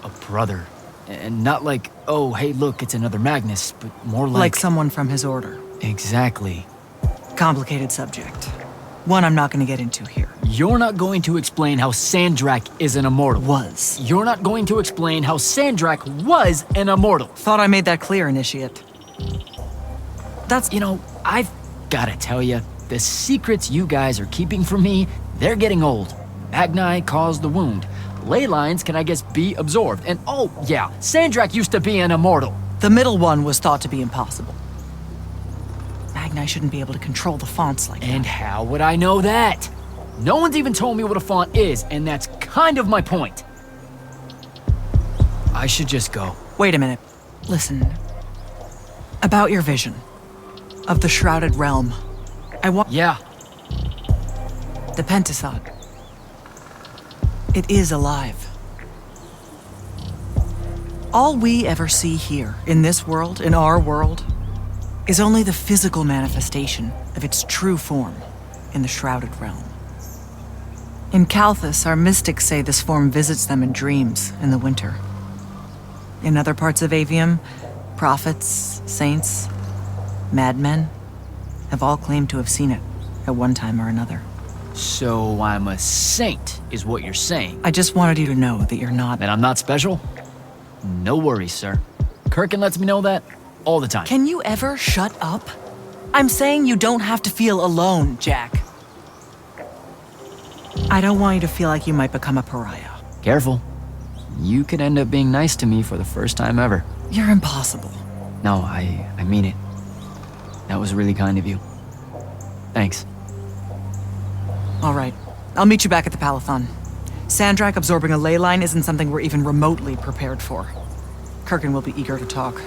a brother. And not like, oh, hey, look, it's another Magnus, but more like... Like someone from his order. Exactly. Complicated subject. One I'm not going to get into here. You're not going to explain how Sandrak is an immortal. Was. You're not going to explain how Sandrak was an immortal. Thought I made that clear, Initiate. That's... You know, I've gotta tell you, the secrets you guys are keeping from me, they're getting old. Magni caused the wound. Ley lines can, I guess, be absorbed. And oh, yeah, Sandrak used to be an immortal. The middle one was thought to be impossible. Magni shouldn't be able to control the fonts like that. And how would I know that? No one's even told me what a font is, and that's kind of my point. I should just go. Wait a minute. Listen. About your vision of the Shrouded Realm. I want... Yeah. The Pentasod. It is alive. All we ever see here, in this world, in our world, is only the physical manifestation of its true form in the Shrouded Realm. In Kalthus, our mystics say this form visits them in dreams in the winter. In other parts of Aveum, prophets, saints, madmen have all claimed to have seen it at one time or another. So I'm a saint, is what you're saying? I just wanted you to know that you're not... That I'm not special? No worries, sir. Kirkin lets me know that all the time. Can you ever shut up? I'm saying you don't have to feel alone, Jack. I don't want you to feel like you might become a pariah. Careful. You could end up being nice to me for the first time ever. You're impossible. No, I mean it. That was really kind of you. Thanks. All right. I'll meet you back at the Parathon. Sandrak absorbing a ley line isn't something we're even remotely prepared for. Kirkin will be eager to talk.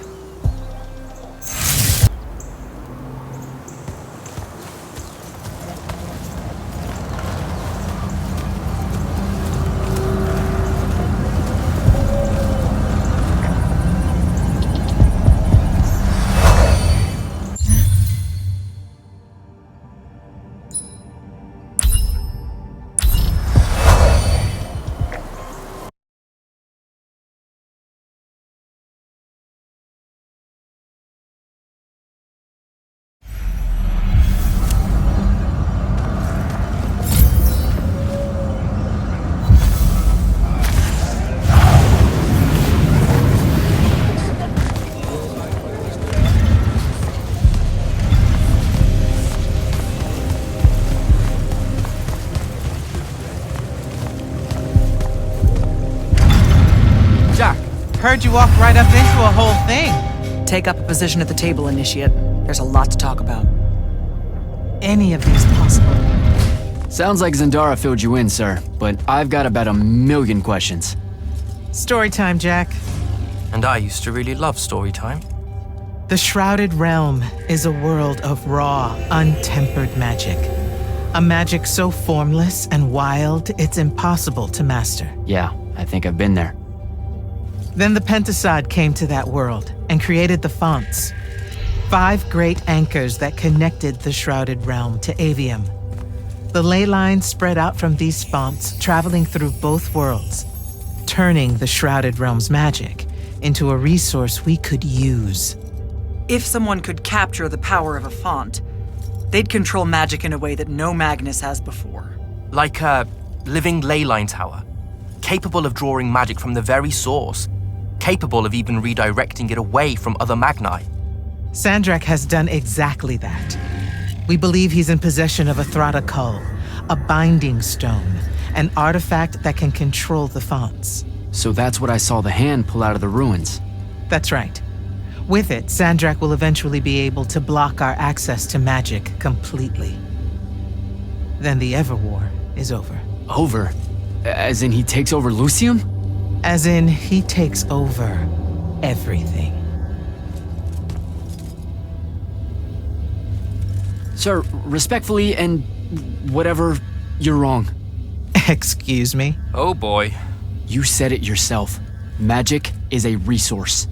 Heard you walk right up into a whole thing. Take up a position at the table, Initiate. There's a lot to talk about. Any of these possible? Sounds like Zendara filled you in, sir, but I've got about 1,000,000 questions. Story time, Jack. And I used to really love story time. The Shrouded Realm is a world of raw, untempered magic. A magic so formless and wild, it's impossible to master. Yeah, I think I've been there. Then the Pentasod came to that world and created the fonts. 5 great anchors that connected the shrouded realm to Aveum. The ley lines spread out from these fonts, traveling through both worlds, turning the shrouded realm's magic into a resource we could use. If someone could capture the power of a font, they'd control magic in a way that no Magnus has before. Like a living ley line tower, capable of drawing magic from the very source, capable of even redirecting it away from other Magni. Sandrak has done exactly that. We believe he's in possession of a Thrada Cull, a binding stone, an artifact that can control the fonts. So that's what I saw the hand pull out of the ruins. That's right. With it, Sandrak will eventually be able to block our access to magic completely. Then the Everwar is over. Over? As in he takes over Illuseum? As in he takes over everything. Sir, respectfully and whatever, you're wrong. Excuse me? Oh boy. You said it yourself. Magic is a resource.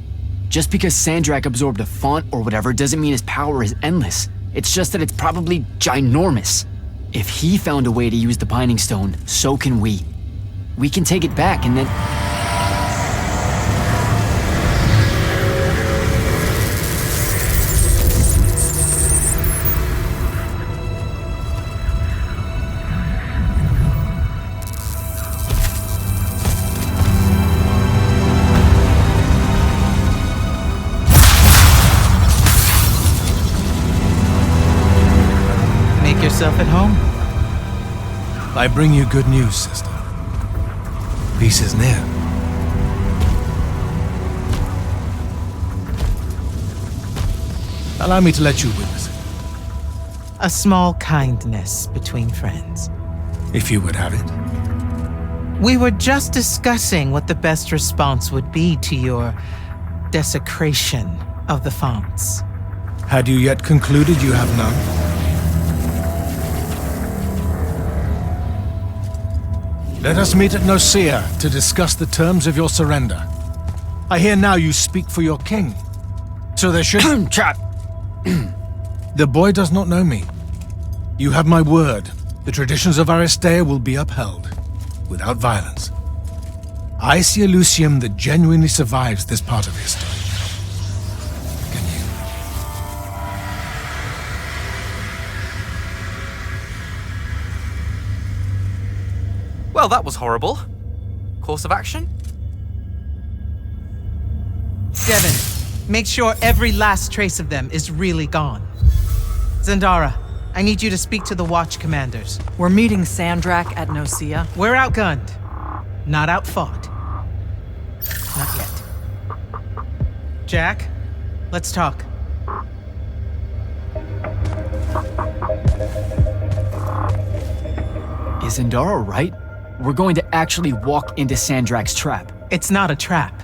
Just because Sandrak absorbed a font or whatever doesn't mean his power is endless. It's just that it's probably ginormous. If he found a way to use the Binding Stone, so can we. We can take it back and then... yourself at home. I bring you good news, sister. Peace is near. Allow me to let you witness it. A small kindness between friends. If you would have it. We were just discussing what the best response would be to your desecration of the fonts. Had you yet concluded you have none? Let us meet at Nocea to discuss the terms of your surrender. I hear now you speak for your king. So there should... Trap! The boy does not know me. You have my word. The traditions of Aristea will be upheld, without violence. I see a Illuseum that genuinely survives this part of history. Can you? Well, that was horrible. Course of action? Devin, make sure every last trace of them is really gone. Zendara, I need you to speak to the Watch commanders. We're meeting Sandrak at Nocea. We're outgunned, not outfought. Not yet. Jack, let's talk. Is Zendara right? We're going to actually walk into Sandrak's trap. It's not a trap.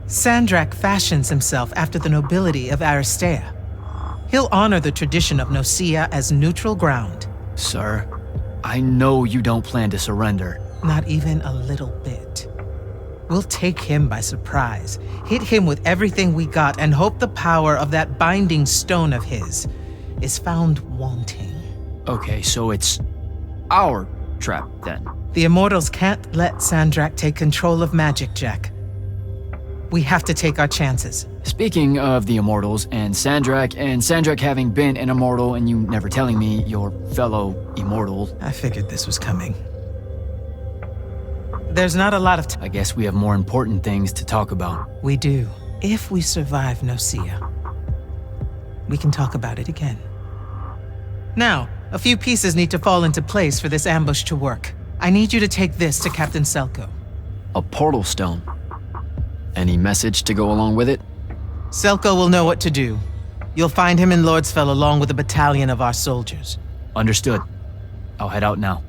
Sandrak fashions himself after the nobility of Aristea. He'll honor the tradition of Nocea as neutral ground. Sir, I know you don't plan to surrender. Not even a little bit. We'll take him by surprise, hit him with everything we got, and hope the power of that binding stone of his is found wanting. Okay, so it's our trap, then. The Immortals can't let Sandrak take control of magic, Jack. We have to take our chances. Speaking of the Immortals and Sandrak having been an Immortal and you never telling me your fellow Immortal... I figured this was coming. There's not a lot of I guess we have more important things to talk about. We do. If we survive Nocea, we can talk about it again. Now, a few pieces need to fall into place for this ambush to work. I need you to take this to Captain Selko. A portal stone. Any message to go along with it? Selko will know what to do. You'll find him in Lordsfell along with a battalion of our soldiers. Understood. I'll head out now.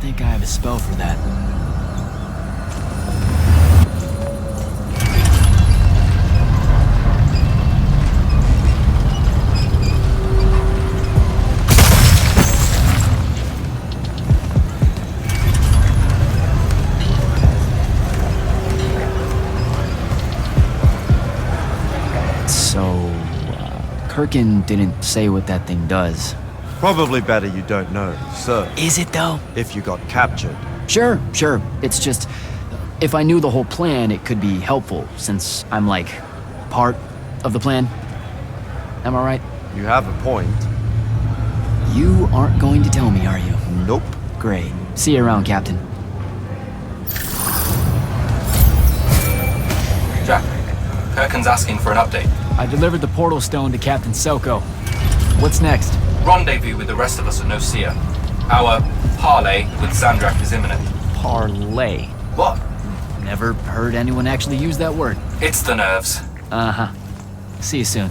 think I have a spell for that. Kirkin didn't say what that thing does. Probably better you don't know, sir. Is it though? If you got captured. Sure. It's just, if I knew the whole plan, it could be helpful, since I'm like, part of the plan. Am I right? You have a point. You aren't going to tell me, are you? Nope. Great. See you around, Captain. Jack, Kirkin's asking for an update. I delivered the portal stone to Captain Selko. What's next? Rendezvous with the rest of us at Nocea. Our parley with Sandrak is imminent. Parley? What? Never heard anyone actually use that word. It's the nerves. Uh-huh. See you soon.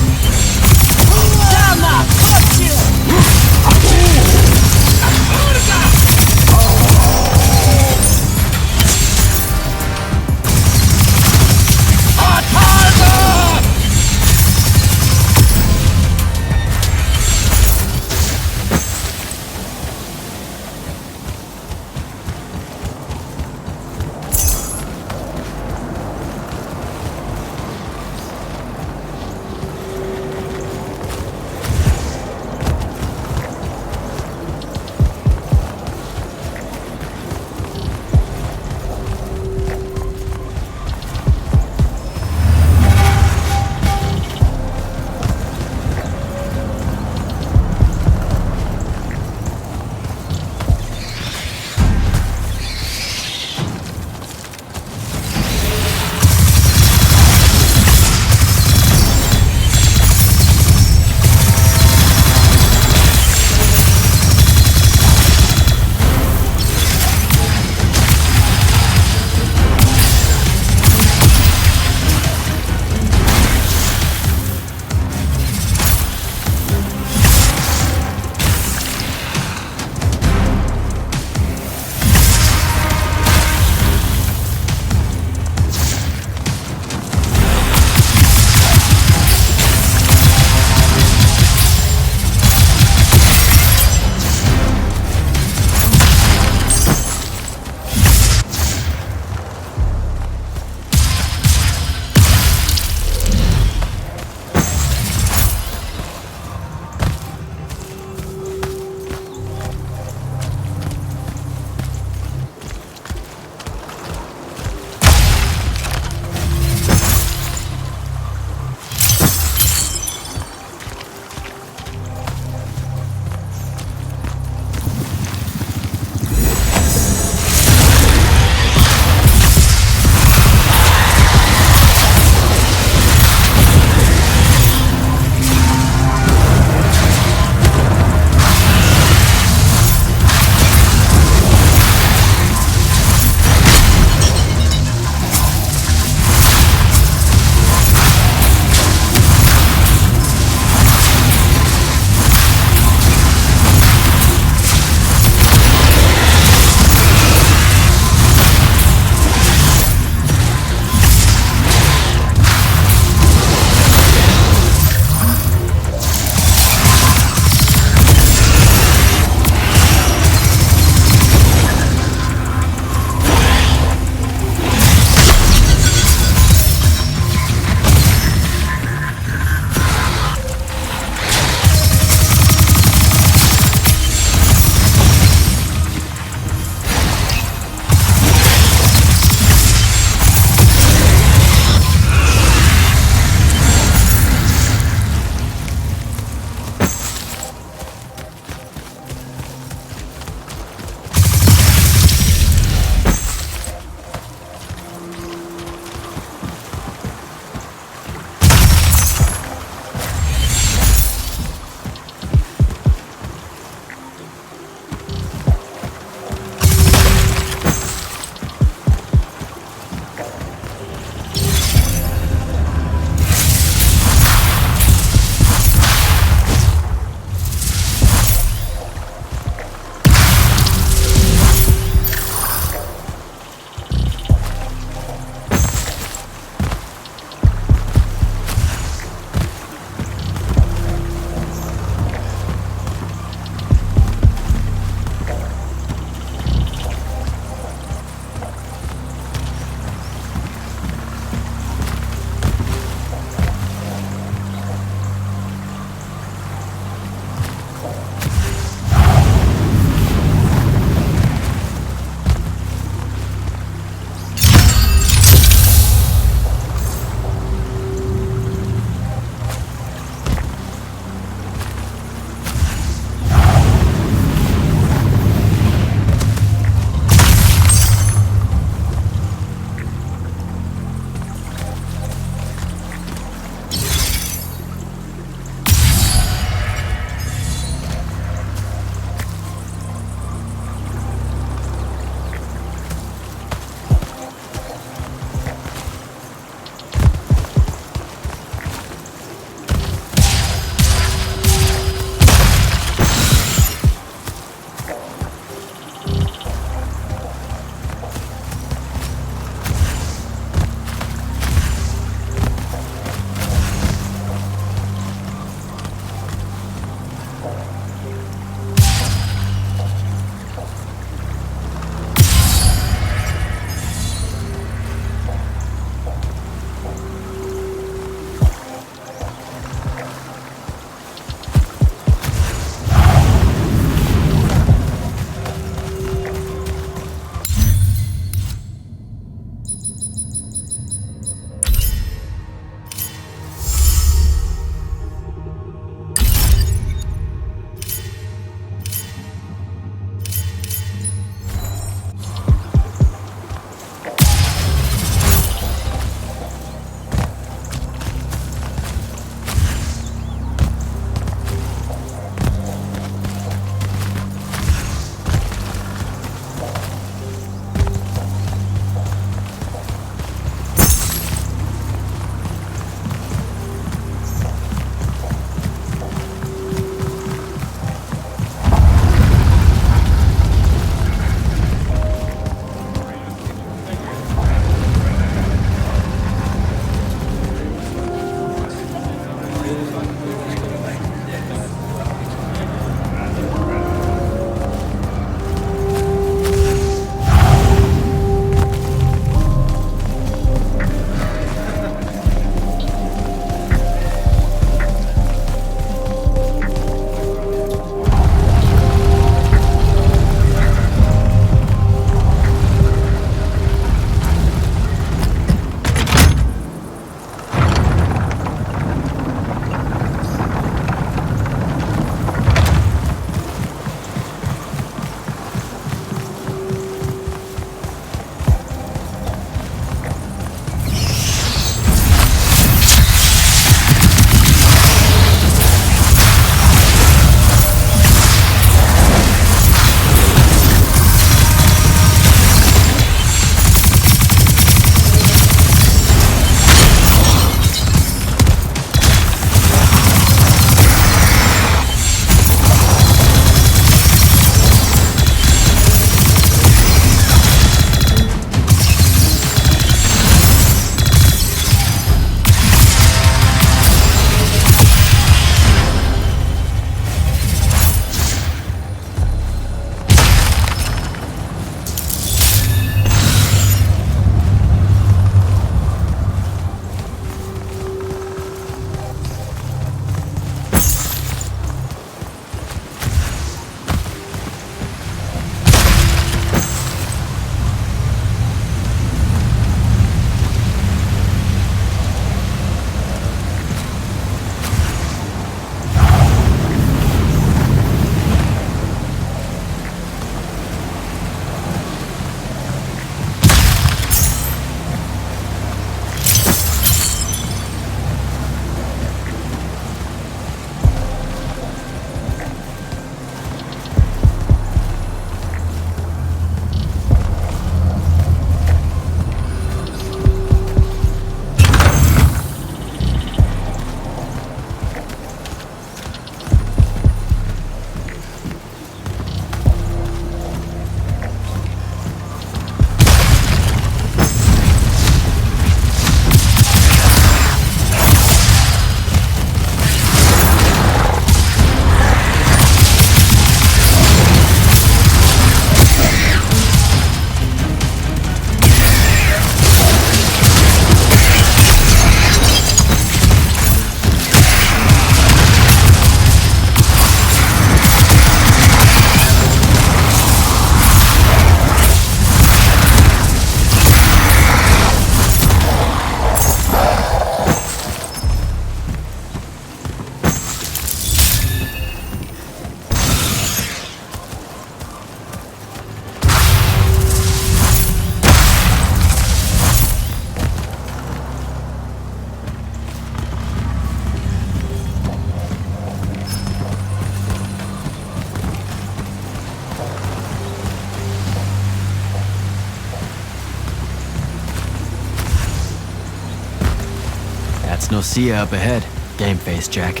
That's Nocea up ahead. Game face, Jack.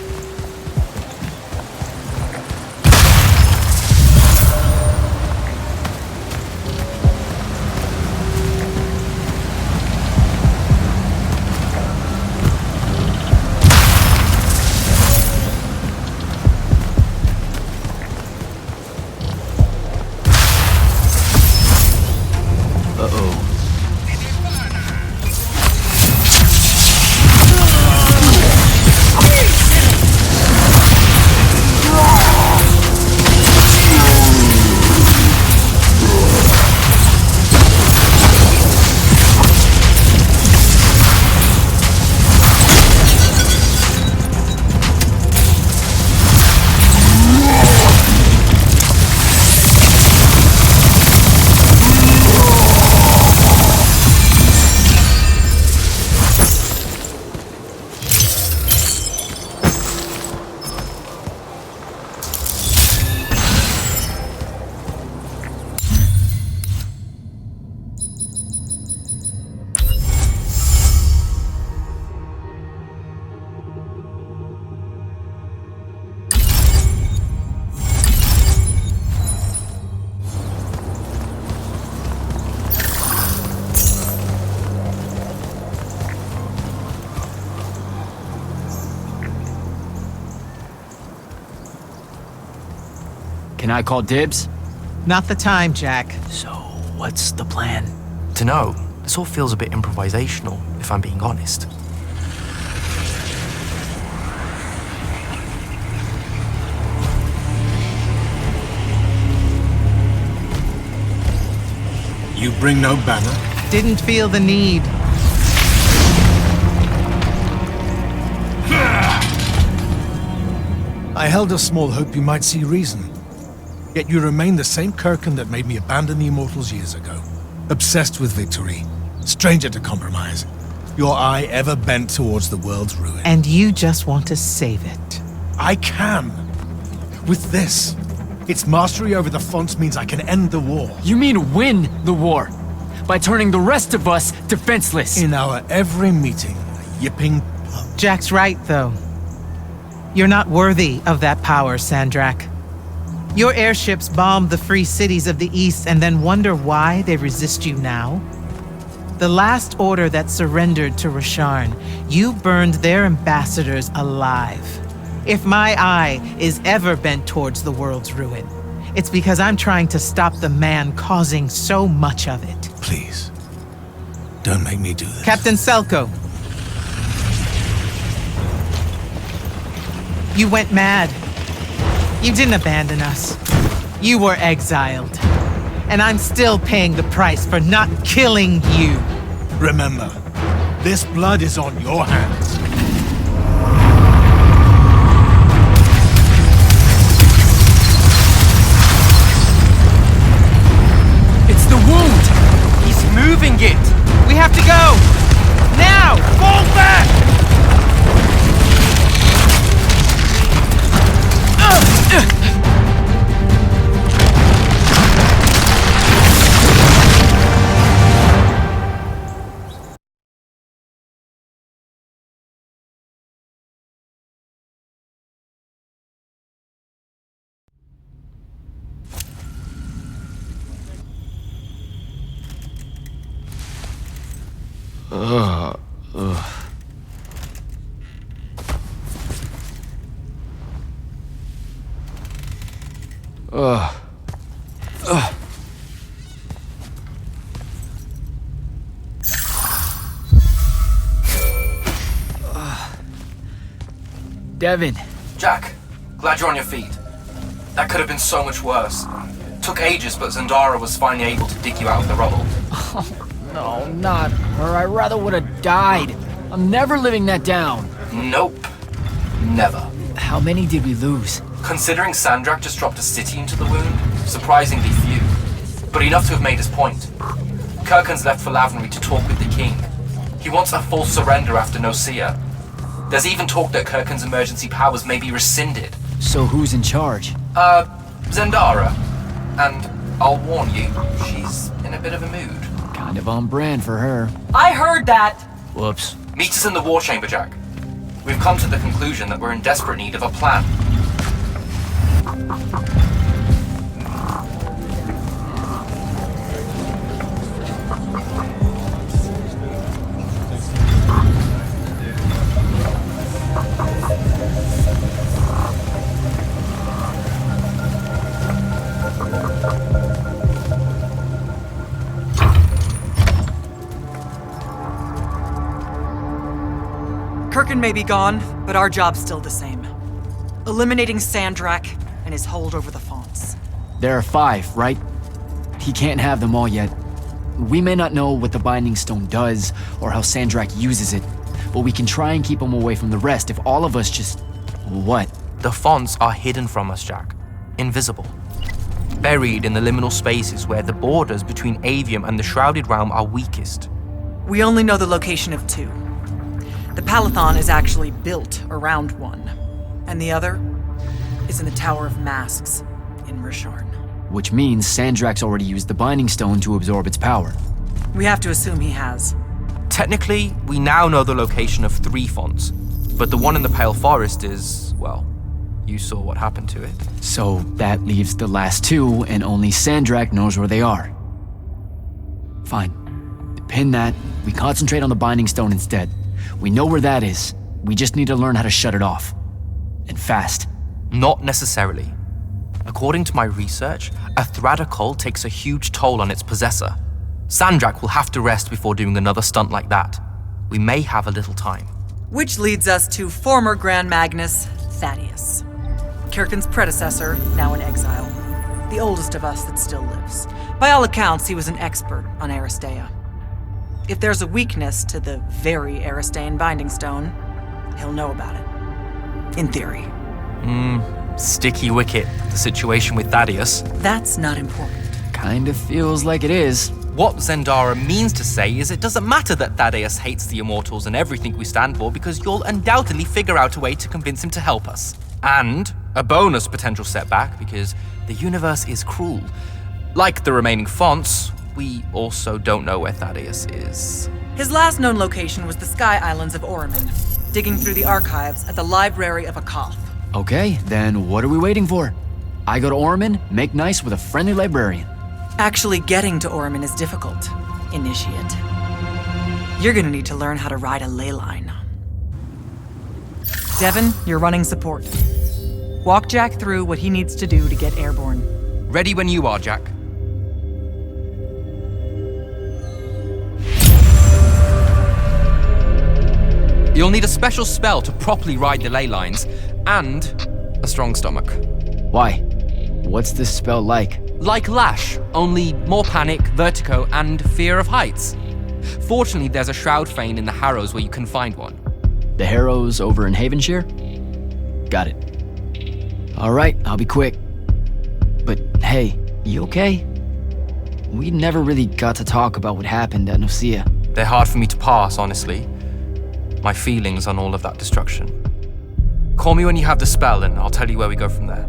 Can I call dibs? Not the time, Jack. So, what's the plan? Dunno. This all feels a bit improvisational, if I'm being honest. You bring no banner? Didn't feel the need. I held a small hope you might see reason. Yet you remain the same Kirkin that made me abandon the Immortals years ago. Obsessed with victory, stranger to compromise. Your eye ever bent towards the world's ruin. And you just want to save it. I can. With this. Its mastery over the fonts means I can end the war. You mean win the war? By turning the rest of us defenseless? In our every meeting, a yipping pub. Jack's right, though. You're not worthy of that power, Sandrak. Your airships bomb the free cities of the East and then wonder why they resist you now? The last order that surrendered to Rasharn, you burned their ambassadors alive. If my eye is ever bent towards the world's ruin, it's because I'm trying to stop the man causing so much of it. Please, don't make me do this. Captain Selko. You went mad. You didn't abandon us. You were exiled. And I'm still paying the price for not killing you. Remember, this blood is on your hands. It's the wound! He's moving it! We have to go! Now! Fall back! Devin. Jack, glad you're on your feet. That could have been so much worse. Took ages, but Zendara was finally able to dig you out of the rubble. Oh, no, not her. I rather would have died. I'm never living that down. Nope. Never. How many did we lose? Considering Sandrak just dropped a city into the wound, surprisingly few. But enough to have made his point. Kirkin's left for Lavenry to talk with the king. He wants a full surrender after Nocea. There's even talk that Kirkin's emergency powers may be rescinded. So who's in charge? Zendara. And I'll warn you, she's in a bit of a mood. Kind of on brand for her. I heard that! Whoops. Meet us in the war chamber, Jack. We've come to the conclusion that we're in desperate need of a plan. Kirkin may be gone, but our job's still the same. Eliminating Sandrak and his hold over the fonts. There are 5, right? He can't have them all yet. We may not know what the Binding Stone does, or how Sandrak uses it, but we can try and keep him away from the rest if all of us just... What? The fonts are hidden from us, Jack. Invisible. Buried in the liminal spaces where the borders between Aveum and the Shrouded Realm are weakest. We only know the location of 2. The Parathon is actually built around one, and the other is in the Tower of Masks in Risharn. Which means Sandrak's already used the Binding Stone to absorb its power. We have to assume he has. Technically, we now know the location of 3 fonts, but the one in the Pale Forest is, well, you saw what happened to it. So that leaves the last 2, and only Sandrak knows where they are. Fine. Pin that. We concentrate on the Binding Stone instead. We know where that is. We just need to learn how to shut it off. And fast. Not necessarily. According to my research, a Thradakol takes a huge toll on its possessor. Sandrak will have to rest before doing another stunt like that. We may have a little time. Which leads us to former Grand Magnus, Thaddeus. Kirkin's predecessor, now in exile. The oldest of us that still lives. By all accounts, he was an expert on Aristea. If there's a weakness to the very Aristean Binding Stone, he'll know about it. In theory. Sticky wicket, the situation with Thaddeus. That's not important. Kind of feels like it is. What Zendara means to say is it doesn't matter that Thaddeus hates the Immortals and everything we stand for, because you'll undoubtedly figure out a way to convince him to help us. And a bonus potential setback, because the universe is cruel. Like the remaining fonts, we also don't know where Thaddeus is. His last known location was the Sky Islands of Oromon, digging through the archives at the Library of Akoth. Okay, then what are we waiting for? I go to Oromon, make nice with a friendly librarian. Actually getting to Oromon is difficult, Initiate. You're gonna need to learn how to ride a ley line. Devon, you're running support. Walk Jack through what he needs to do to get airborne. Ready when you are, Jack. You'll need a special spell to properly ride the ley lines, and a strong stomach. Why? What's this spell like? Like Lash, only more panic, vertigo, and fear of heights. Fortunately, there's a Shroud Fane in the Harrows where you can find one. The Harrows over in Havenshire? Got it. Alright, I'll be quick. But hey, you okay? We never really got to talk about what happened at Nocea. They're hard for me to pass, honestly. My feelings on all of that destruction. Call me when you have the spell and I'll tell you where we go from there.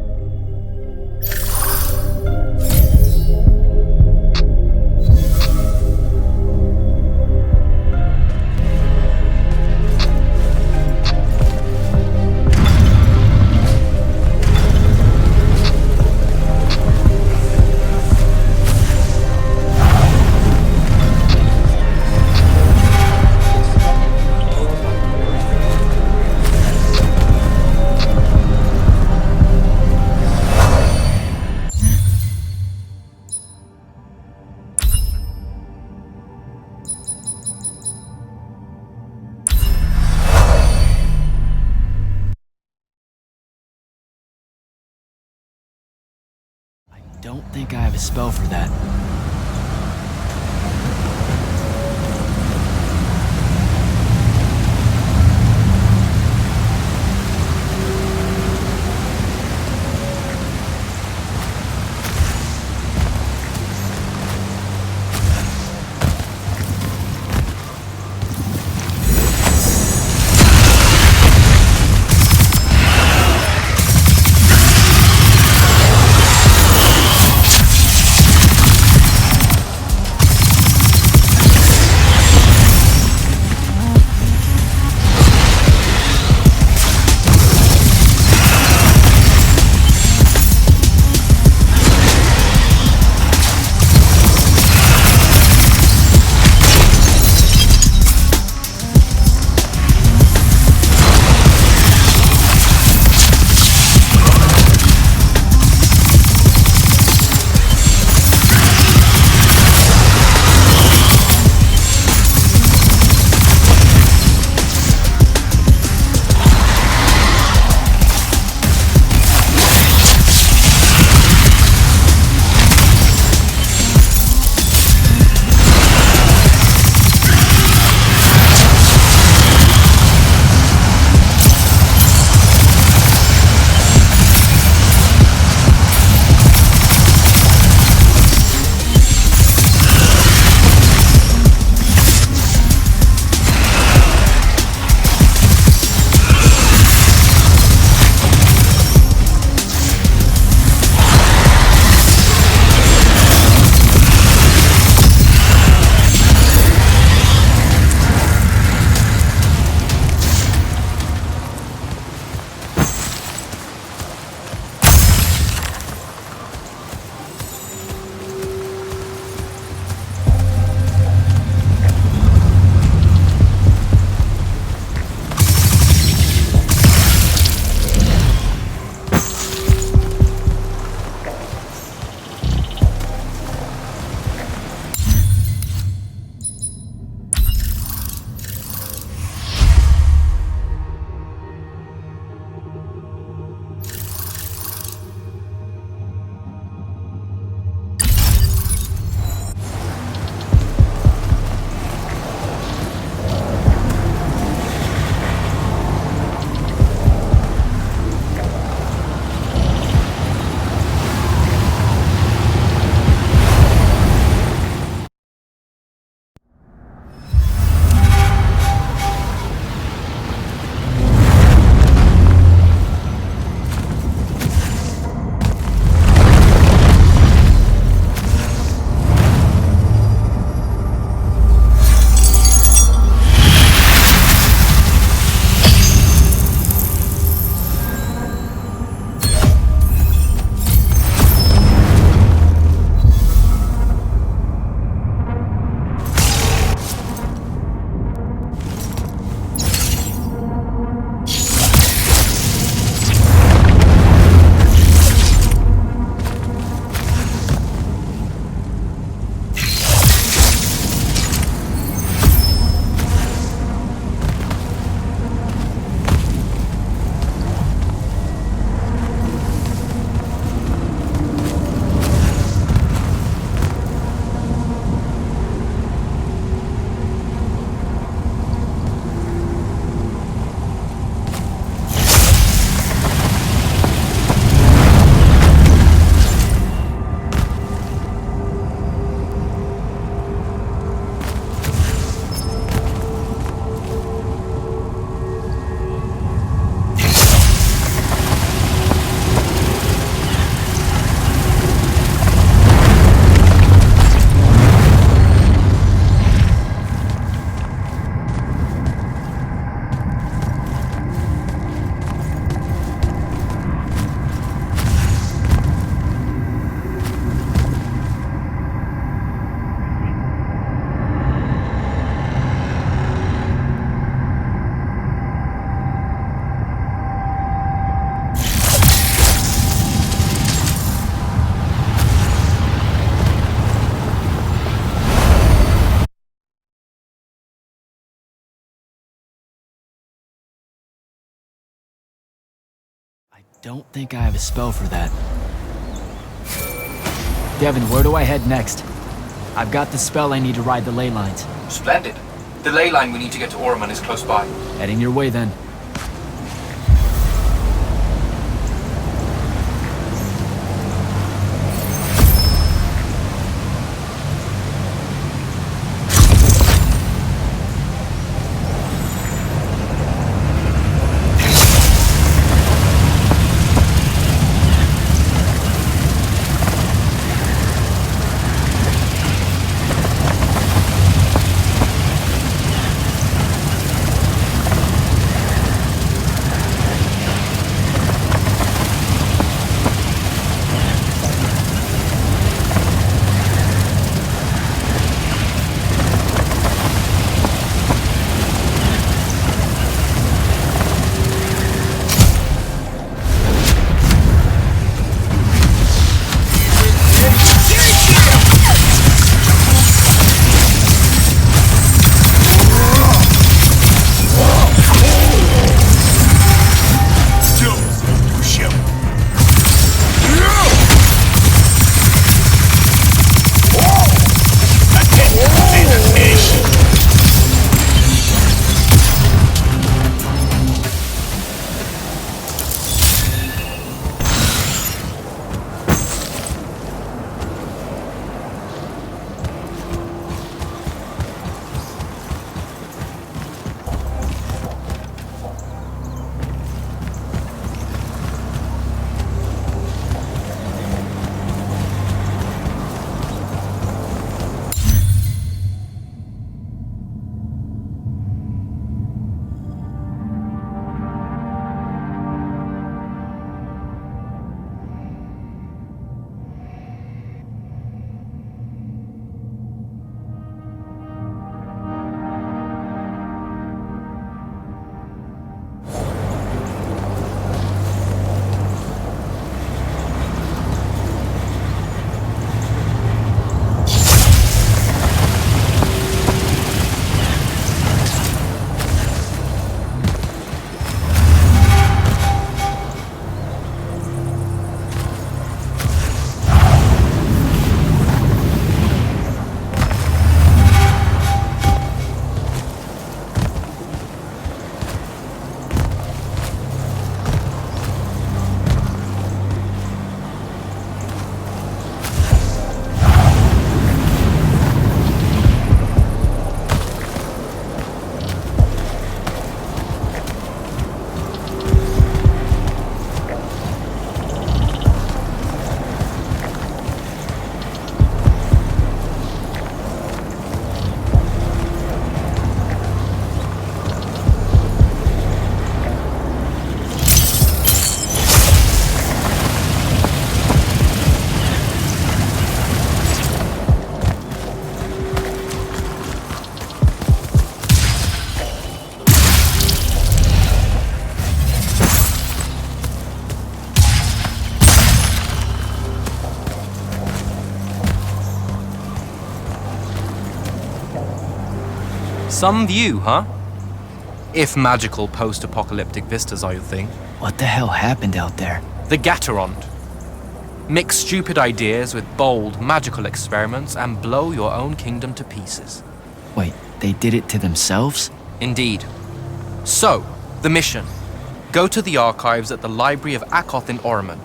Don't think I have a spell for that. don't think I have a spell for that. Devin, where do I head next? I've got the spell I need to ride the ley lines. Splendid. The ley line we need to get to Oromon is close by. Heading your way then. Some view, huh? If magical post-apocalyptic vistas are your thing. What the hell happened out there? The Gatorond. Mix stupid ideas with bold, magical experiments and blow your own kingdom to pieces. Wait, they did it to themselves? Indeed. So, the mission. Go to the archives at the Library of Akoth in Oromon.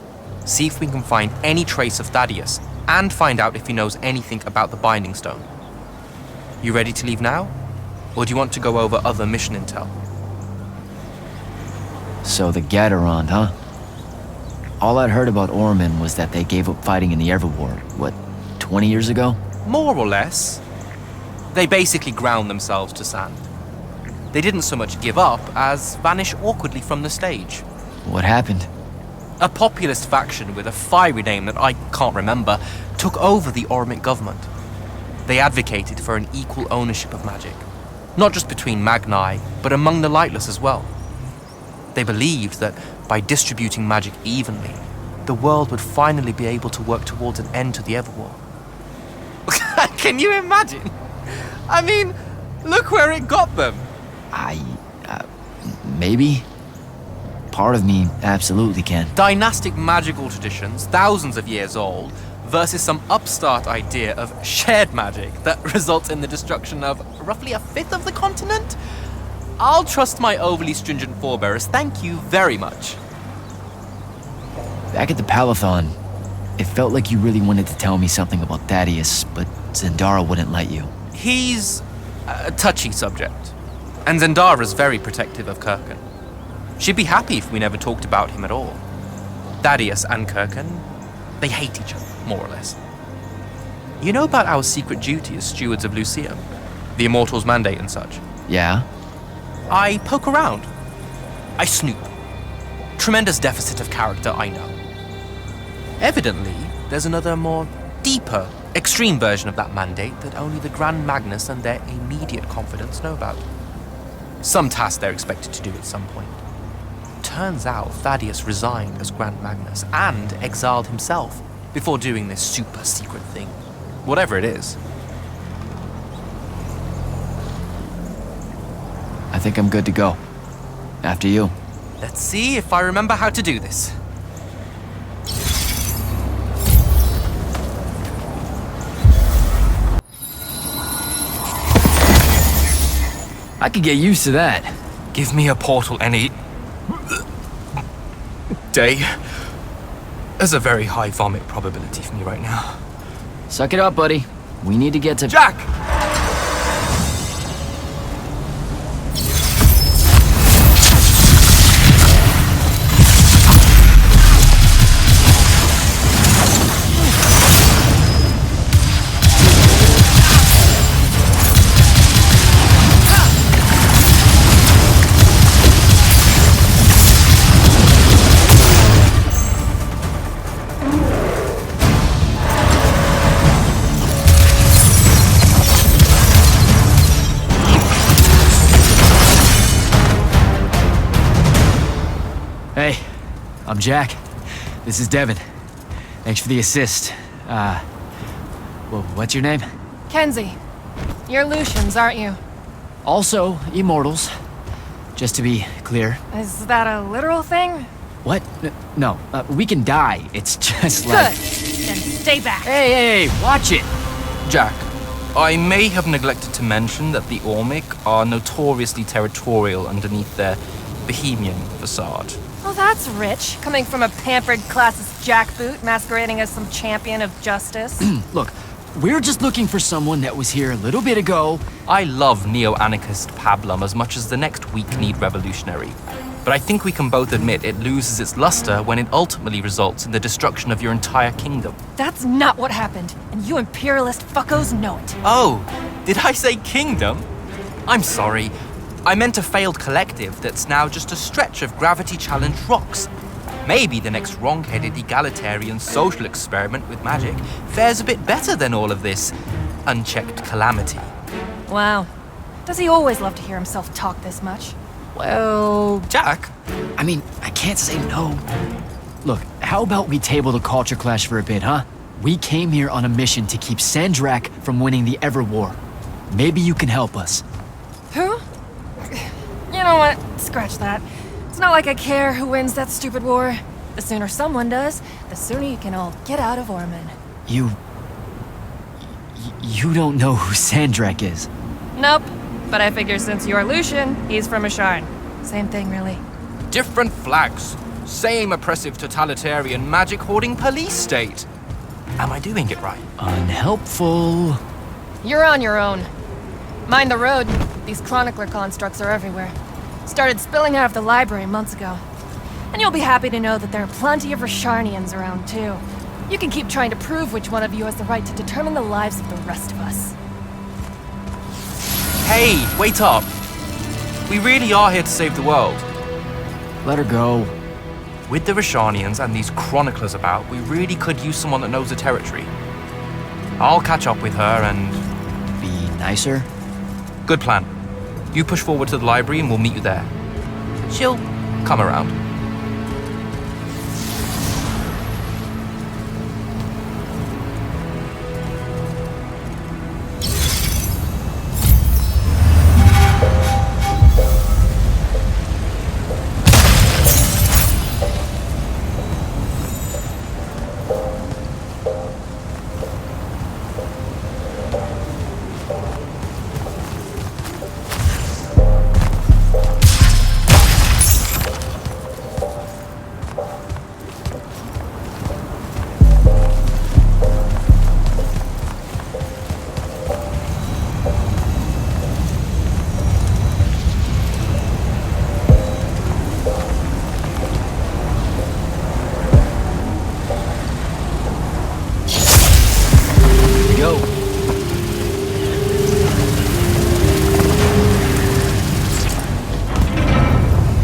See if we can find any trace of Thaddeus, and find out if he knows anything about the Binding Stone. You ready to leave now? Or do you want to go over other mission intel? So the Gatorond, huh? All I'd heard about Oromon was that they gave up fighting in the Everwar, what, 20 years ago? More or less. They basically ground themselves to sand. They didn't so much give up as vanish awkwardly from the stage. What happened? A populist faction with a fiery name that I can't remember took over the Oromon government. They advocated for an equal ownership of magic. Not just between Magni, but among the lightless as well. They believed that by distributing magic evenly, the world would finally be able to work towards an end to the Everwar. Can you imagine? I mean, look where it got them. Maybe? part of me absolutely can. Dynastic magical traditions, thousands of years old, versus some upstart idea of shared magic that results in the destruction of roughly a fifth of the continent? I'll trust my overly stringent forebearers, thank you very much. Back at the Parathon, it felt like you really wanted to tell me something about Thaddeus, but Zendara wouldn't let you. He's a touchy subject, and Zendara's very protective of Kirkan. She'd be happy if we never talked about him at all. Thaddeus and Kirkan, they hate each other, more or less. You know about our secret duty as stewards of Illuseum? The Immortals' mandate and such? Yeah? I poke around. I snoop. Tremendous deficit of character, I know. Evidently, there's another more deeper, extreme version of that mandate that only the Grand Magnus and their immediate confidants know about. Some task they're expected to do at some point. Turns out Thaddeus resigned as Grand Magnus and exiled himself before doing this super secret thing. Whatever it is. I think I'm good to go. After you. Let's see if I remember how to do this. I could get used to that. Give me a portal any day. There's a very high vomit probability for me right now. Suck it up, buddy. We need to get to... Jack! Hey, I'm Jack. This is Devin. Thanks for the assist. Well, what's your name? Kenzie. You're Lucians, aren't you? Also, Immortals. Just to be clear. Is that a literal thing? What? No, we can die. It's just like... Good. Then stay back. Hey, watch it! Jack, I may have neglected to mention that the Ormic are notoriously territorial underneath their Bohemian facade. Oh, that's rich. Coming from a pampered classist jackboot masquerading as some champion of justice. Look, we're just looking for someone that was here a little bit ago. I love neo-anarchist pablum as much as the next weak-kneed revolutionary. But I think we can both admit it loses its luster when it ultimately results in the destruction of your entire kingdom. That's not what happened, and you imperialist fuckos know it. Oh, did I say kingdom? I'm sorry. I meant a failed collective that's now just a stretch of gravity-challenged rocks. Maybe the next wrong-headed egalitarian social experiment with magic fares a bit better than all of this unchecked calamity. Wow. Does he always love to hear himself talk this much? Well... Jack? I mean, I can't say no. Look, how about we table the culture clash for a bit, huh? We came here on a mission to keep Sandrak from winning the Ever War. Maybe you can help us. Who? You know what? Scratch that. It's not like I care who wins that stupid war. The sooner someone does, the sooner you can all get out of Orman. You don't know who Sandrak is? Nope. But I figure since you're Lucian, he's from Asharn. Same thing, really. Different flags. Same oppressive totalitarian magic-hoarding police state. Am I doing it right? Unhelpful. You're on your own. Mind the road. These chronicler constructs are everywhere. Started spilling out of the library months ago. And you'll be happy to know that there are plenty of Rasharnians around, too. You can keep trying to prove which one of you has the right to determine the lives of the rest of us. Hey, wait up. We really are here to save the world. Let her go. With the Rasharnians and these chroniclers about, we really could use someone that knows the territory. I'll catch up with her and... Be nicer? Good plan. You push forward to the library and we'll meet you there. She'll come around.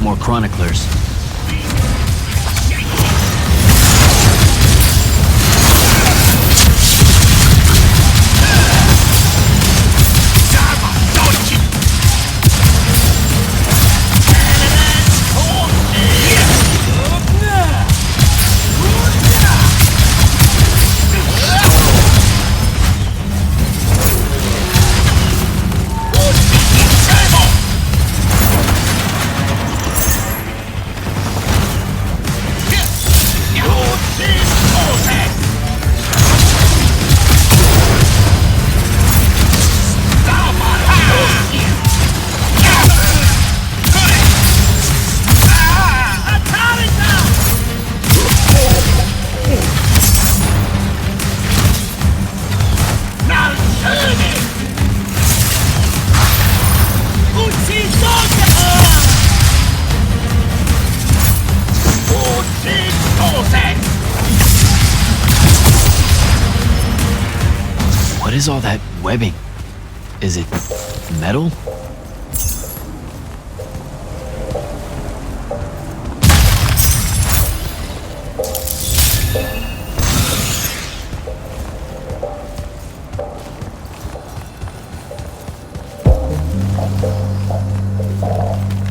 more chroniclers. What is all that webbing? Is it metal?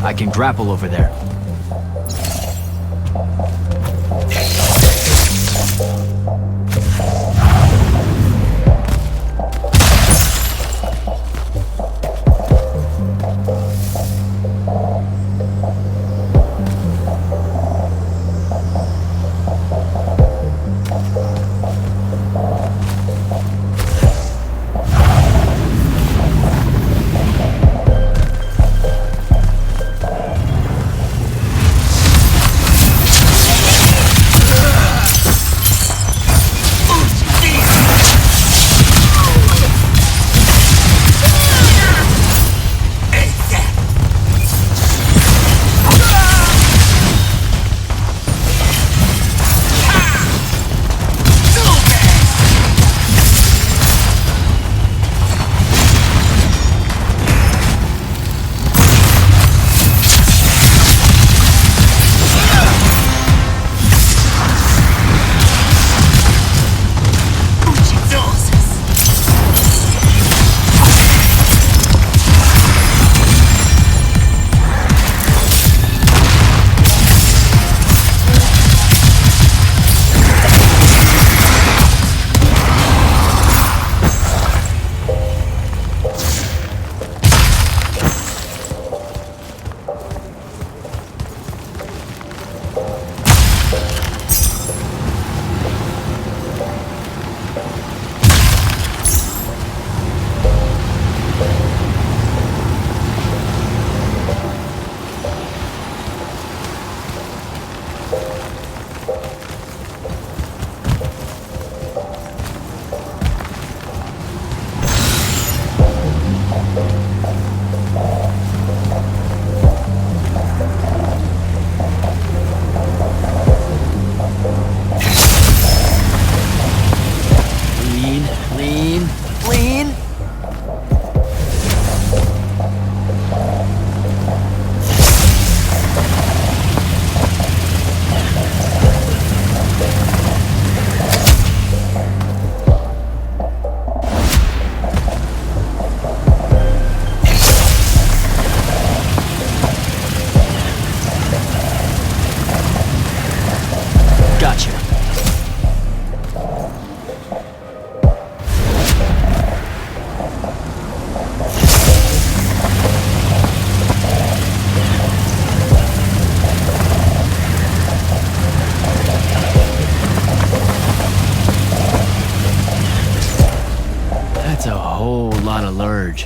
I can grapple over there. Lurge.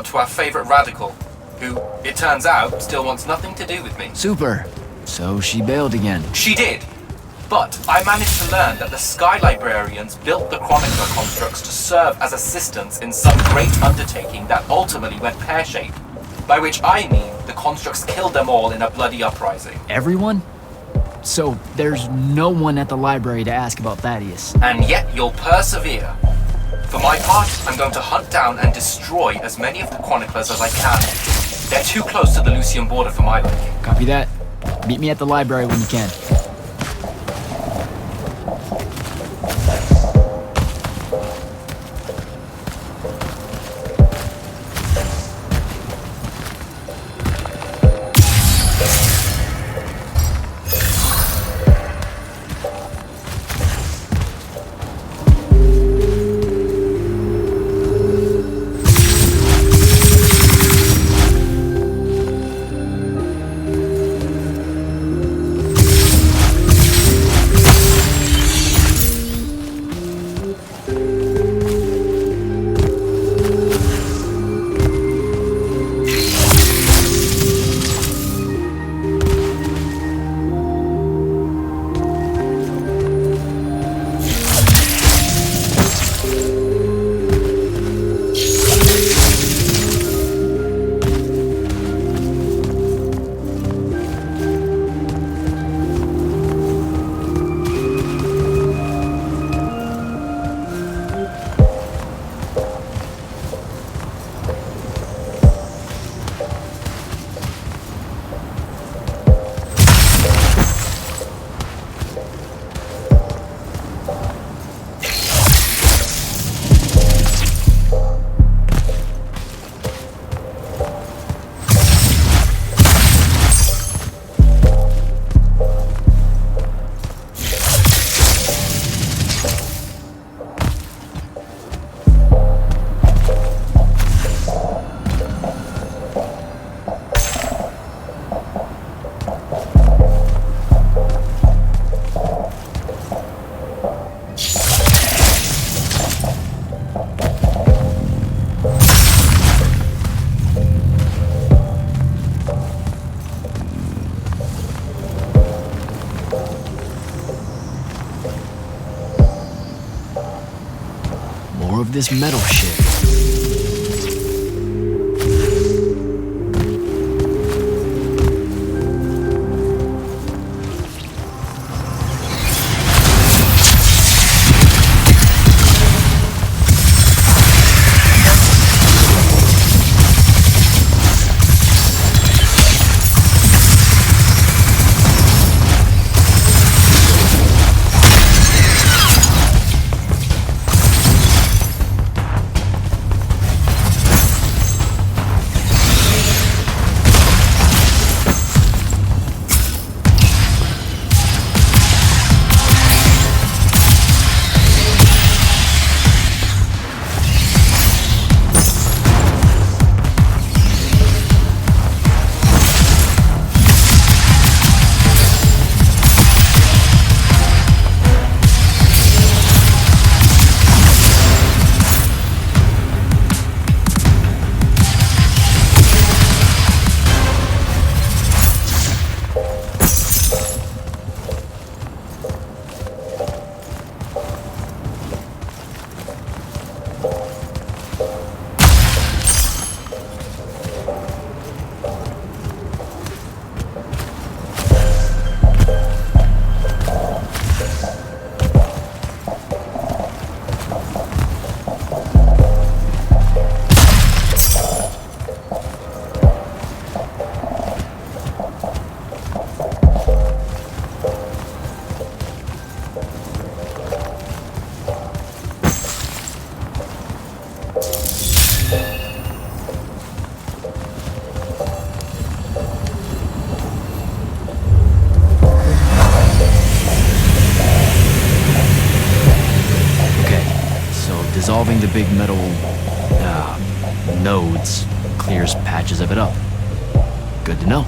to our favorite radical, who, it turns out, still wants nothing to do with me. Super. So she bailed again. She did. But I managed to learn that the Sky Librarians built the Chronicler constructs to serve as assistants in some great undertaking that ultimately went pear-shaped. By which I mean the constructs killed them all in a bloody uprising. Everyone? So there's no one at the library to ask about Thaddeus. And yet you'll persevere. For my part, I'm going to hunt down and destroy as many of the Chroniclers as I can. They're too close to the Illuseum border for my liking. Copy that. Meet me at the library when you can. More of this metal shit. Dissolving the big metal nodes clears patches of it up. Good to know.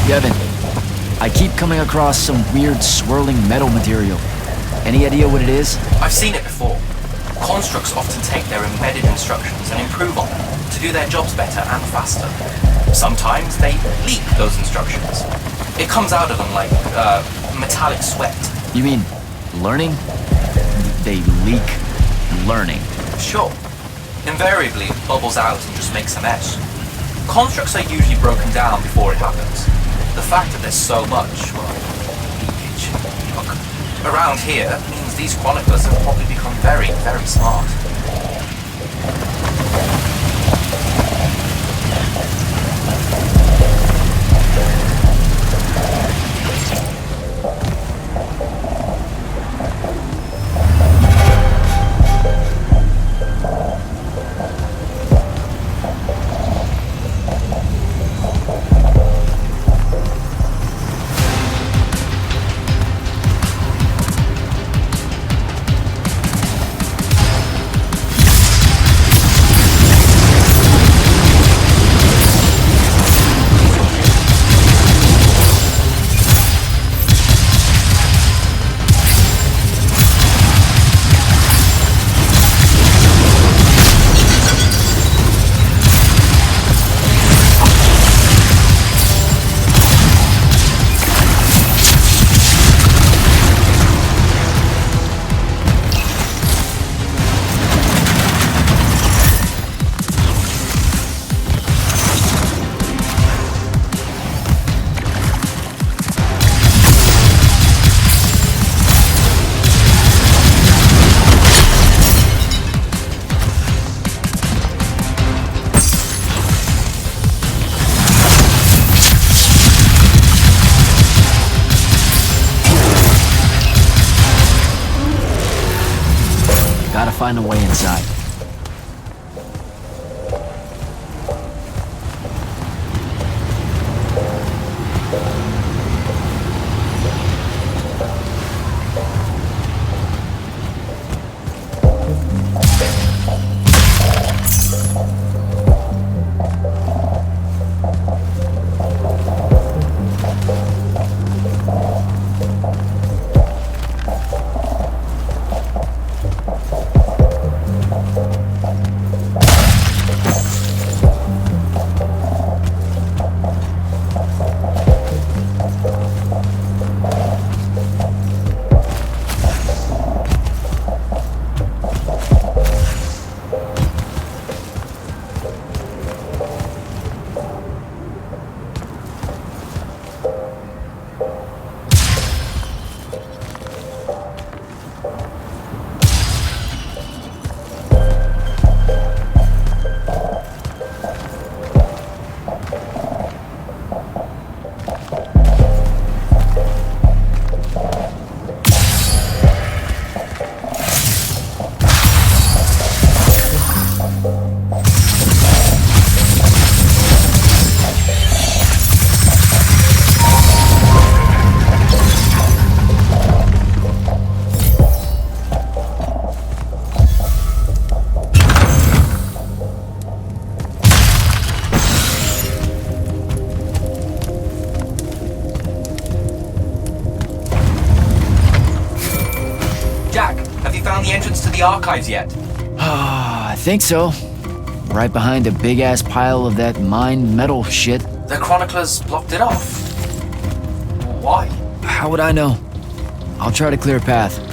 Devin, keep coming across some weird swirling metal material. Any idea what it is? I've seen it before. Constructs often take their embedded instructions and improve on them to do their jobs better and faster. Sometimes they leak those instructions. It comes out of them like, metallic sweat. You mean learning? They leak learning. Sure. Invariably, it bubbles out and just makes a mess. Constructs are usually broken down before it happens. The fact that there's so much, well, leakage, look, around here means these chroniclers have probably become very, very smart. Find a way inside. The archives yet? I think so. Right behind a big-ass pile of that mined metal shit. The chroniclers blocked it off. Why? How would I know? I'll try to clear a path.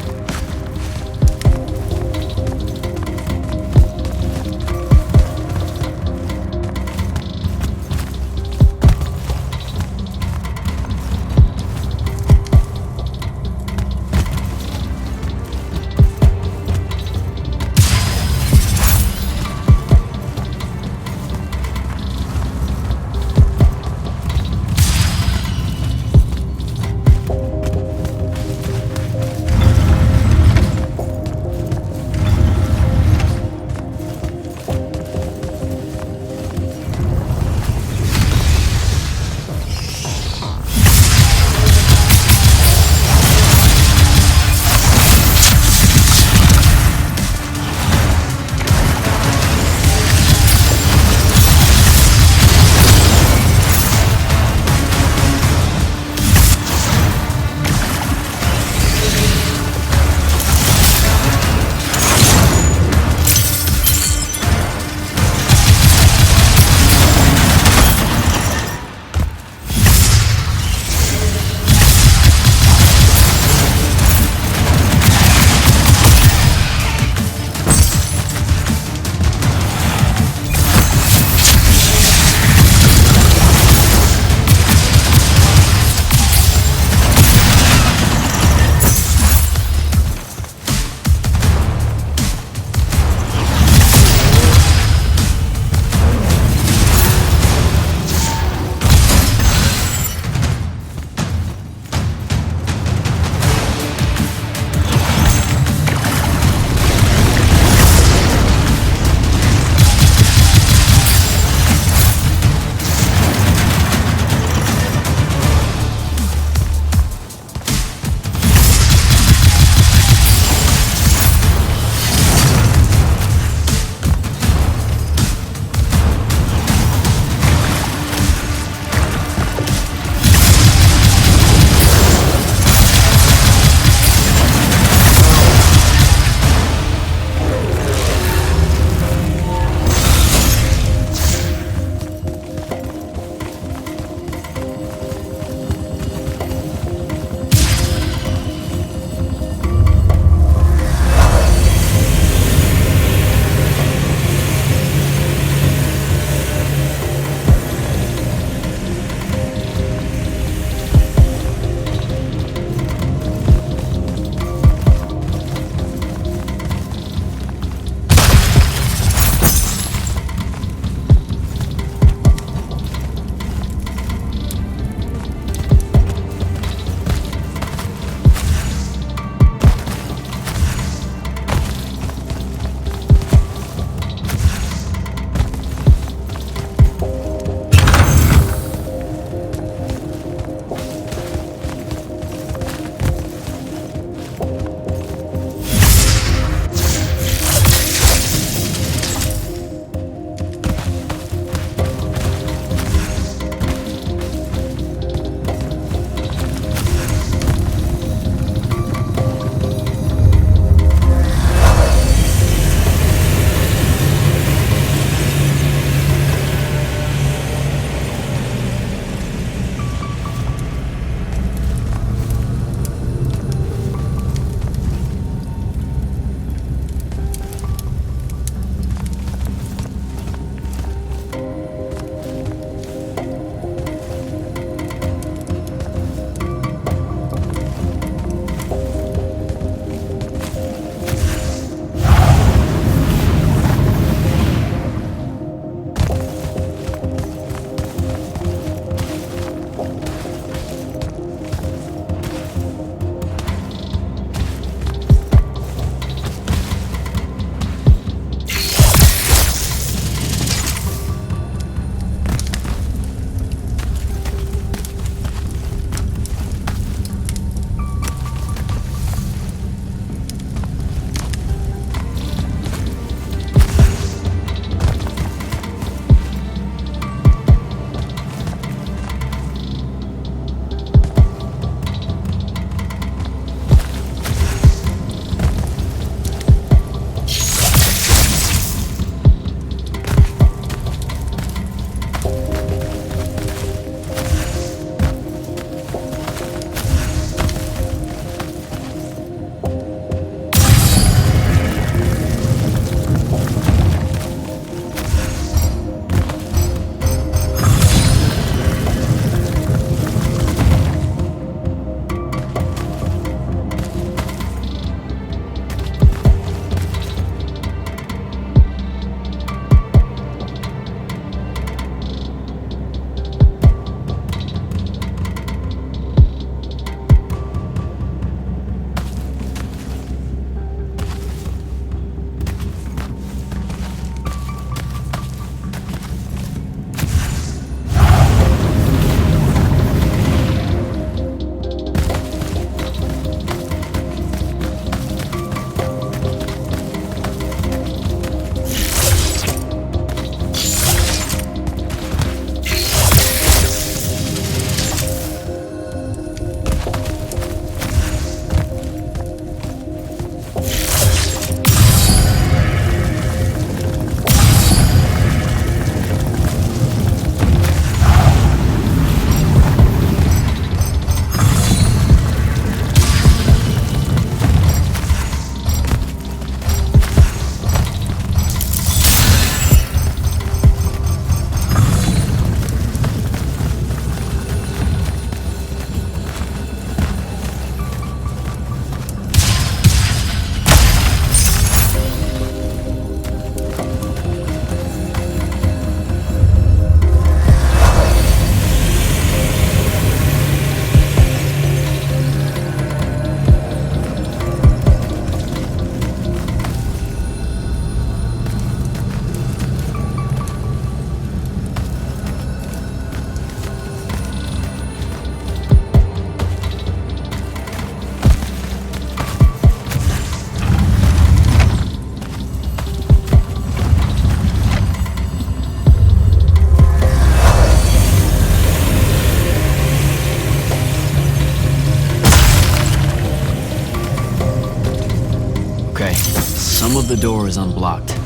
of the door is unblocked.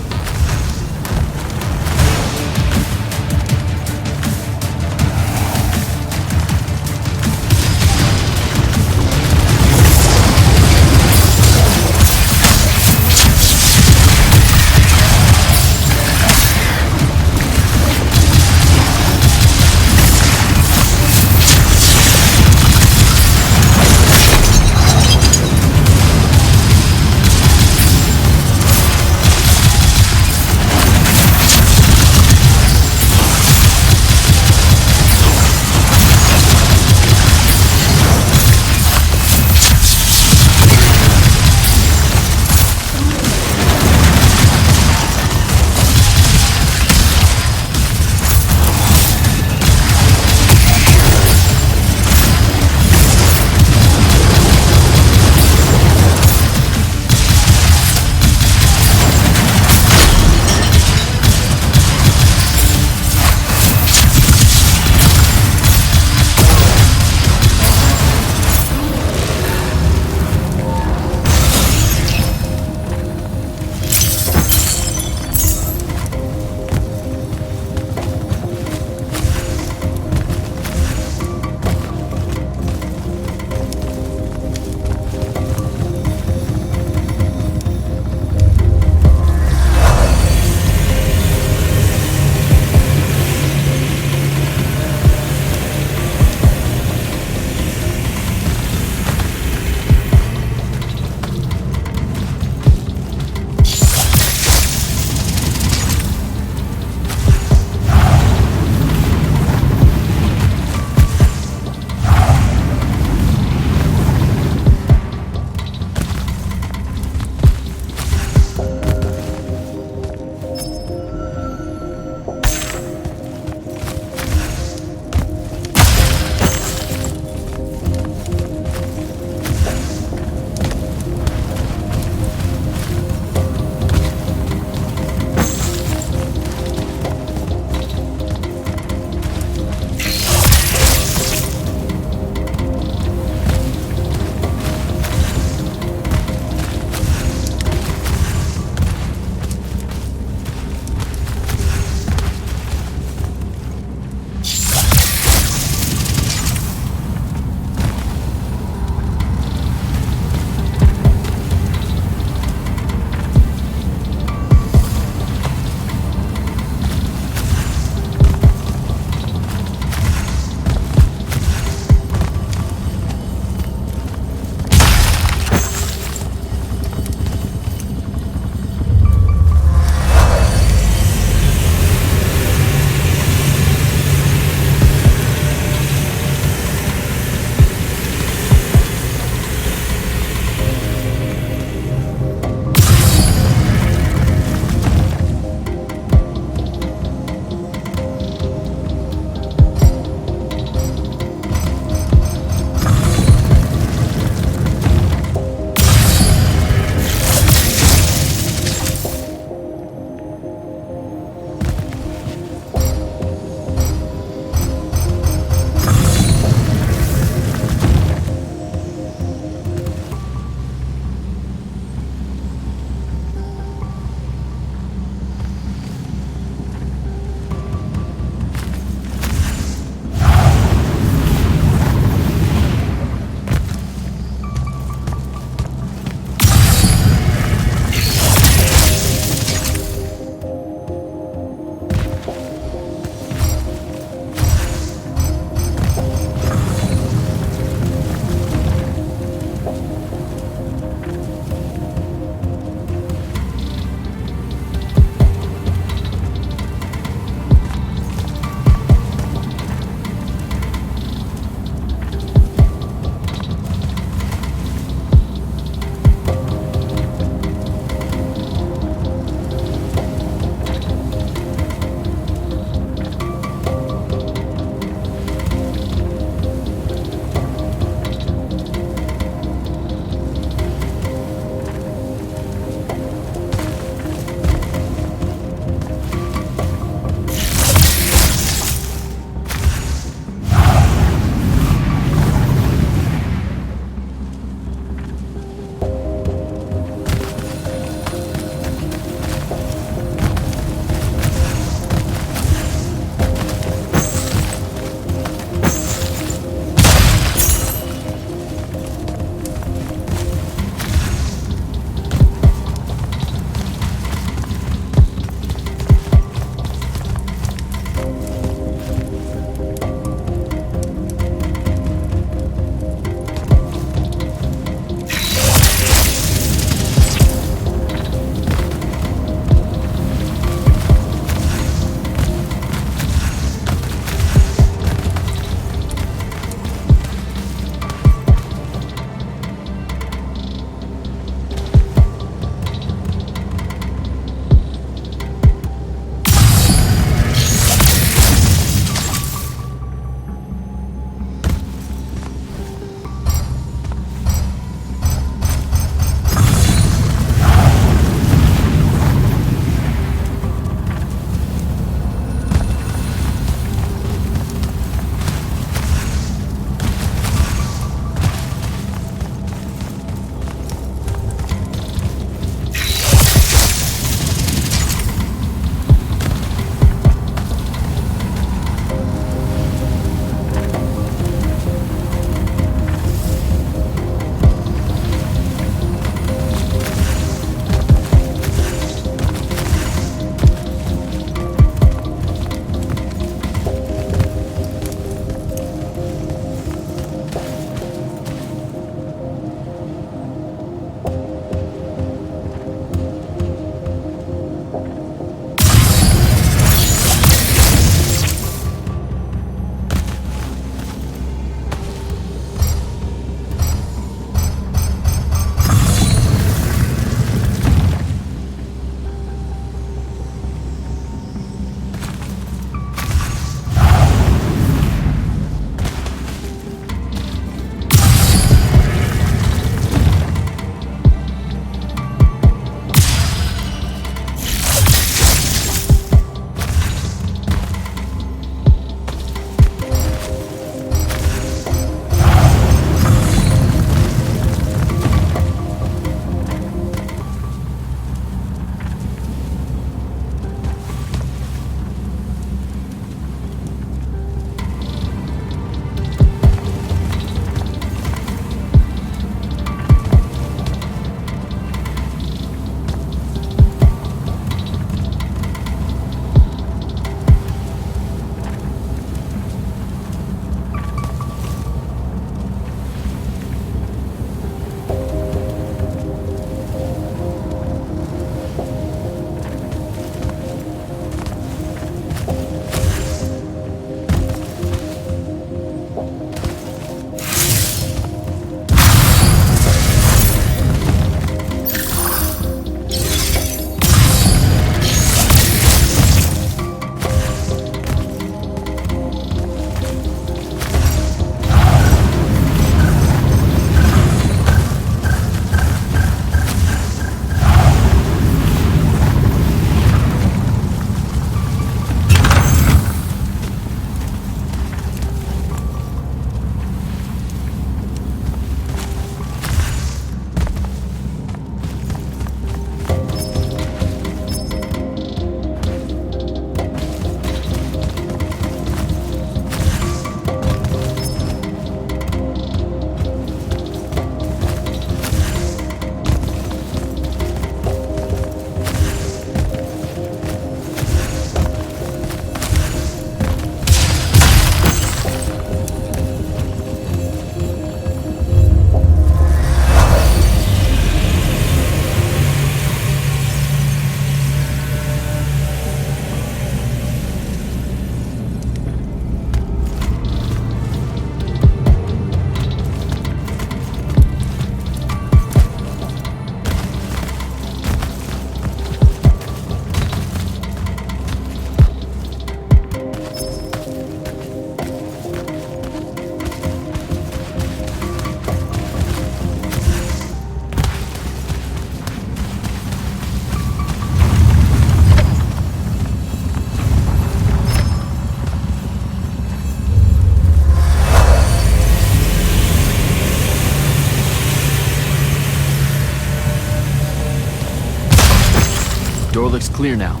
Door looks clear now.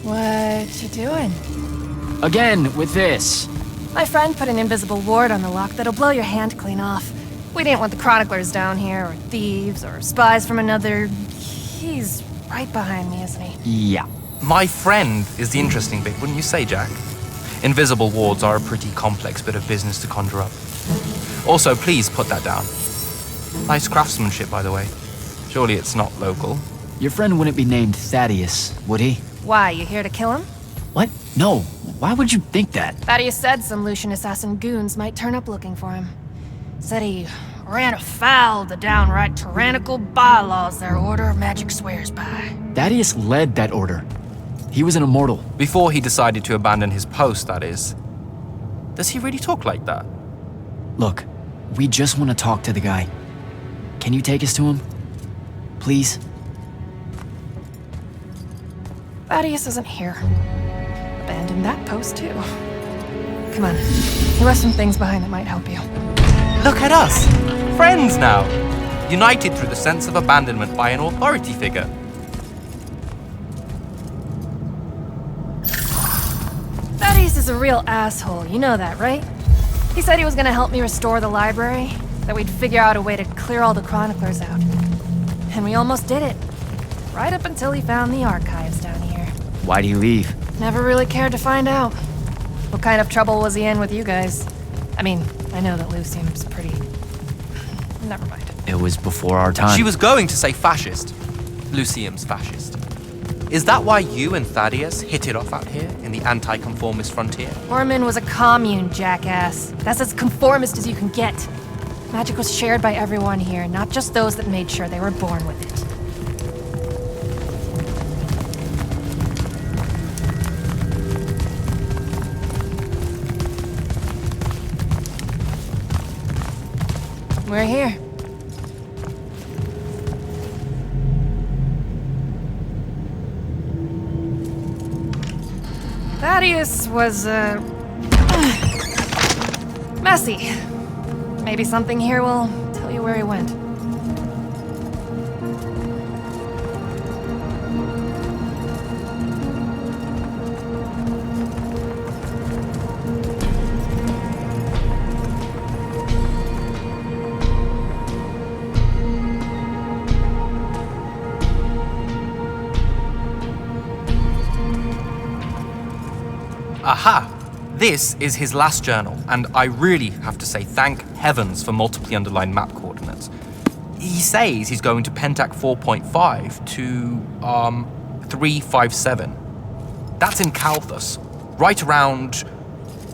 What you doing? Again, with this. My friend put an invisible ward on the lock that'll blow your hand clean off. We didn't want the chroniclers down here, or thieves, or spies from another... He's right behind me, isn't he? Yeah. My friend is the interesting bit, wouldn't you say, Jack? Invisible wards are a pretty complex bit of business to conjure up. Also, please put that down. Nice craftsmanship, by the way. Surely it's not local. Your friend wouldn't be named Thaddeus, would he? Why, you here to kill him? What? No. Why would you think that? Thaddeus said some Lucian assassin goons might turn up looking for him. Said he ran afoul of the downright tyrannical bylaws their order of magic swears by. Thaddeus led that order. He was an immortal. Before he decided to abandon his post, that is. Does he really talk like that? Look, we just want to talk to the guy. Can you take us to him? Please? Thaddeus isn't here. Abandoned that post, too. Come on. He left some things behind that might help you. Look at us! Friends now! United through the sense of abandonment by an authority figure. Thaddeus is a real asshole, you know that, right? He said he was gonna help me restore the library, that we'd figure out a way to clear all the chroniclers out. And we almost did it. Right up until he found the archives down here. Why'd he leave? Never really cared to find out. What kind of trouble was he in with you guys? I mean, I know that Illuseum's pretty... Never mind. It was before our time. She was going to say fascist. Illuseum's fascist. Is that why you and Thaddeus hit it off out here in the anti-conformist frontier? Orman was a commune, jackass. That's as conformist as you can get. Magic was shared by everyone here, not just those that made sure they were born with it. We're here. Thaddeus was, messy. Maybe something here will tell you where he went. Aha! This is his last journal, and I really have to say thank heavens for multiply underlined map coordinates. He says he's going to Pentac 4.5 to, 357. That's in Calthus, right around...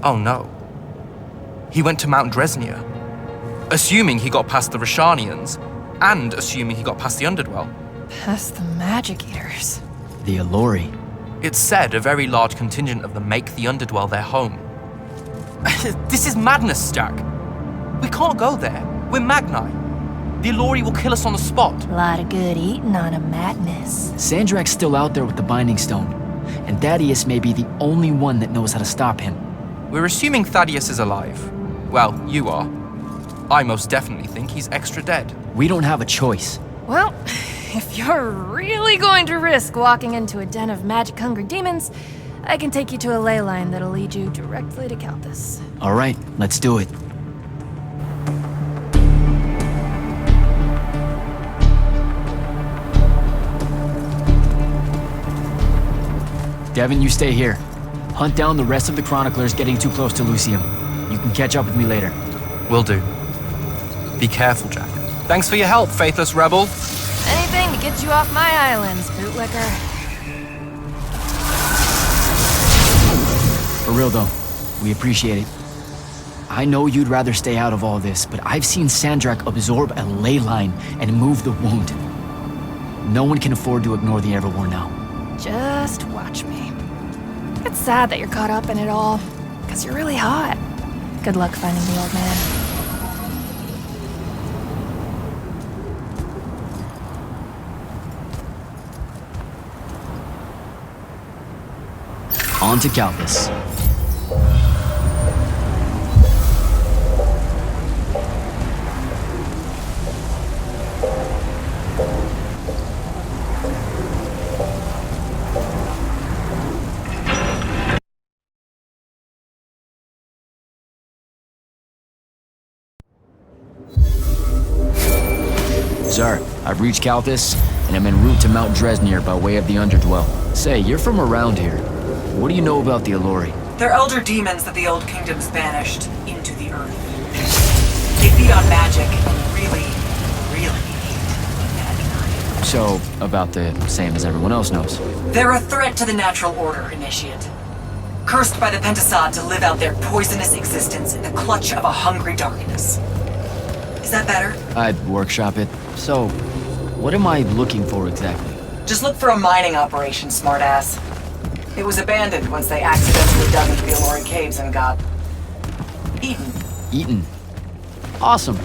oh no. He went to Mount Dresnia. Assuming he got past the Rashanians, and assuming he got past the Underdwell. Past the Magic Eaters. The Allori. It's said a very large contingent of them make the Underdwell their home. This is madness, Jack. We can't go there. We're Magni. The Allori will kill us on the spot. A lot of good eating on a Magnus. Sandrak's still out there with the Binding Stone, and Thaddeus may be the only one that knows how to stop him. We're assuming Thaddeus is alive. Well, you are. I most definitely think he's extra dead. We don't have a choice. Well, if you're really going to risk walking into a den of magic-hungry demons, I can take you to a ley line that'll lead you directly to Calthus. All right, let's do it. Devin, you stay here. Hunt down the rest of the chroniclers getting too close to Illuseum. You can catch up with me later. Will do. Be careful, Jack. Thanks for your help, faithless rebel. Anything to get you off my islands, bootlicker. For real though, we appreciate it. I know you'd rather stay out of all this, but I've seen Sandrak absorb a ley line and move the wound. No one can afford to ignore the Everwar now. Just watch me. It's sad that you're caught up in it all, because you're really hot. Good luck finding the old man. On to Calthus. Sir, I've reached Calthus, and I'm en route to Mount Dresnir by way of the Underdwell. Say, you're from around here. What do you know about the Allori? They're elder demons that the Old Kingdom's banished into the earth. They feed on magic and really hate Magni. So, about the same as everyone else knows. They're a threat to the natural order, Initiate. Cursed by the Pentasod to live out their poisonous existence in the clutch of a hungry darkness. Is that better? I'd workshop it. So, what am I looking for exactly? Just look for a mining operation, smartass. It was abandoned once they accidentally dug into the Allori caves and got... eaten. Eaten? Awesome.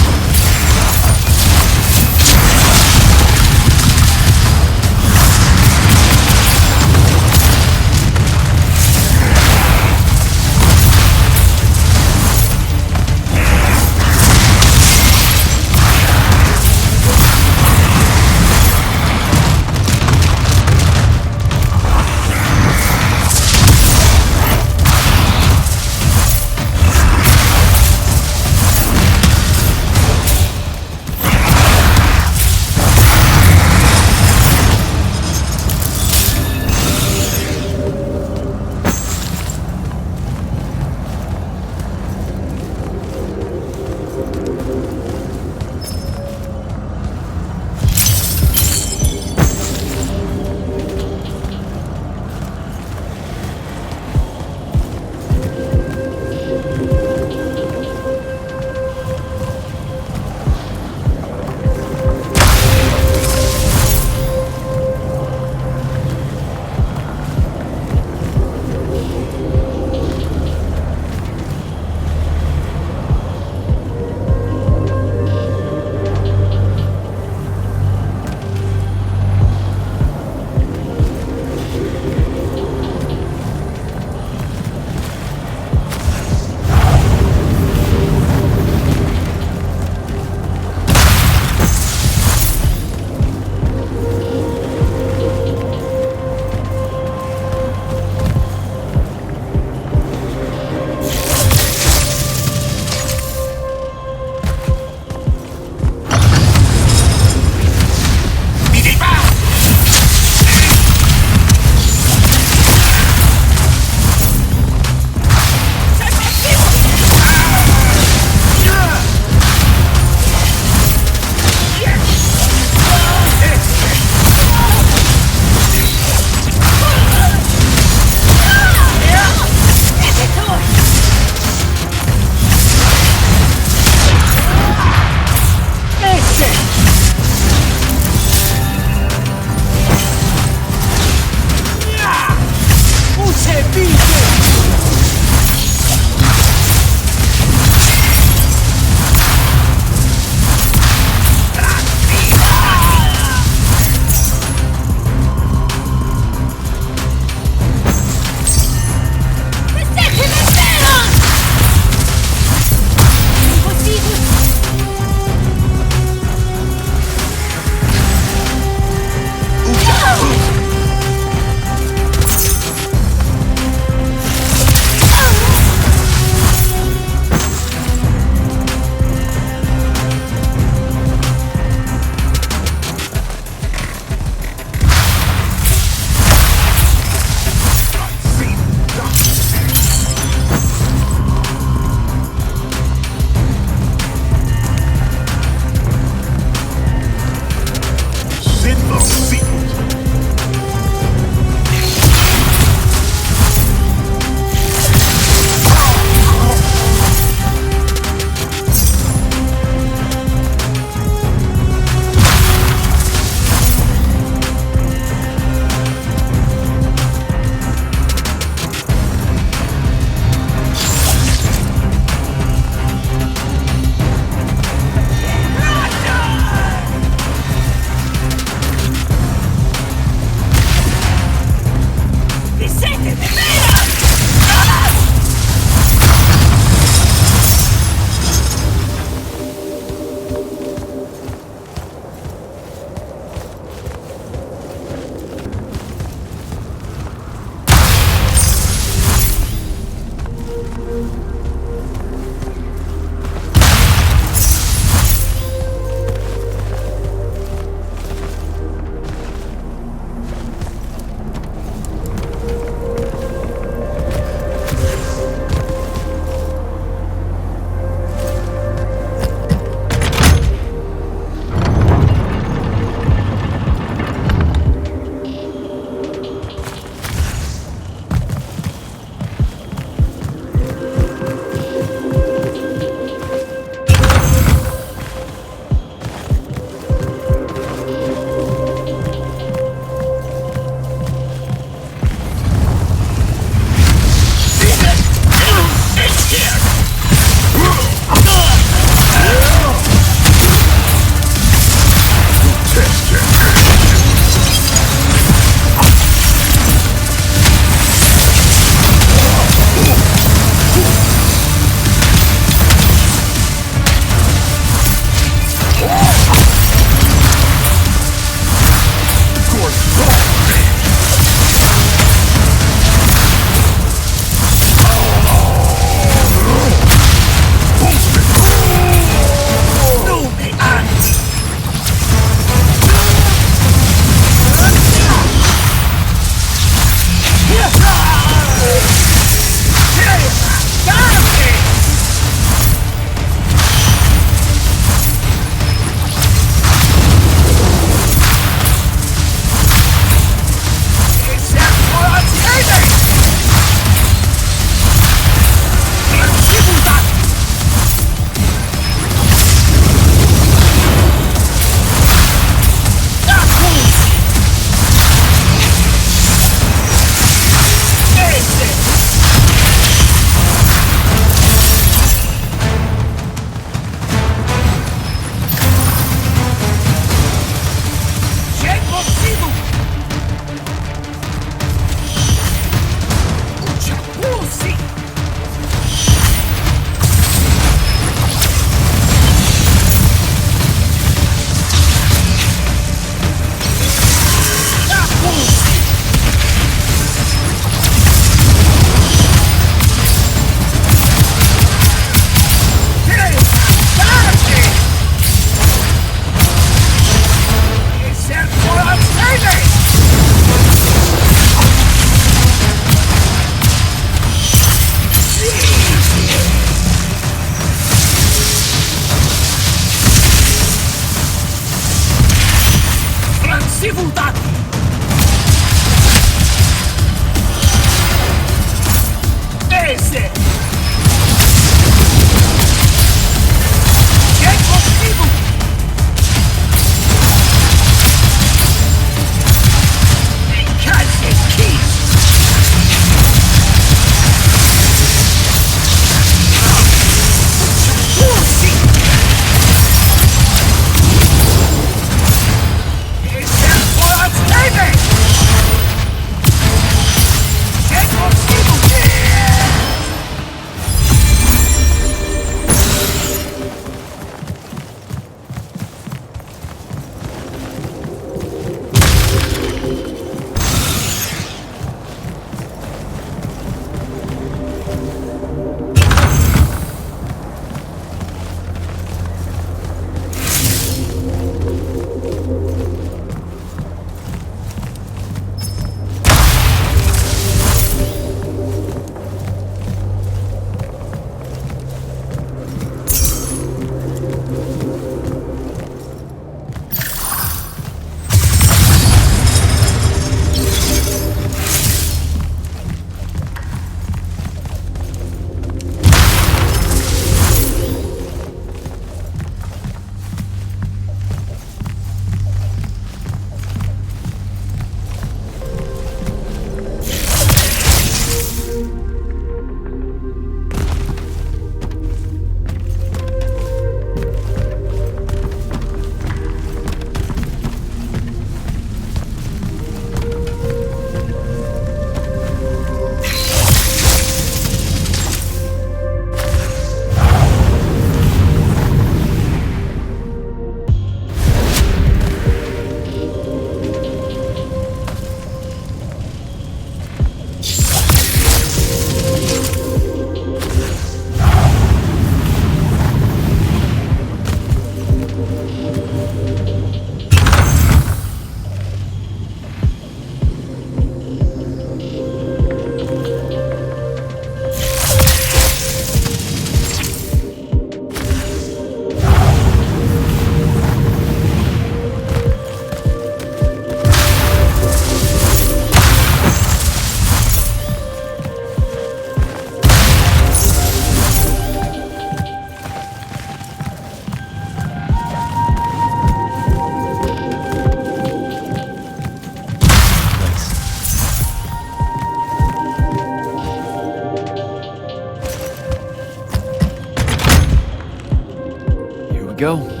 go.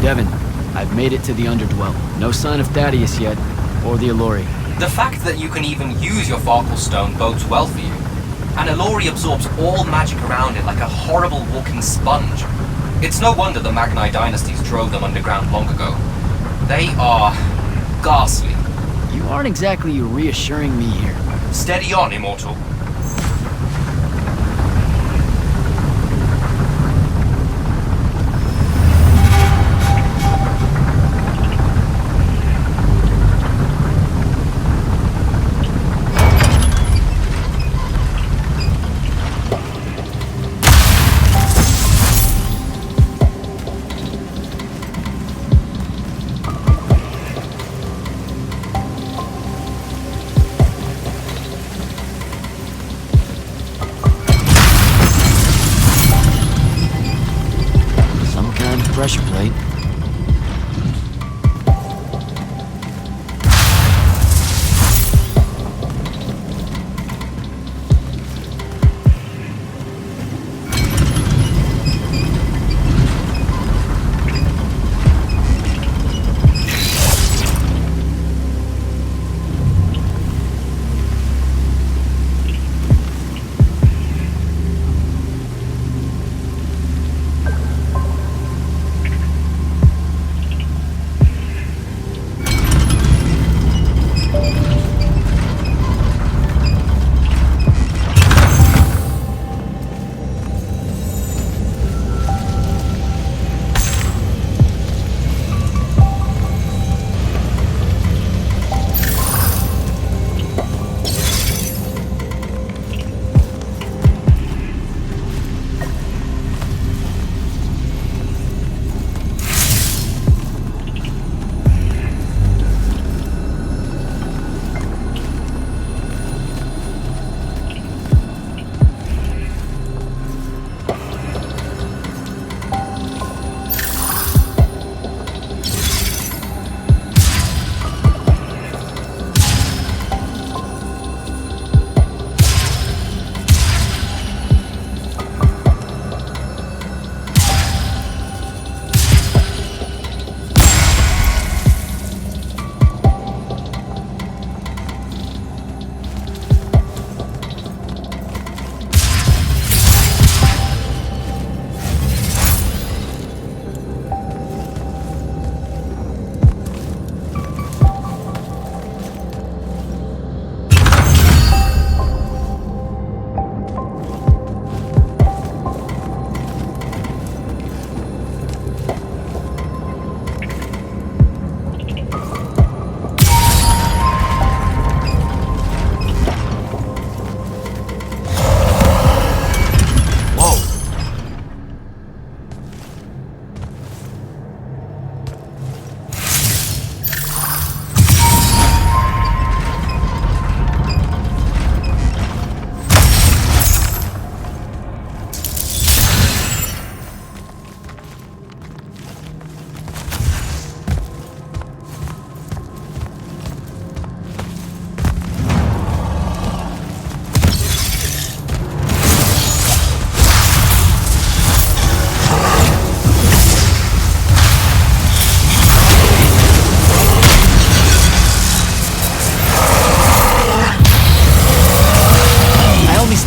Devin, I've made it to the Underdwell. No sign of Thaddeus yet, or the Allori. The fact that you can even use your Farkle Stone bodes well for you. And Allori absorbs all magic around it like a horrible walking sponge. It's no wonder the Magni dynasties drove them underground long ago. They are ghastly. You aren't exactly reassuring me here. Steady on, Immortal. Pressure plate.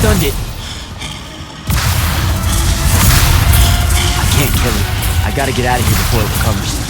Stunned it. I can't kill it. I gotta get out of here before it recovers.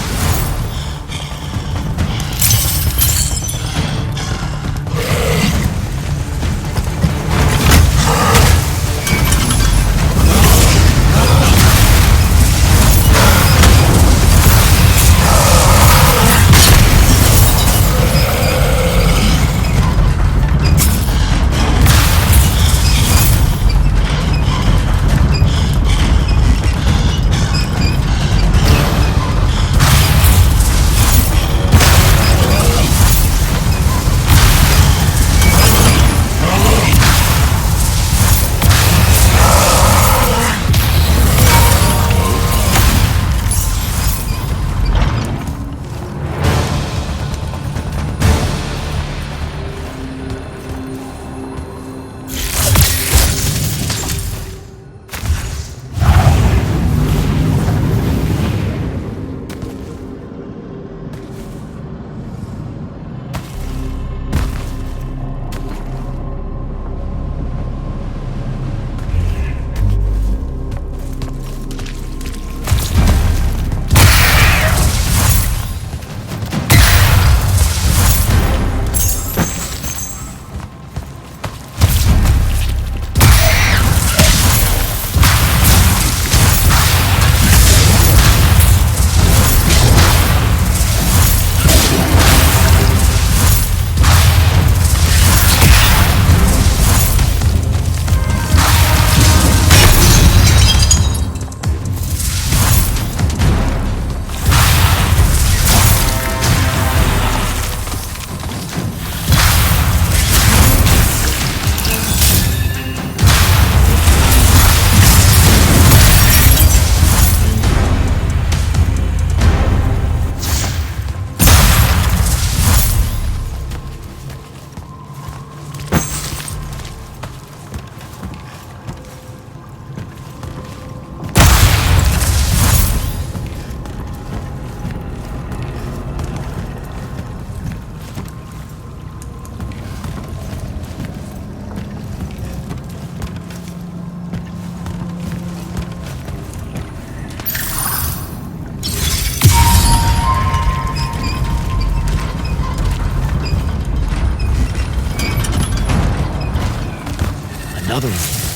other room.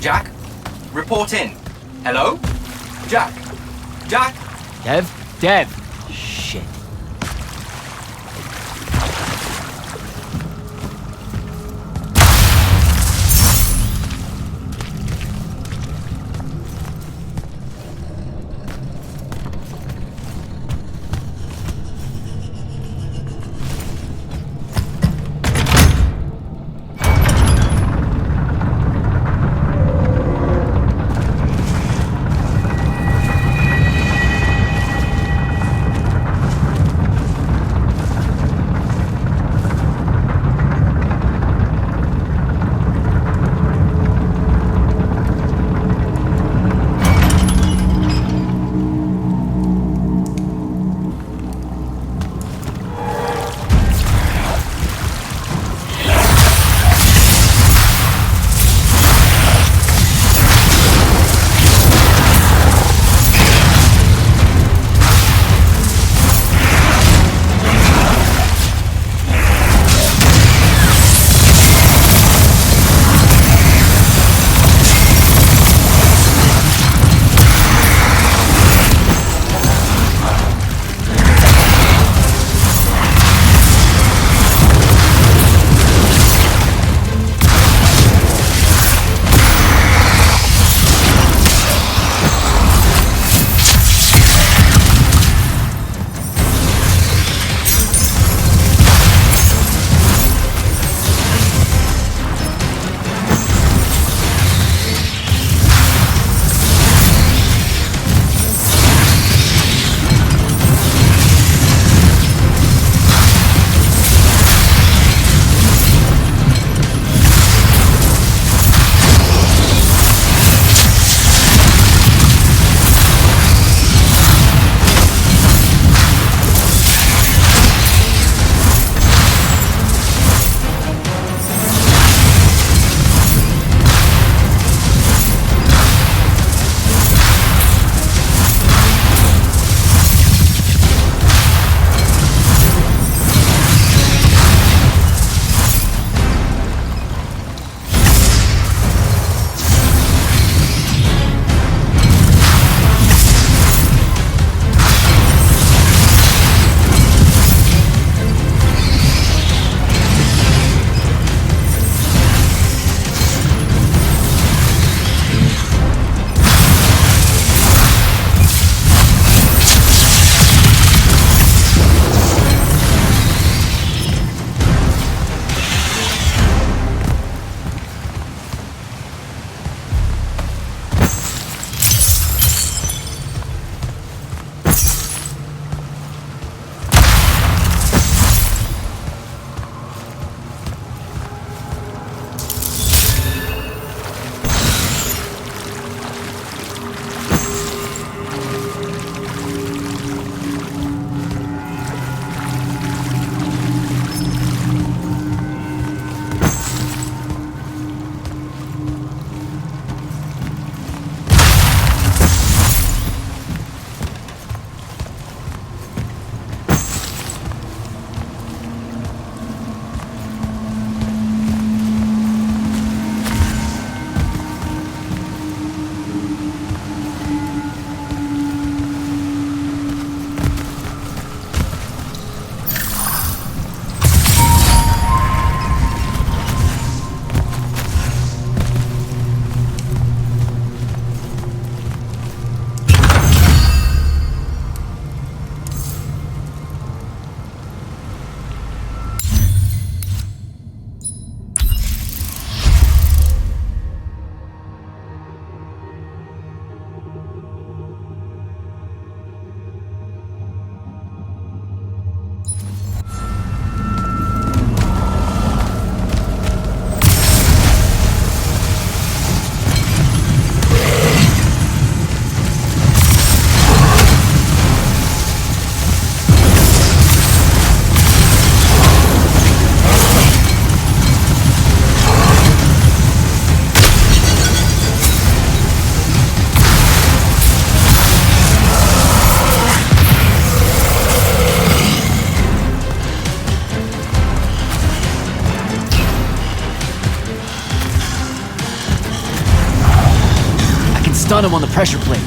Jack? Report in. Hello? Jack? Jack? Dev? Shit. Stun him on the pressure plate.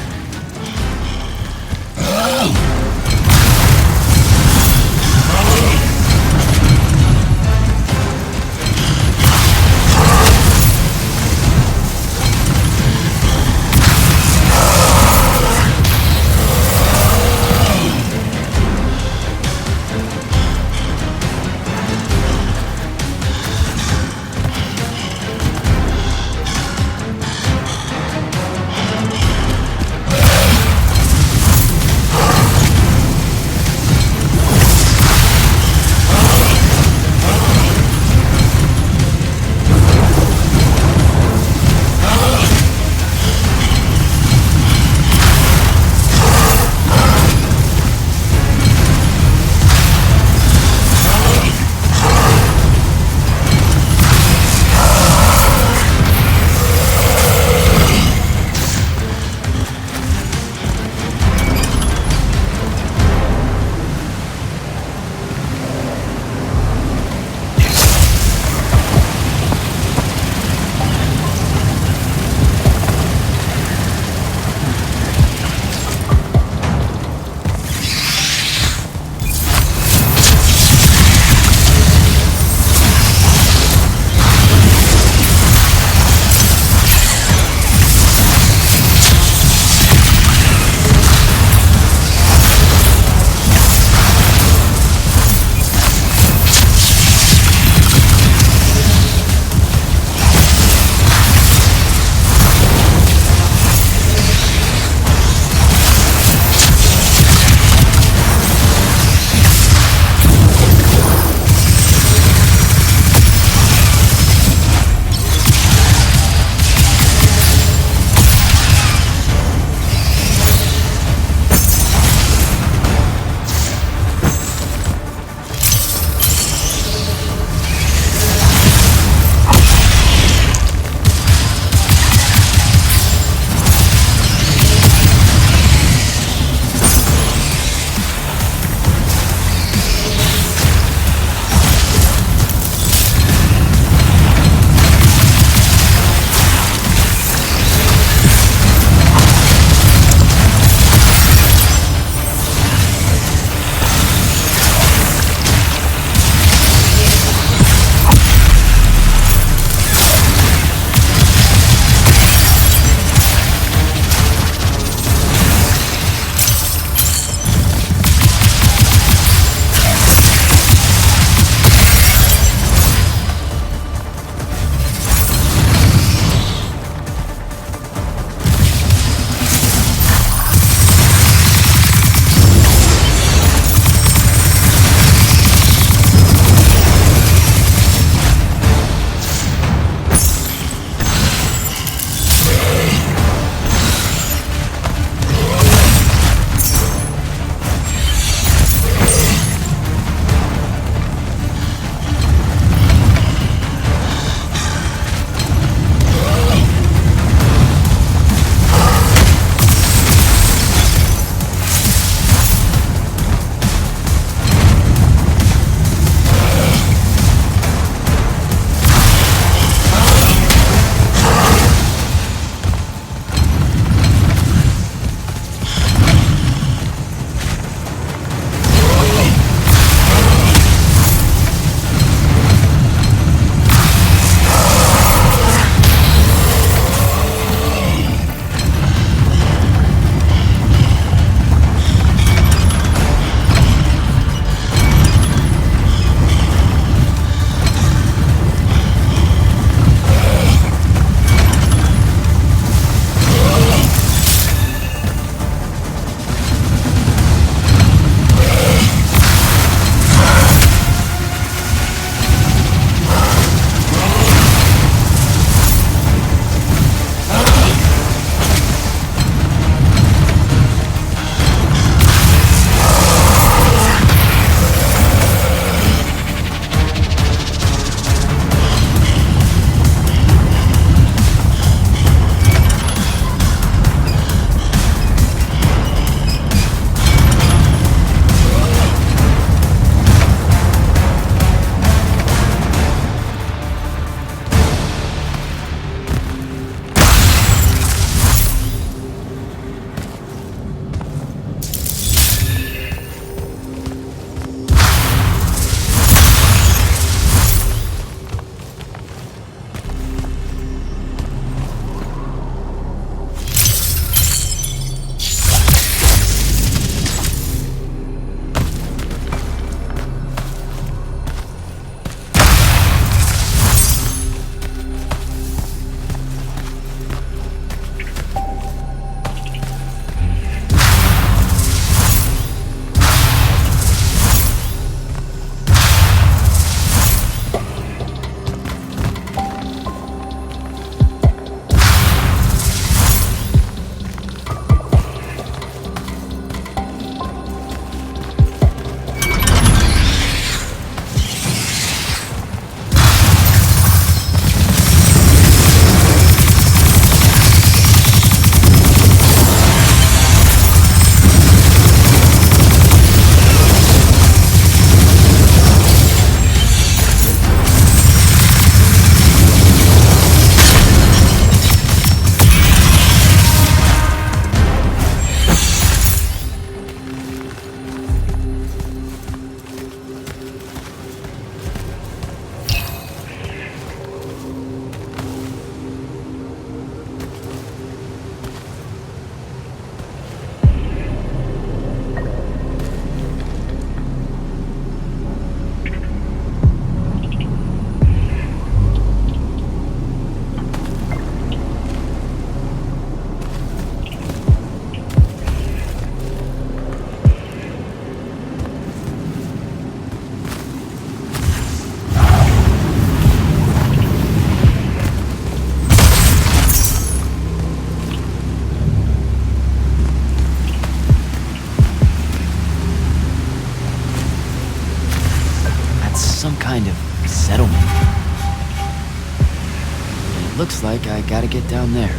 Looks like I gotta get down there.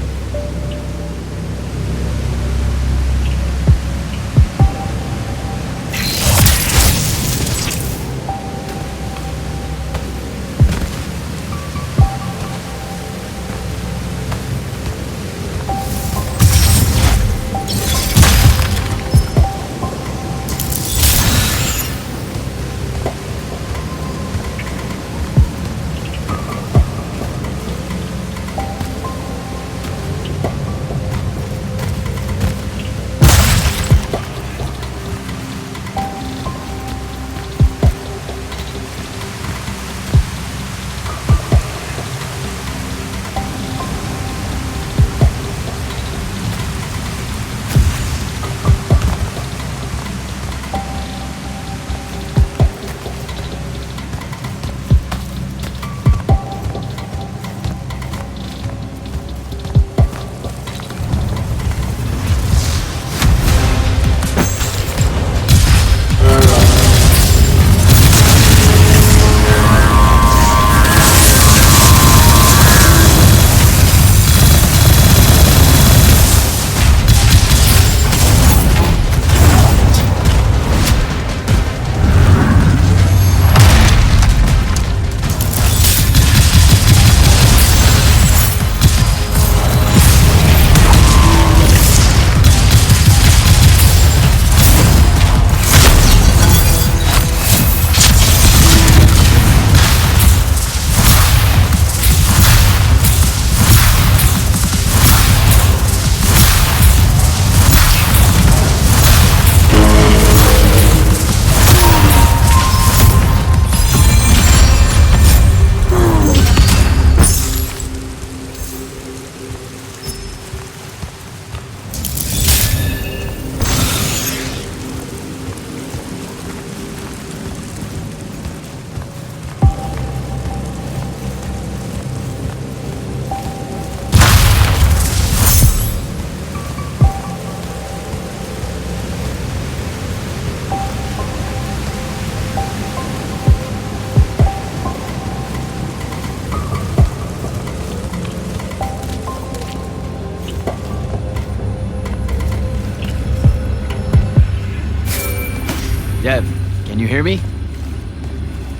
Dev, can you hear me?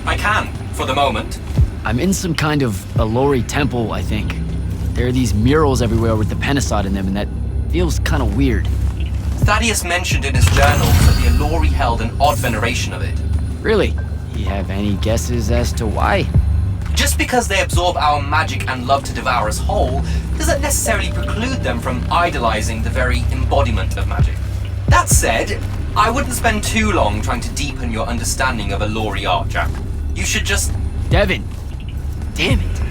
I can, for the moment. I'm in some kind of Allori temple, I think. There are these murals everywhere with the Penasod in them, and that feels kind of weird. Thaddeus mentioned in his journal that the Allori held an odd veneration of it. Really? You have any guesses as to why? Just because they absorb our magic and love to devour us whole, doesn't necessarily preclude them from idolizing the very embodiment of magic. That said, I wouldn't spend too long trying to deepen your understanding of Allori art, Jack. You should just... Devin! Damn it!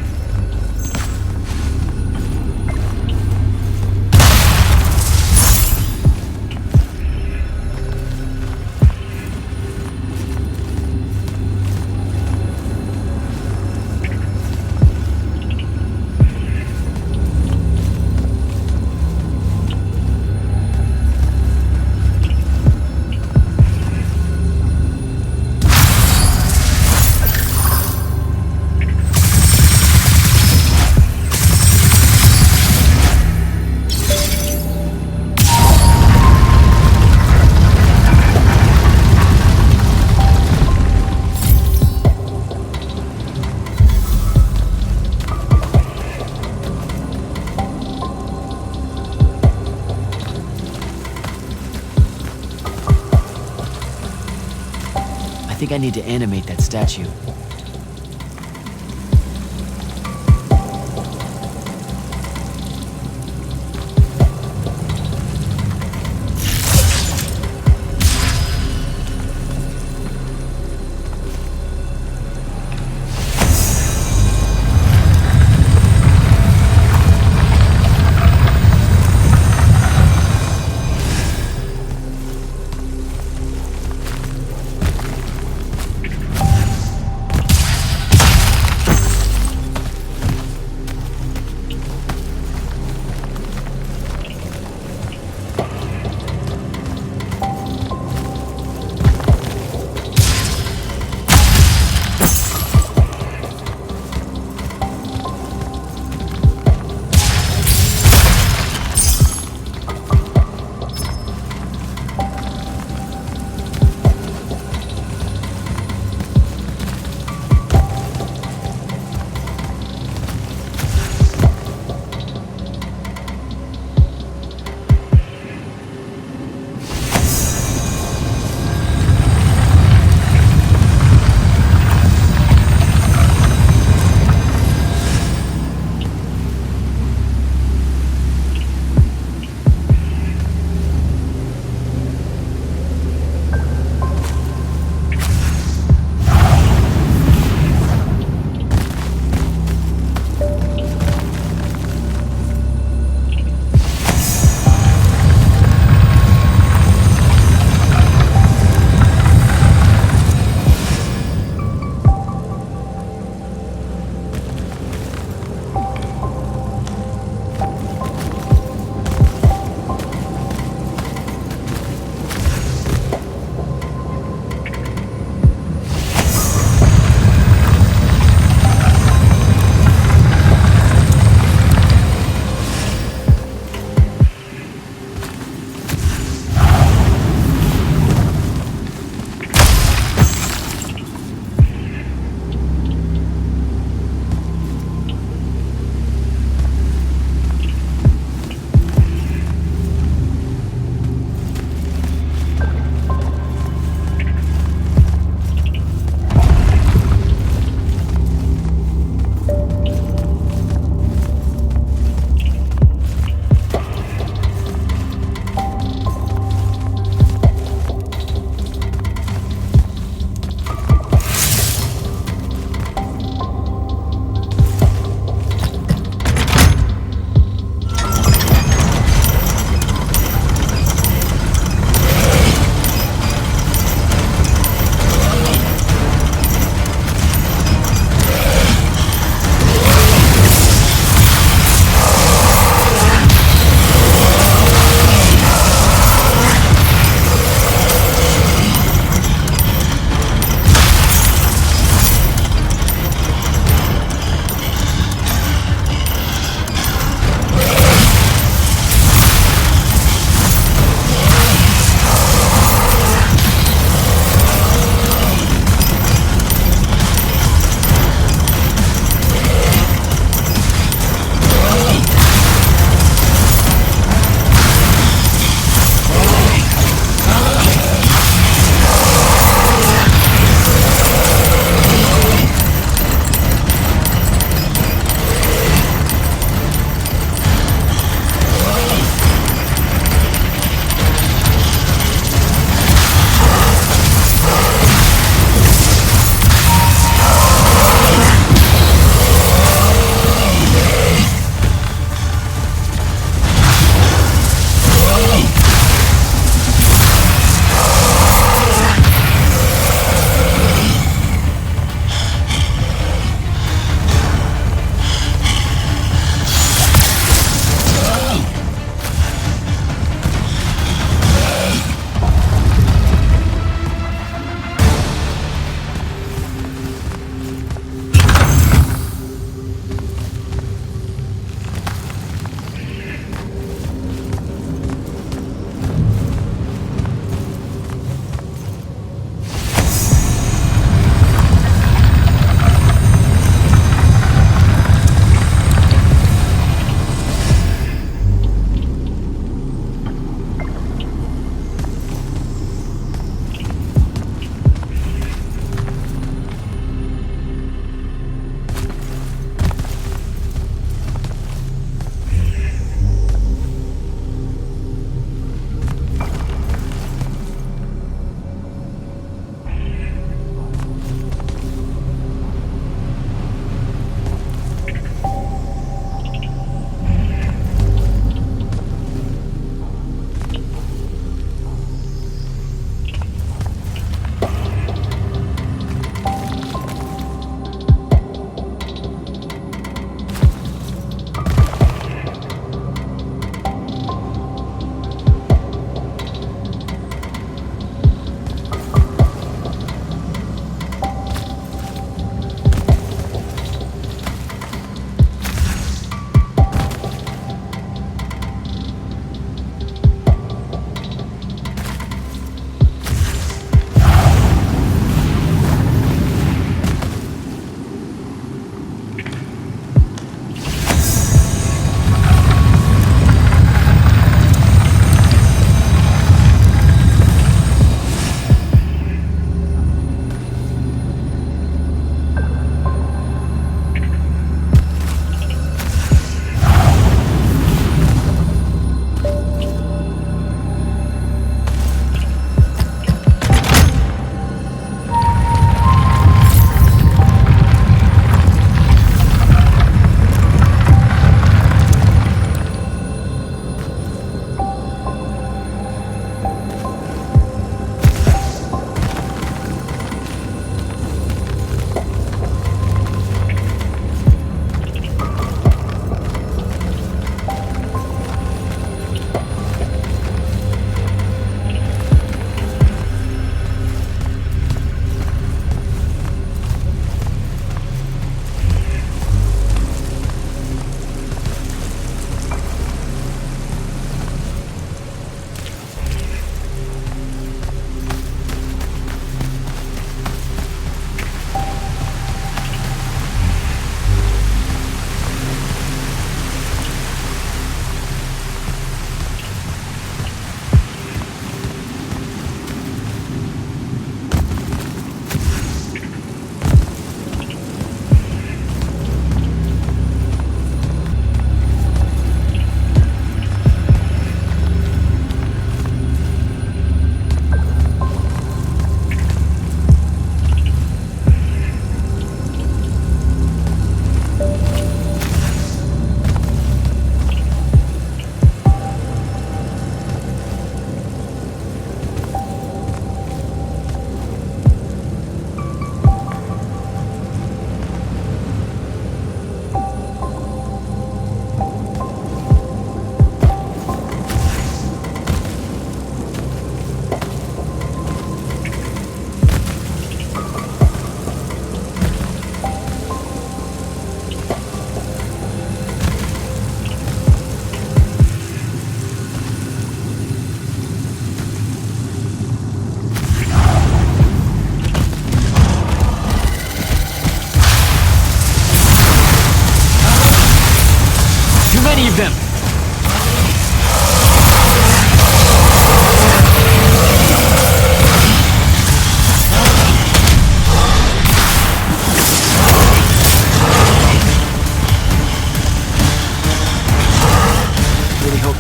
I think I need to animate that statue.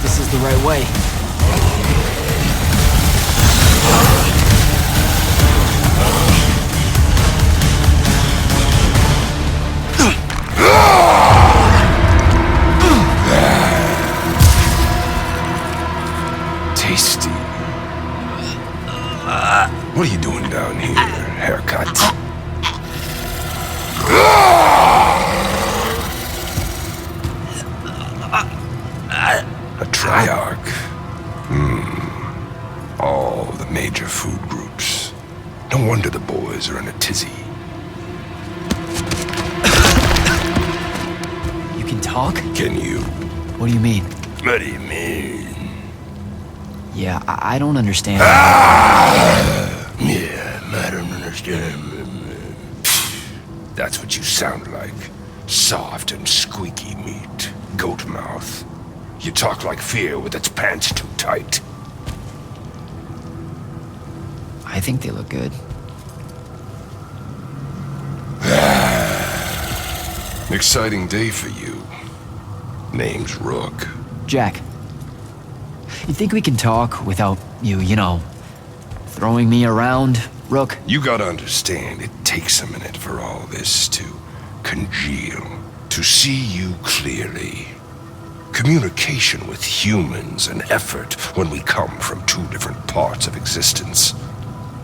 this is the right way. Tasty. What are you doing down here, haircut? A triarch. All the major food groups. No wonder the boys are in a tizzy. You can talk? Can you? What do you mean? What do you mean? Yeah, I don't understand. Yeah, I don't understand. That's what you sound like. Soft and squeaky meat. Goat mouth. You talk like fear with its pants too tight. I think they look good. Exciting day for you. Name's Rook. Jack, you think we can talk without you know, throwing me around, Rook? You gotta understand, it takes a minute for all this to congeal, to see you clearly. Communication with humans an effort when we come from two different parts of existence.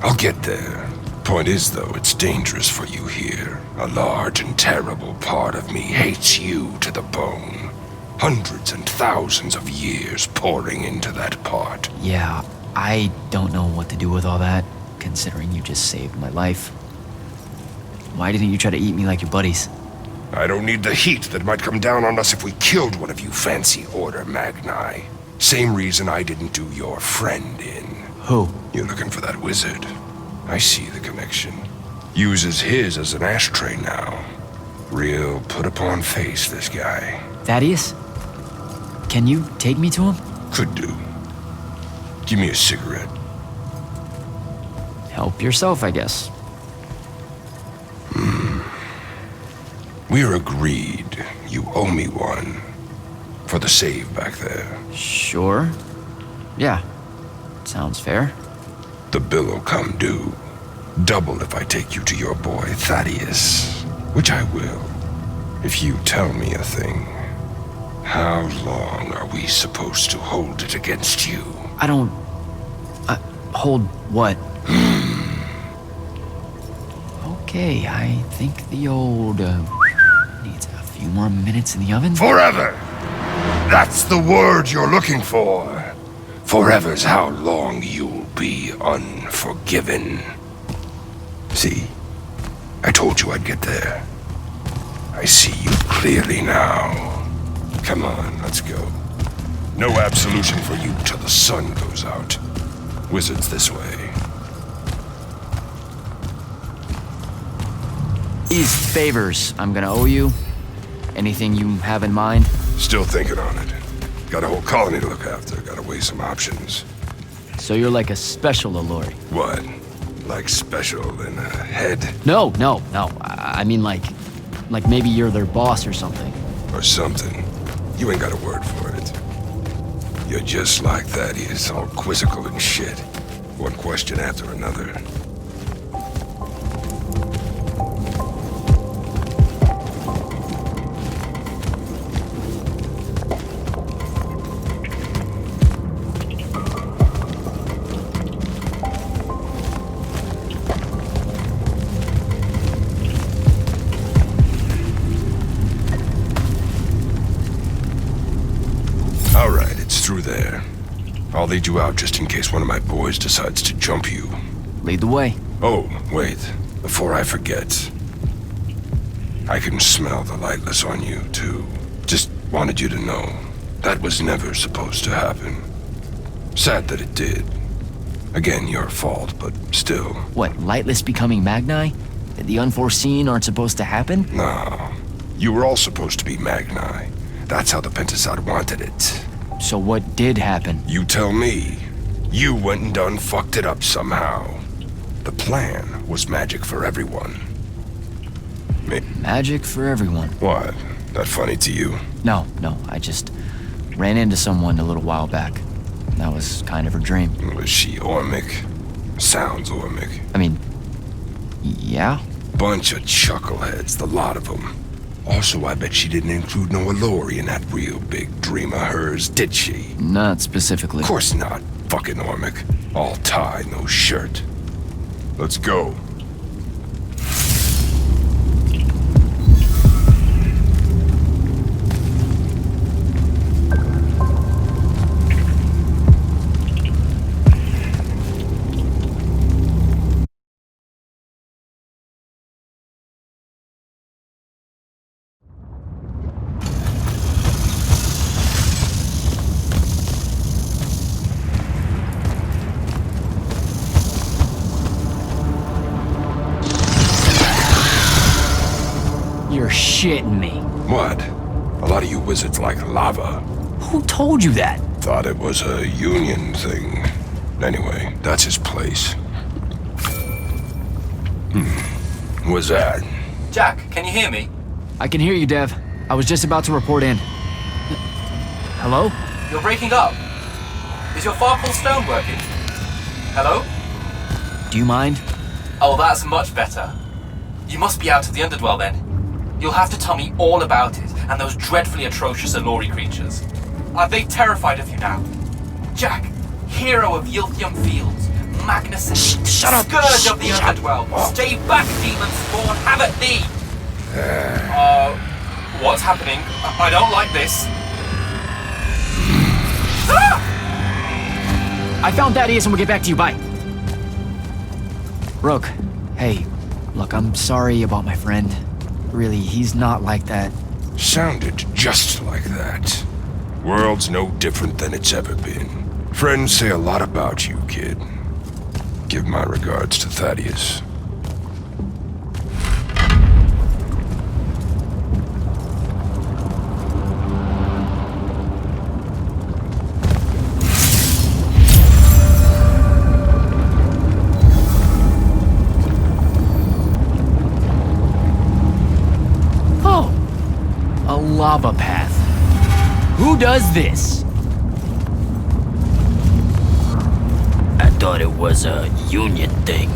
I'll get there. Point is, though, it's dangerous for you here. A large and terrible part of me hates you to the bone. Hundreds and thousands of years pouring into that part. Yeah, I don't know what to do with all that, considering you just saved my life. Why didn't you try to eat me like your buddies? I don't need the heat that might come down on us if we killed one of you fancy order Magni. Same reason I didn't do your friend in. Who? You're looking for that wizard. I see the connection. Uses his as an ashtray now. Real put-upon face, this guy. Thaddeus? Can you take me to him? Could do. Give me a cigarette. Help yourself, I guess. We're agreed. You owe me one. For the save back there. Sure. Yeah. Sounds fair. The bill'll come due. Double if I take you to your boy Thaddeus. Which I will. If you tell me a thing. How long are we supposed to hold it against you? I don't... hold what? Okay, I think the old, needs a few more minutes in the oven. Forever! That's the word you're looking for. Forever's how long you'll be unforgiven. See? I told you I'd get there. I see you clearly now. Come on, let's go. No absolution for you till the sun goes out. Wizards this way. These favors I'm gonna owe you. Anything you have in mind? Still thinking on it. Got a whole colony to look after. Gotta weigh some options. So you're like a special Alluri? What? Like special in a head? No. I mean like maybe you're their boss or something. Or something. You ain't got a word for it. You're just like Thaddeus, all quizzical and shit. One question after another. Through there. I'll lead you out just in case one of my boys decides to jump you. Lead the way. Oh, wait. Before I forget. I can smell the lightless on you, too. Just wanted you to know. That was never supposed to happen. Sad that it did. Again, your fault, but still. What, lightless becoming Magni? The unforeseen aren't supposed to happen? No. You were all supposed to be Magni. That's how the Pentasod wanted it. So what did happen? You tell me. You went and done fucked it up somehow. The plan was magic for everyone. Magic for everyone? What? That funny to you? No, I just... ran into someone a little while back. That was kind of her dream. Was she Ormic? Sounds Ormic. I mean, yeah? Bunch of chuckleheads, the lot of them. Also, I bet she didn't include no Allori in that real big dream of hers, did she? Not specifically. Of course not. Fucking Ormic. All tie, no shirt. Let's go. You're shitting me. What? A lot of you wizards like lava. Who told you that? Thought it was a union thing. Anyway, that's his place. What's that? Jack, can you hear me? I can hear you, Dev. I was just about to report in. Hello? You're breaking up. Is your Farpool stone working? Hello? Do you mind? Oh, that's much better. You must be out of the Underdwell then. You'll have to tell me all about it, and those dreadfully atrocious Allori creatures. Are they terrified of you now? Jack, hero of Ilseum Fields, Magnus, shut up! Scourge of the Underdwell. Stay back, demon spawn, have at thee! What's happening? I don't like this. I found Thaddeus and we'll get back to you, bye. Rook, hey, look, I'm sorry about my friend. Really, he's not like that. Sounded just like that. World's no different than it's ever been. Friends say a lot about you, kid. Give my regards to Thaddeus. Lava path. Who does this? I thought it was a union thing.